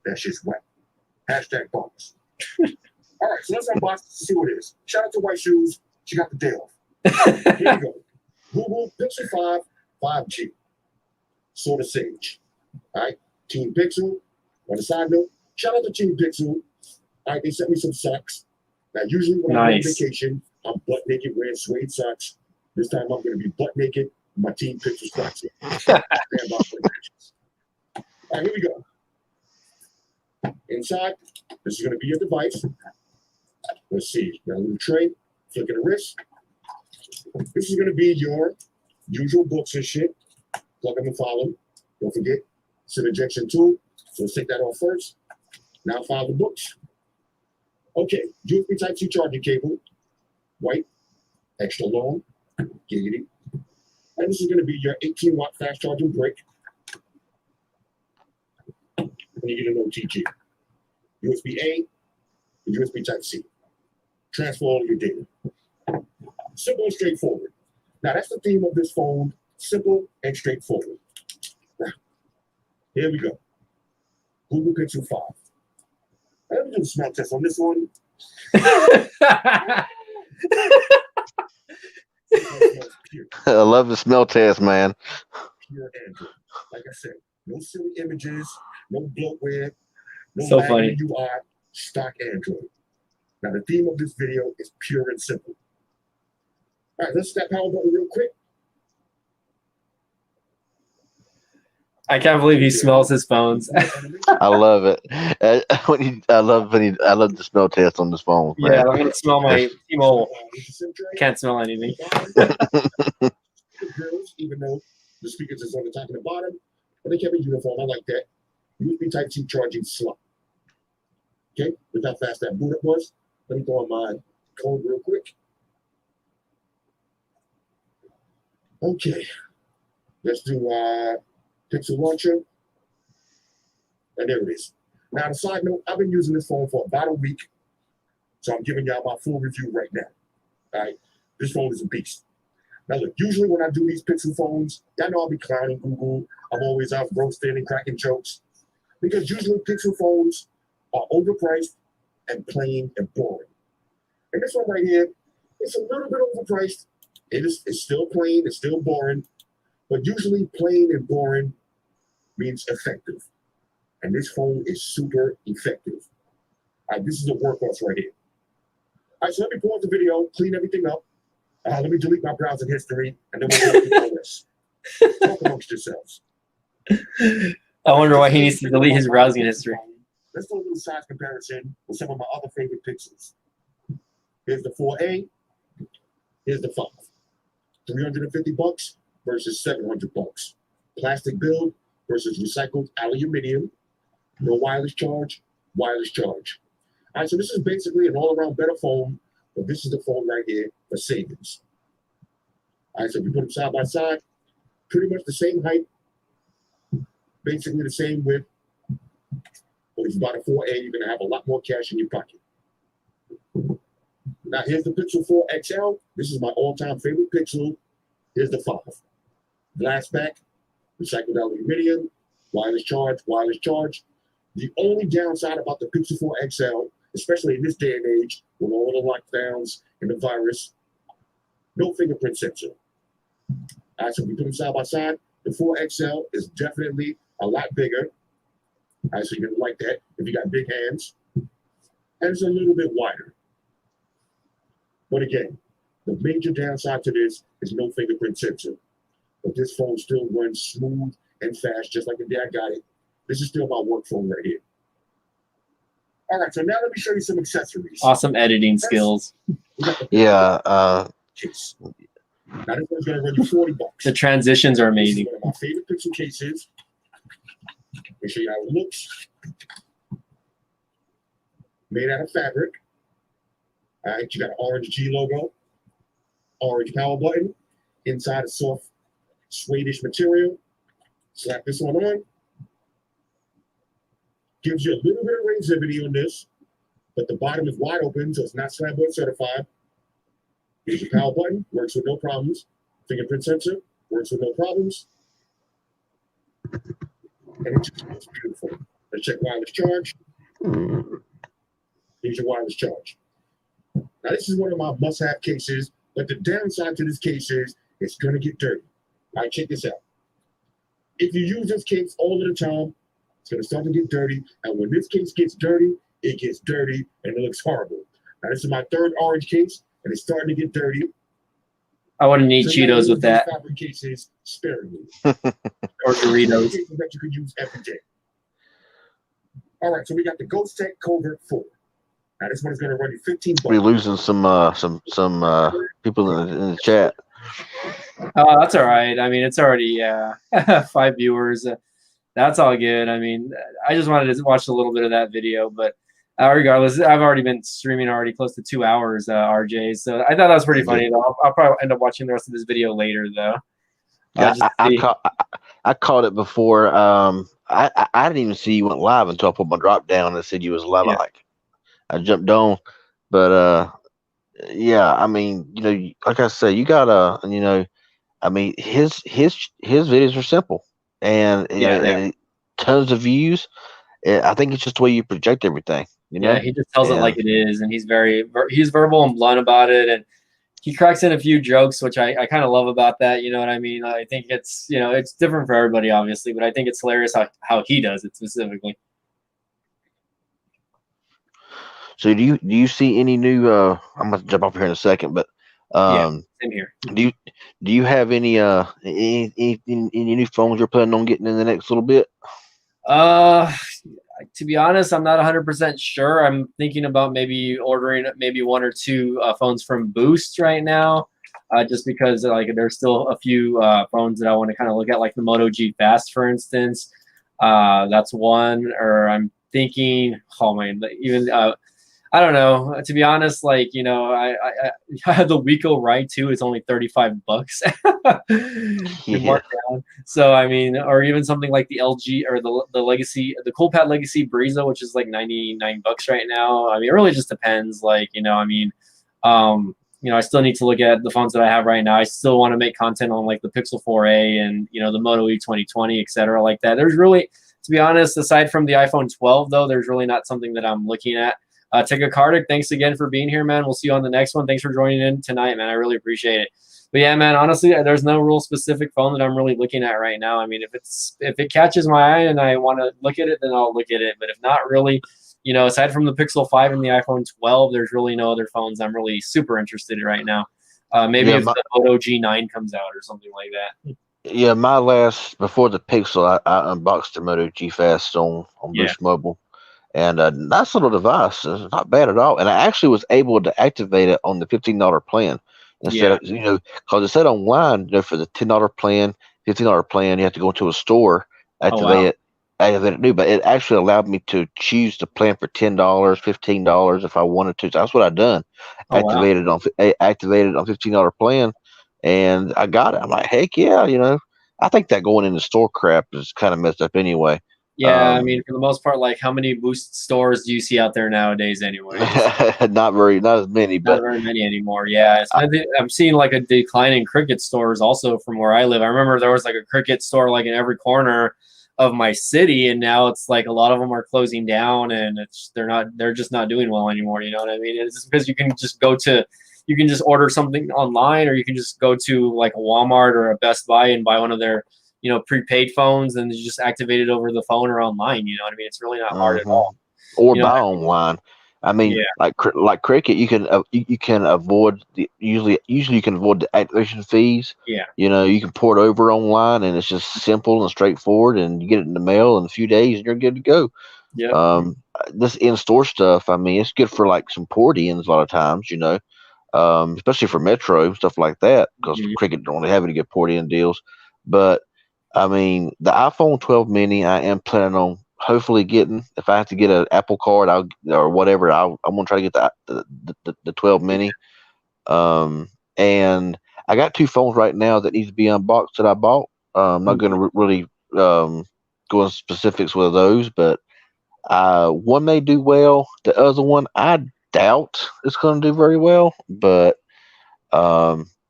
That shit's wet. Hashtag box. All right, so let's unbox it to see what it is. Shout out to White Shoes. She got the day off. Here you go. Google Pixel 5 5G. Sword of Sage. All right, Team Pixel. On the side note, shout out to Team Pixel. All right, they sent me some socks. Now, usually when I'm on vacation, I'm butt naked wearing suede socks. This time I'm going to be butt naked with my Team Pixel socks. Stand by for the matches. All right, here we go. Inside, this is going to be your device. Let's see. Got a little tray, flick of the wrist. This is going to be your usual books and shit. Plug them and follow them. Don't forget, SIM ejection tool. So let's take that off first. Now file the books. Okay, USB Type-C charging cable, white, extra long, giggity. And this is going to be your 18-watt fast charging brick. And you get an OTG. USB-A and USB Type-C. Transfer all of your data. Simple and straightforward. Now, that's the theme of this phone. Simple and straightforward. Now, here we go. Google Pixel 5. Let me do a smell test on this one. Pure, I love the smell test, man. pure Android. Like I said, no silly images, no bloatware, no So lagging funny. UI, stock Android. Now, the theme of this video is pure and simple. All right, let's step power button real quick. I can't believe he smells his phones. I love it. I love the smell test on this phone, man. Yeah, I'm gonna smell my T-Mobile. Can't smell anything. Grills, even though the speakers is on the top and the bottom, but they kept it uniform. I like that. USB Type-C charging slot. Okay, look how fast that boot up was. Let me throw on my code real quick. Okay, let's do Pixel Launcher. And there it is. Now, on a side note, I've been using this phone for about a week, so I'm giving y'all my full review right now. All right, this phone is a beast. Now, look, usually when I do these Pixel phones, y'all know I'll be clowning Google. I'm always out roasting and cracking jokes because usually Pixel phones are overpriced and plain and boring. And this one right here, it's a little bit overpriced. It's still plain, it's still boring, but usually plain and boring means effective. And this phone is super effective. All right, this is a workhorse right here. All right, so let me pause the video, clean everything up. Let me delete my browsing history, and then we'll go through all this. Talk amongst yourselves. I wonder why he needs to delete his browsing history. Let's do a little size comparison with some of my other favorite Pixels. Here's the 4A. Here's the 5. $350 versus $700. Plastic build versus recycled aluminum. No wireless charge, wireless charge. All right, so this is basically an all-around better phone, but this is the phone right here for savings. All right, so if you put them side by side, pretty much the same height, basically the same width. But if you buy the 4A, you're going to have a lot more cash in your pocket. Now, here's the Pixel 4 XL. This is my all-time favorite Pixel. Here's the 5. Glass back, recycled aluminum, wireless charge, wireless charge. The only downside about the Pixel 4 XL, especially in this day and age, with all the lockdowns and the virus, no fingerprint sensor. All right, so if we put them side by side, the 4 XL is definitely a lot bigger. All right, so you're gonna like that if you got big hands. And it's a little bit wider. But again, the major downside to this is no fingerprint sensor. But this phone still runs smooth and fast, just like the day I got it. This is still my work phone right here. All right, so now let me show you some accessories. Awesome editing skills. Yeah. Case. Now this one's gonna run you $40. The transitions are This is amazing. one of my favorite Pixel cases. Let me show you how it looks. Made out of fabric. All right, you got an orange G logo, orange power button, inside a soft suede-ish material. Slap this one on. Gives you a little bit of rangeivity on this, but the bottom is wide open, so it's not slam-board certified. Here's your power button, works with no problems. Fingerprint sensor, works with no problems. And it just looks beautiful. Let's check wireless charge. Here's your wireless charge. Now, this is one of my must-have cases, but the downside to this case is it's going to get dirty. All right, check this out. If you use this case all of the time, it's going to start to get dirty. And when this case gets dirty, it gets dirty, and it looks horrible. Now, this is my third orange case, and it's starting to get dirty. I wouldn't eat So now Cheetos use with these that fabric cases sparingly. or Doritos. Cases that you could use every day. All right, so we got the Ghost Tech Covert 4. Now, this one is going to run you $15. We're losing some people in the chat. Oh, that's all right. I mean, it's already 5 viewers. That's all good. I mean, I just wanted to watch a little bit of that video, but Regardless, I've already been streaming already close to 2 hours, RJ. So I thought that was pretty funny. Though I'll probably end up watching the rest of this video later, though. Yeah, Just to see. I caught it before. I didn't even see you went live until I put my drop down and it said you was live. Yeah. I jumped on, but yeah, I mean, like I said, you gotta, I mean, his videos are simple and and tons of views. I think it's just the way you project everything. Yeah, he just tells it And like it is, and he's verbal and blunt about it, and he cracks in a few jokes, which I kind of love about that. You know what I mean? I think it's it's different for everybody, obviously, but I think it's hilarious how he does it specifically. So do you see any new? I'm gonna jump off here in a second, but Same here. do you have any new phones you're planning on getting in the next little bit? To be honest, I'm not 100% sure. I'm thinking about maybe ordering maybe one or two phones from Boost right now, just because like there's still a few phones that I want to kind of look at, like the Moto G Fast, for instance. That's one. Or I'm thinking, oh man, even I don't know. To be honest, like I had the Wiko Ride 2. It's only $35. Marked down. So I mean, or even something like the LG or the Legacy, the Coolpad Legacy Breeza, which is like $99 right now. I mean, it really just depends. Like I mean, I still need to look at the phones that I have right now. I still want to make content on like the Pixel 4a and the Moto E 2020, etc. like that. There's really, to be honest, aside from the iPhone 12, though, there's really not something that I'm looking at. Tika Kartik, thanks again for being here, man. We'll see you on the next one. Thanks for joining in tonight, man. I really appreciate it. But yeah, man, honestly, there's no real specific phone that I'm really looking at right now. I mean, if it catches my eye and I want to look at it, then I'll look at it. But if not really, aside from the Pixel 5 and the iPhone 12, there's really no other phones I'm really super interested in right now. Maybe if the Moto G9 comes out or something like that. Yeah, my last before the Pixel, I unboxed the Moto G Fast on Boost Mobile. And a nice little device. It's not bad at all. And I actually was able to activate it on the $15 plan instead of, because it said online, for the $10 plan, $15 plan, you have to go into a store, activate it new. But it actually allowed me to choose the plan for $10, $15 if I wanted to. So that's what I done. Activated on $15 plan, and I got it. I'm like, heck yeah, I think that going in the store crap is kind of messed up anyway. Yeah, I mean, for the most part, like, how many Boost stores do you see out there nowadays anyway? Not as many, but not very many anymore. Yeah, I'm seeing like a decline in Cricket stores also from where I live. I remember there was like a Cricket store like in every corner of my city, and now it's like a lot of them are closing down, and they're just not doing well anymore. You know what I mean? It's just because you can just order something online, or you can just go to like a Walmart or a Best Buy and buy one of their prepaid phones, and just activate it over the phone or online. You know what I mean? It's really not hard at all. Or buy online. I mean, like Cricket, you can avoid usually you can avoid the activation fees. Yeah. You can port over online, and it's just simple and straightforward, and you get it in the mail in a few days, and you're good to go. Yeah. This in-store stuff, I mean, it's good for like some port-ins a lot of times, especially for Metro and stuff like that, because Cricket don't really have any good port-in deals. But I mean, the iPhone 12 mini, I am planning on hopefully getting. If I have to get an Apple card, I'm gonna try to get the 12 mini. And I got two phones right now that need to be unboxed that I bought. I'm not gonna really go into specifics with those, but one may do well. The other one, I doubt it's gonna do very well, but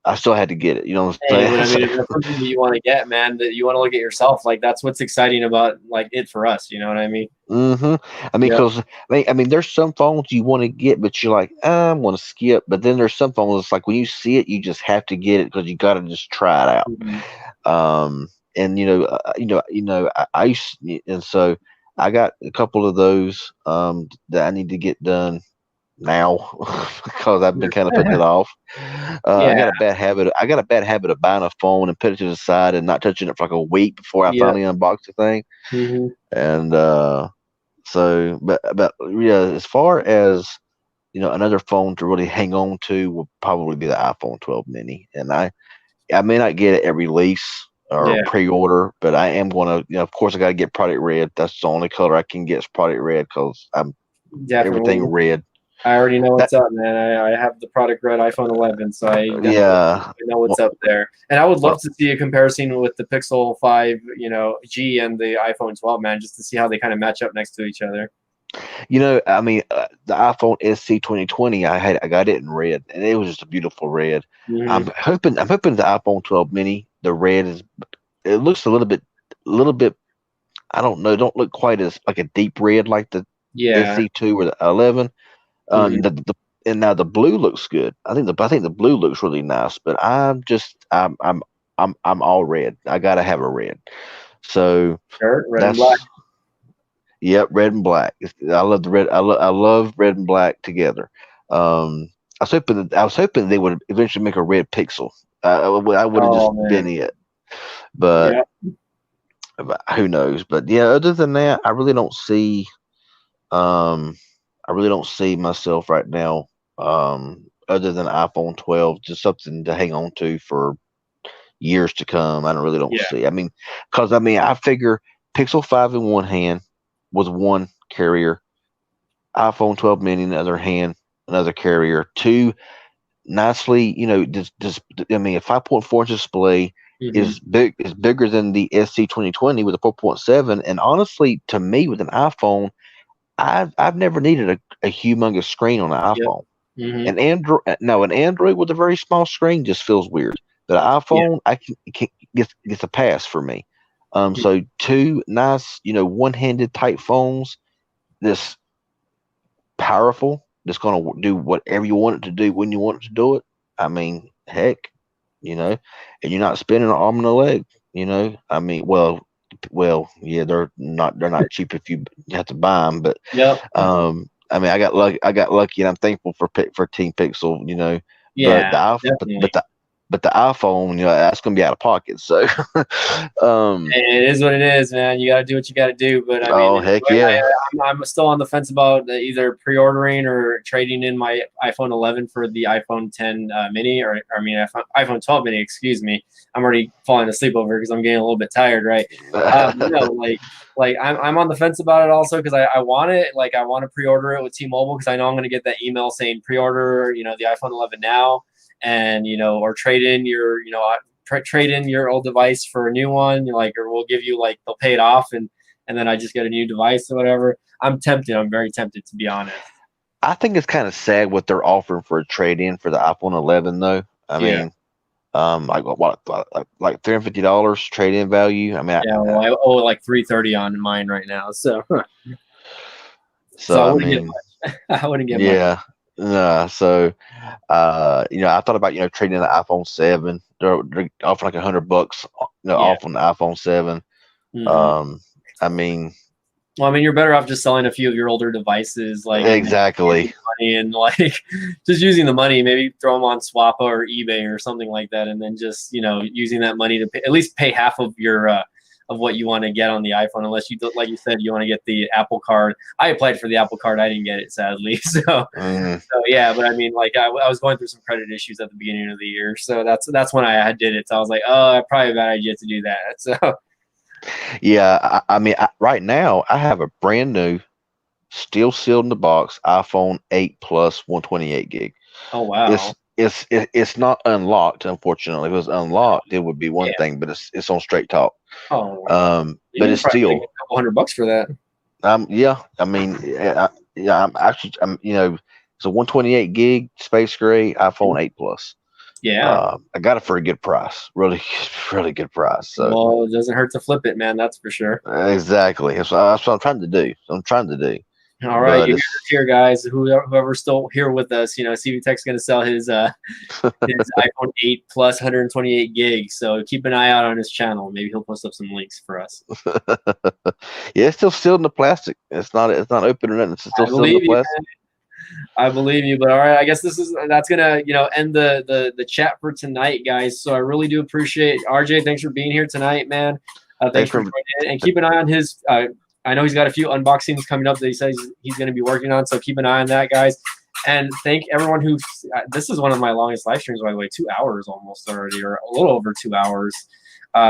I still had to get it. You know what I'm saying? I mean, if that's something that you want to get, man, that you want to look at yourself, like that's what's exciting about like it for us. You know what I mean? I mean, because I mean, there's some phones you want to get, but you're like, I'm going to skip. But then there's some phones it's like when you see it, you just have to get it because you got to just try it out. And I used and so I got a couple of those that I need to get done now because I've been kind of putting it off. I got a bad habit of buying a phone and put it to the side and not touching it for like a week before I finally unbox the thing. And but as far as another phone to really hang on to will probably be the iPhone 12 mini, and I may not get it at release or pre-order, but I am going to, of course I got to get Product Red. That's the only color I can get is Product Red because I'm Definitely. everything red. I already know what's That up, man. I have the product red iPhone 11, so I definitely yeah. know what's Well, up there. And I would love well, to see a comparison with the Pixel 5, G and the iPhone 12, man, just to see how they kind of match up next to each other. I mean, the iPhone SC 2020, I got it in red, and it was just a beautiful red. Hmm. I'm hoping the iPhone 12 mini, the red is, it looks a little bit. I don't know, don't look quite as like a deep red like the Yeah. SC2 or the 11. Hmm. And now the blue looks good. I think the blue looks really nice, but I'm all red. I gotta have a red. So Sure. Red and black. that's yep, red and black. I love the red. I love red and black together. I was hoping they would eventually make a red Pixel. I would have just Oh man. been it, but, Yeah. but who knows? But yeah, other than that, um, I really don't see myself right now. Other than iPhone 12, just something to hang on to for years to come. I really don't Yeah. see. I mean, because I figure Pixel 5 in one hand was one carrier, iPhone 12 mini in the other hand, another carrier. Two nicely, just I mean, a 5.4 inch display Hmm. is bigger than the SC 2020 with a 4.7. And honestly, to me, with an iPhone, I've never needed a humongous screen on an Yep. iPhone. Hmm. An Android with a very small screen just feels weird. But an Yeah. iPhone, gets a pass for me. So two nice, one-handed type phones, this powerful, that's gonna do whatever you want it to do when you want it to do it. I mean, heck, and you're not spending an arm and a leg. I mean, yeah, they're not cheap if you have to buy them, but Yep. I mean, I got lucky, and I'm thankful for Team Pixel, but Yeah. Definitely. but the iPhone, that's gonna be out of pocket. So, um, It is what it is, man. You got to do what you got to do. But I mean, oh heck yeah, I'm still on the fence about either pre-ordering or trading in my iPhone 11 for the iPhone 10 mini, or I mean iPhone 12 mini. Excuse me. I'm already falling asleep over because I'm getting a little bit tired, right? No, like I'm on the fence about it also because I want it. Like I want to pre-order it with T-Mobile because I know I'm going to get that email saying pre-order, the iPhone 11 now, and or trade in your, trade in your old device for a new one, or we'll give you they'll pay it off, and then I just get a new device or whatever. I'm tempted. I'm very tempted, to be honest. I think it's kind of sad what they're offering for a trade-in for the iPhone 11, though. I Yeah. mean, like what, like $350 trade-in value. I mean, Yeah. Well, I owe like 330 on mine right now, so so I I wouldn't get mean, much. I wouldn't get much. yeah, so, I thought about trading in the iPhone 7. They're offering like $100, Yeah. off on the iPhone 7. Hmm. I mean, Well, I mean, you're better off just selling a few of your older devices, and then using exactly. money and just using the money, maybe throw them on Swappa or eBay or something like that, and then just using that money to at least pay half of your of what you want to get on the iPhone, unless you, like you said, you want to get the Apple Card. I applied for the Apple Card, I didn't get it, sadly. So Mm, yeah, but I mean, I was going through some credit issues at the beginning of the year, so that's when I did it. So I was like, oh, probably a bad idea to do that. So yeah, I mean, right now I have a brand new, still sealed in the box iPhone 8 Plus 128 gig. oh It's wow, it's not unlocked, unfortunately. If it was unlocked, it would be one yeah, thing, but it's on straight talk. oh. But You're it's probably gonna still, get a couple $100 for that. yeah. I mean, it's a 128 gig space gray iPhone 8 Plus. Yeah. I got it for a good price, really, really good price. So Well, it doesn't hurt to flip it, man. That's for sure. exactly, that's what I'm trying to do. All right, But you guys here, guys. Whoever's still here with us, CV Tech's going to sell his iPhone 8 plus 128 gigs. So keep an eye out on his channel. Maybe he'll post up some links for us. yeah, it's still sealed in the plastic. It's not open or nothing. It's still I sealed in the believe you, plastic. man. I believe you. But all right, I guess that's gonna end the chat for tonight, guys. So I really do appreciate RJ. Thanks for being here tonight, man. Thanks for joining in, and keep an eye on his. I know he's got a few unboxings coming up that he says he's going to be working on. So keep an eye on that, guys. And thank everyone who. This is one of my longest live streams, by the way. 2 hours almost already, or a little over 2 hours.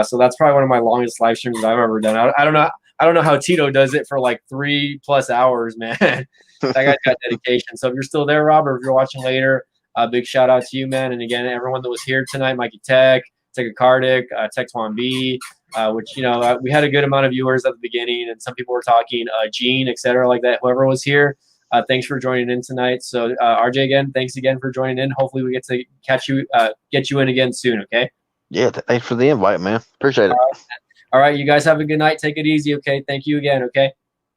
So that's probably one of my longest live streams that I've ever done. I don't know. I don't know how Tito does it for like 3+ hours, man. That guy's got dedication. So if you're still there, Rob, or if you're watching later, big shout out to you, man. And again, everyone that was here tonight, Mikey Tech, Teka Kardik, Tech Twan B, which, you know, we had a good amount of viewers at the beginning, and some people were talking, Gene, etc., like that. Whoever was here, thanks for joining in tonight. So RJ, again, thanks again for joining in. Hopefully we get to get you in again soon, okay? Yeah, thanks for the invite, man. Appreciate it. All right, you guys have a good night. Take it easy, okay? Thank you again, okay?